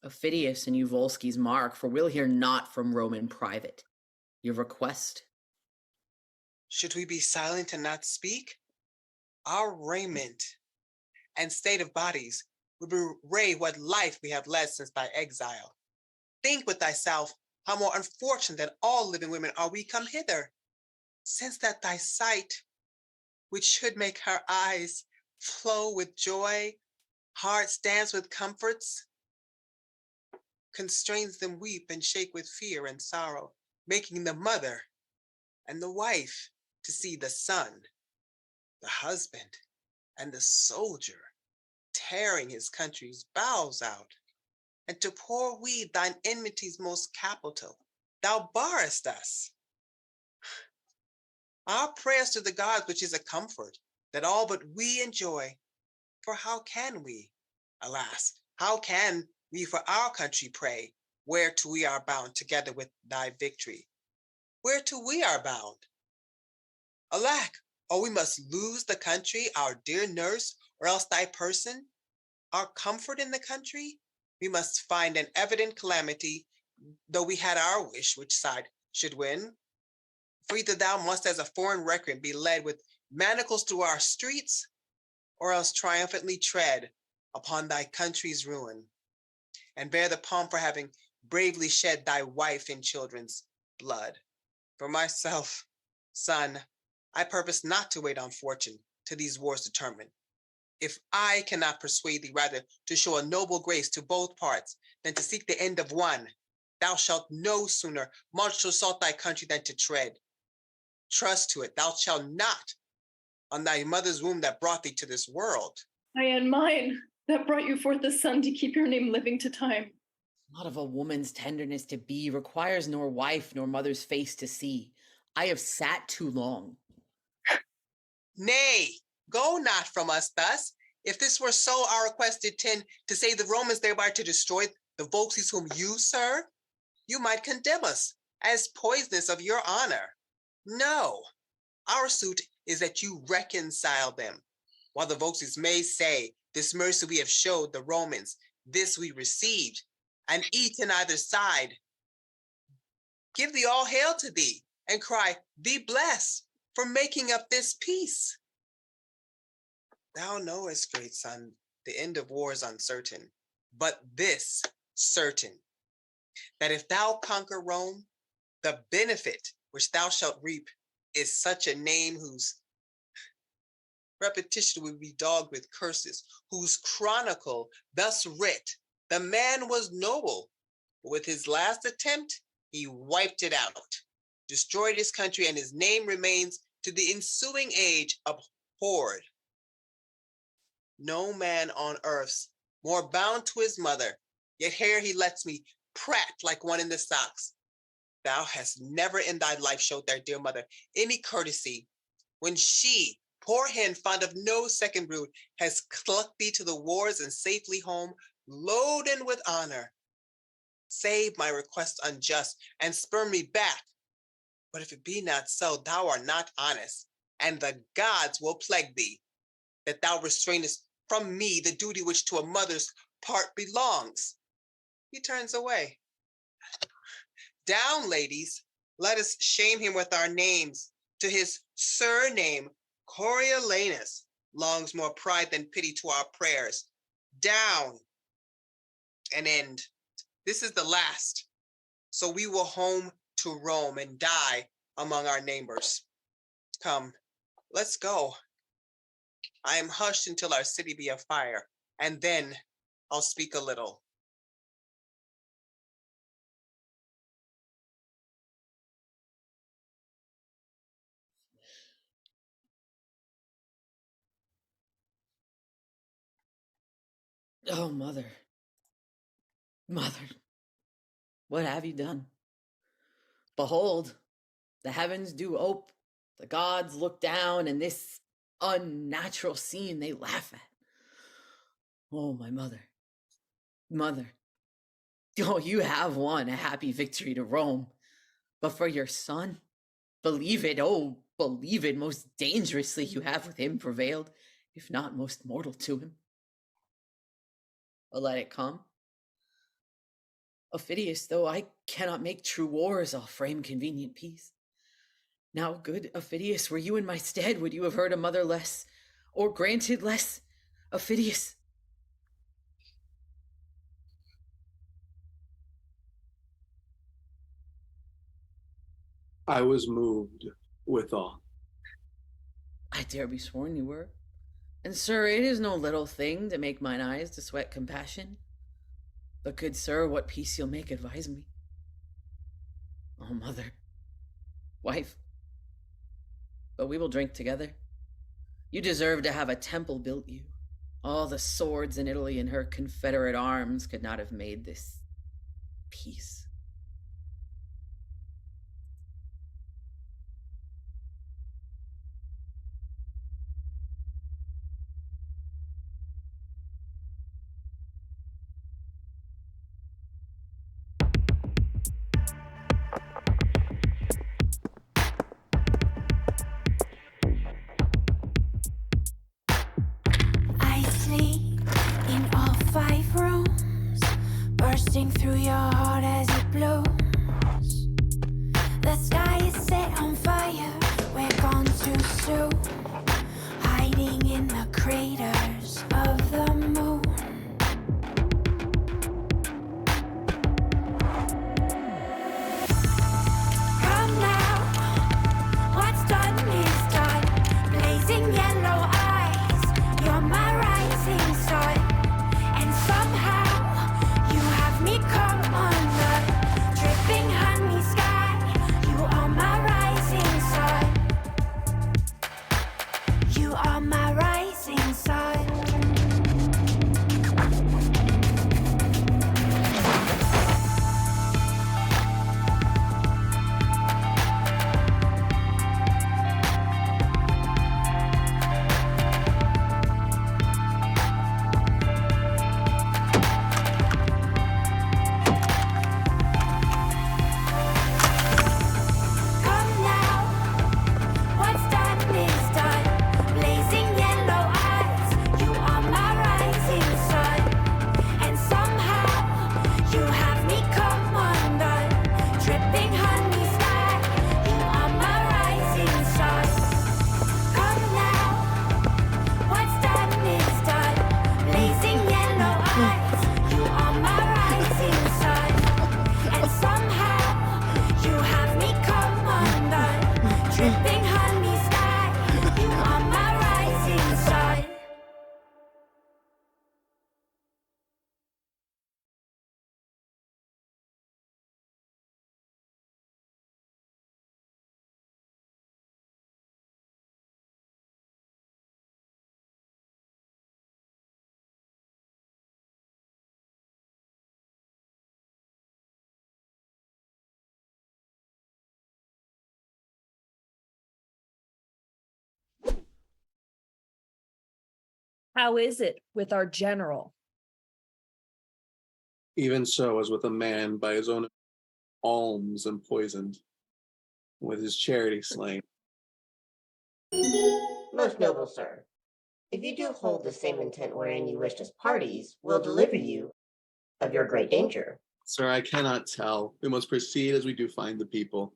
Aufidius and you Volsci's mark, for we'll hear not from Rome in private. Your request? Should we be silent and not speak? Our raiment and state of bodies would bewray what life we have led since thy exile. Think with thyself how more unfortunate than all living women are we come hither, since that thy sight, which should make our eyes flow with joy, hearts dance with comforts, constrains them weep and shake with fear and sorrow, making the mother and the wife to see the son, the husband, and the soldier tearing his country's bowels out, and to pour weed thine enmity's most capital. Thou barrest us. Our prayers to the gods, which is a comfort, that all but we enjoy. For how can we, alas, how can we for our country pray, whereto we are bound together with thy victory? Whereto we are bound? Alack, or we must lose the country, our dear nurse, or else thy person, our comfort in the country? We must find an evident calamity, though we had our wish which side should win. For either thou must as a foreign recreant be led with manacles through our streets, or else triumphantly tread upon thy country's ruin, and bear the palm for having bravely shed thy wife and children's blood. For myself, son, I purpose not to wait on fortune till these wars determine. If I cannot persuade thee rather to show a noble grace to both parts than to seek the end of one, thou shalt no sooner march to assault thy country than to tread. Trust to it, thou shalt not on thy mother's womb that brought thee to this world. Aye, and mine that brought you forth a son to keep your name living to time. Not of a woman's tenderness to be requires nor wife nor mother's face to see. I have sat too long. Nay, go not from us thus. If this were so, our request did tend to save the Romans, thereby to destroy the Volsces whom you serve, you might condemn us as poisonous of your honor. No, our suit is that you reconcile them, while the Volsces may say, this mercy we have showed the Romans, this we received, and each on either side. Give thee all hail to thee, and cry, be blessed for making up this peace. Thou knowest, great son, the end of war is uncertain, but this certain, that if thou conquer Rome, the benefit which thou shalt reap is such a name whose repetition would be dogged with curses, whose chronicle thus writ, the man was noble, but with his last attempt, he wiped it out, destroyed his country, and his name remains to the ensuing age abhorred. No man on earth's more bound to his mother, yet here he lets me prat like one in the stocks. Thou hast never in thy life showed thy dear mother any courtesy, when she, poor hen fond of no second brood, has clucked thee to the wars and safely home, loaden with honor. Save my request unjust, and spurn me back. But if it be not so, thou art not honest, and the gods will plague thee, that thou restrainest from me the duty which to a mother's part belongs. He turns away. Down, ladies, let us shame him with our names. To his surname, Coriolanus, longs more pride than pity to our prayers. Down, and end. This is the last. So we will home to Rome and die among our neighbors. Come, let's go. I am hushed until our city be afire, and then I'll speak a little. Oh, mother. Mother, what have you done? Behold, the heavens do ope, the gods look down, and this unnatural scene they laugh at. Oh, my mother. Mother. Oh, you have won a happy victory to Rome. But for your son, believe it, oh, believe it, most dangerously you have with him prevailed, if not most mortal to him. But let it come. Aufidius, though I cannot make true wars, I'll frame convenient peace. Now, good Aufidius, were you in my stead, would you have heard a mother less, or granted less, Aufidius? I was moved withal. I dare be sworn you were. And sir, it is no little thing to make mine eyes to sweat compassion. But good sir, what peace you'll make, advise me. Oh, mother, wife, but we will drink together. You deserve to have a temple built you, All the swords in Italy and her Confederate arms could not have made this peace. I sleep in all 5 rooms, bursting through your heart as it blows. The sky is set on fire, we're gone too soon, hiding in the craters of the moon. Come now, what's done is done. Blazing yellow eyes, you're my rising sun. And somehow, you have me come under. Dripping honey sky, you are my rising sun. You are my rising sun. Come now, what's done is done. Blazing yellow eyes, you are my rising sun. And somehow, you have me come undone. Dripping honey sky, you are my rising sun. Come now, what's done is done. Blazing yellow eyes, you are my rising sun. And somehow, you have me come undone. Dripping honey sky, you are my rising sun. How is it with our general? Even so, as with a man by his own alms and poisoned, with his charity slain. Most noble sir, if you do hold the same intent wherein you wished us parties, we'll deliver you of your great danger. Sir, I cannot tell. We must proceed as we do find the people.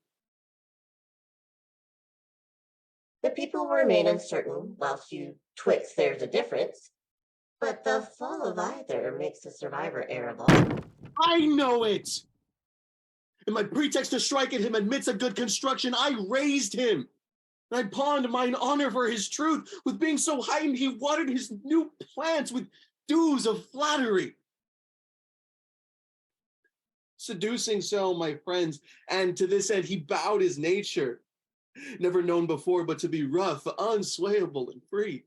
The people will remain uncertain, whilst you twixt there's a difference. But the fall of either makes the survivor ere long. I know it! And my pretext to strike at him admits a good construction. I raised him. And I pawned mine honor for his truth. With being so heightened, he watered his new plants with dews of flattery. Seducing so, my friends, and to this end he bowed his nature, never known before but to be rough, unswayable, and free.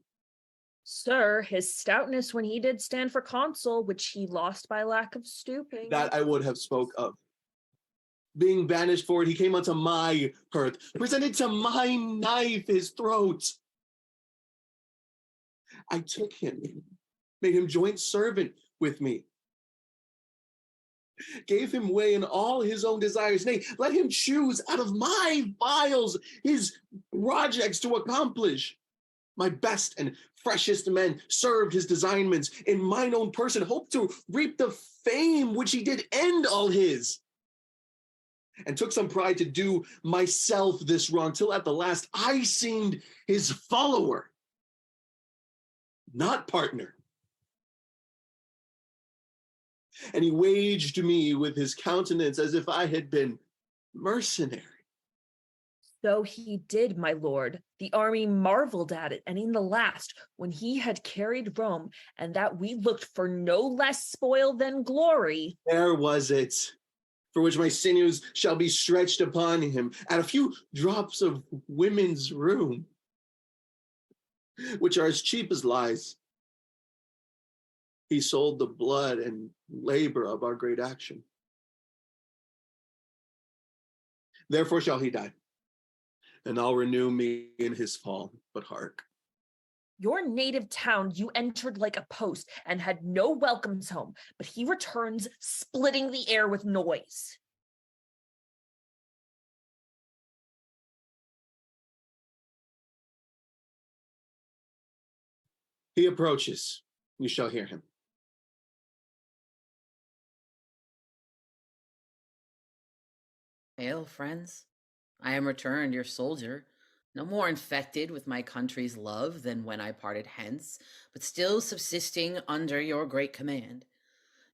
Sir, his stoutness when he did stand for consul, which he lost by lack of stooping. That I would have spoke of. Being banished for it, he came unto my hearth, presented to my knife his throat. I took him, made him joint servant with me, gave him way in all his own desires. Nay, let him choose out of my vials his projects to accomplish. My best and freshest men served his designments in mine own person, hoped to reap the fame which he did end all his. And took some pride to do myself this wrong, till at the last I seemed his follower, not partner. And he waged me with his countenance as if I had been mercenary. So he did, my lord. The army marveled at it, and in the last, when he had carried Rome, and that we looked for no less spoil than glory. There was it, for which my sinews shall be stretched upon him at a few drops of women's rheum, which are as cheap as lies. He sold the blood and labor of our great action. Therefore shall he die, and I'll renew me in his fall. But hark. Your native town you entered like a post and had no welcomes home, but he returns splitting the air with noise. He approaches, you shall hear him. Hail, friends. I am returned, your soldier, no more infected with my country's love than when I parted hence, but still subsisting under your great command.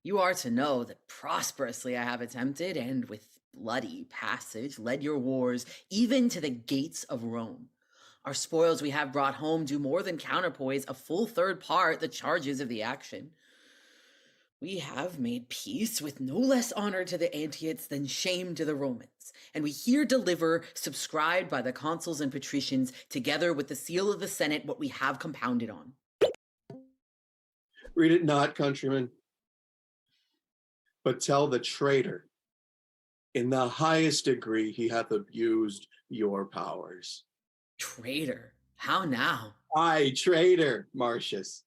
You are to know that prosperously I have attempted, and with bloody passage led your wars even to the gates of Rome. Our spoils we have brought home do more than counterpoise a full third part the charges of the action. We have made peace with no less honor to the Antiots than shame to the Romans, and we here deliver, subscribed by the consuls and patricians, together with the seal of the Senate, what we have compounded on. Read it not, countrymen, but tell the traitor, in the highest degree he hath abused your powers. Traitor? How now? Aye, traitor, Martius.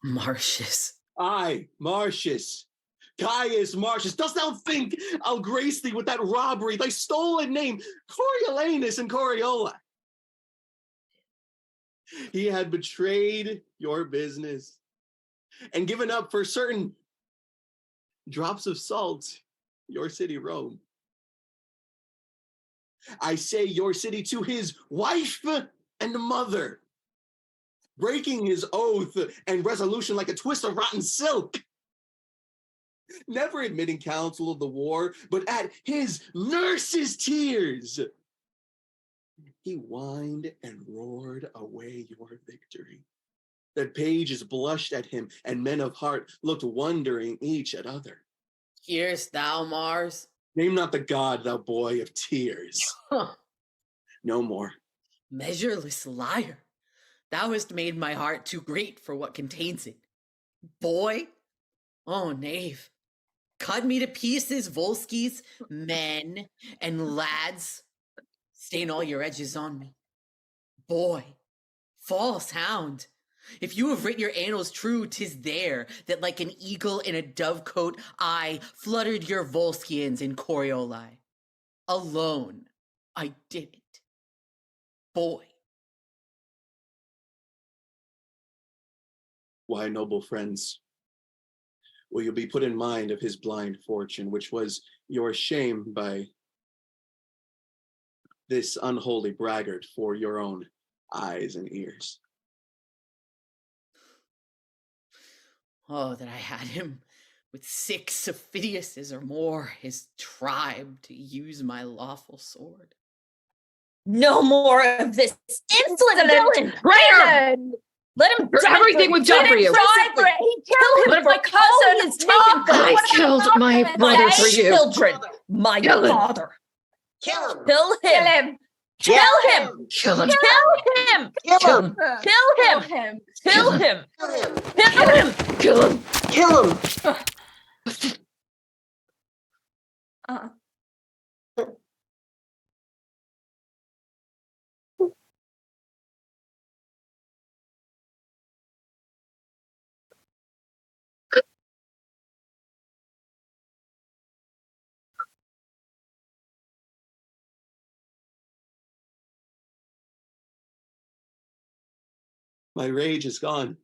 Martius. Aye, Martius. Caius Martius. Dost thou think I'll grace thee with that robbery, thy stolen name, Coriolanus and Coriola? He had betrayed your business and given up for certain drops of salt your city, Rome. I say your city to his wife and mother, breaking his oath and resolution like a twist of rotten silk. Never admitting counsel of the war, but at his nurse's tears, he whined and roared away your victory. That pages blushed at him, and men of heart looked wondering each at other. Hearest thou, Mars? Name not the god, thou boy of tears. No more. Measureless liar. Thou hast made my heart too great for what contains it. Boy? Oh, knave. Cut me to pieces, Volskis, men, and lads. Stain all your edges on me. Boy, false hound. If you have writ your annals true, 'tis there that like an eagle in a dovecote, I fluttered your Volskians in Corioli. Alone, I did it. Boy. Why, noble friends, will you be put in mind of his blind fortune, which was your shame by this unholy braggart for your own eyes and ears? Oh, that I had him with 6 Ophidiuses or more, his tribe, to use my lawful sword. No more of this insolent villain! Traitor! Let him die. Everything we've done for you. Kill him My for cousin is taken from I killed my brother for you. Children, my Kill him. father. Kill him. Kill him. Kill him. Kill him. Kill him. Kill him. Kill him. Kill him. Kill him. Kill him. Kill him. Kill him. My rage is gone,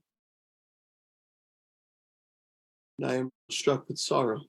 and I am struck with sorrow.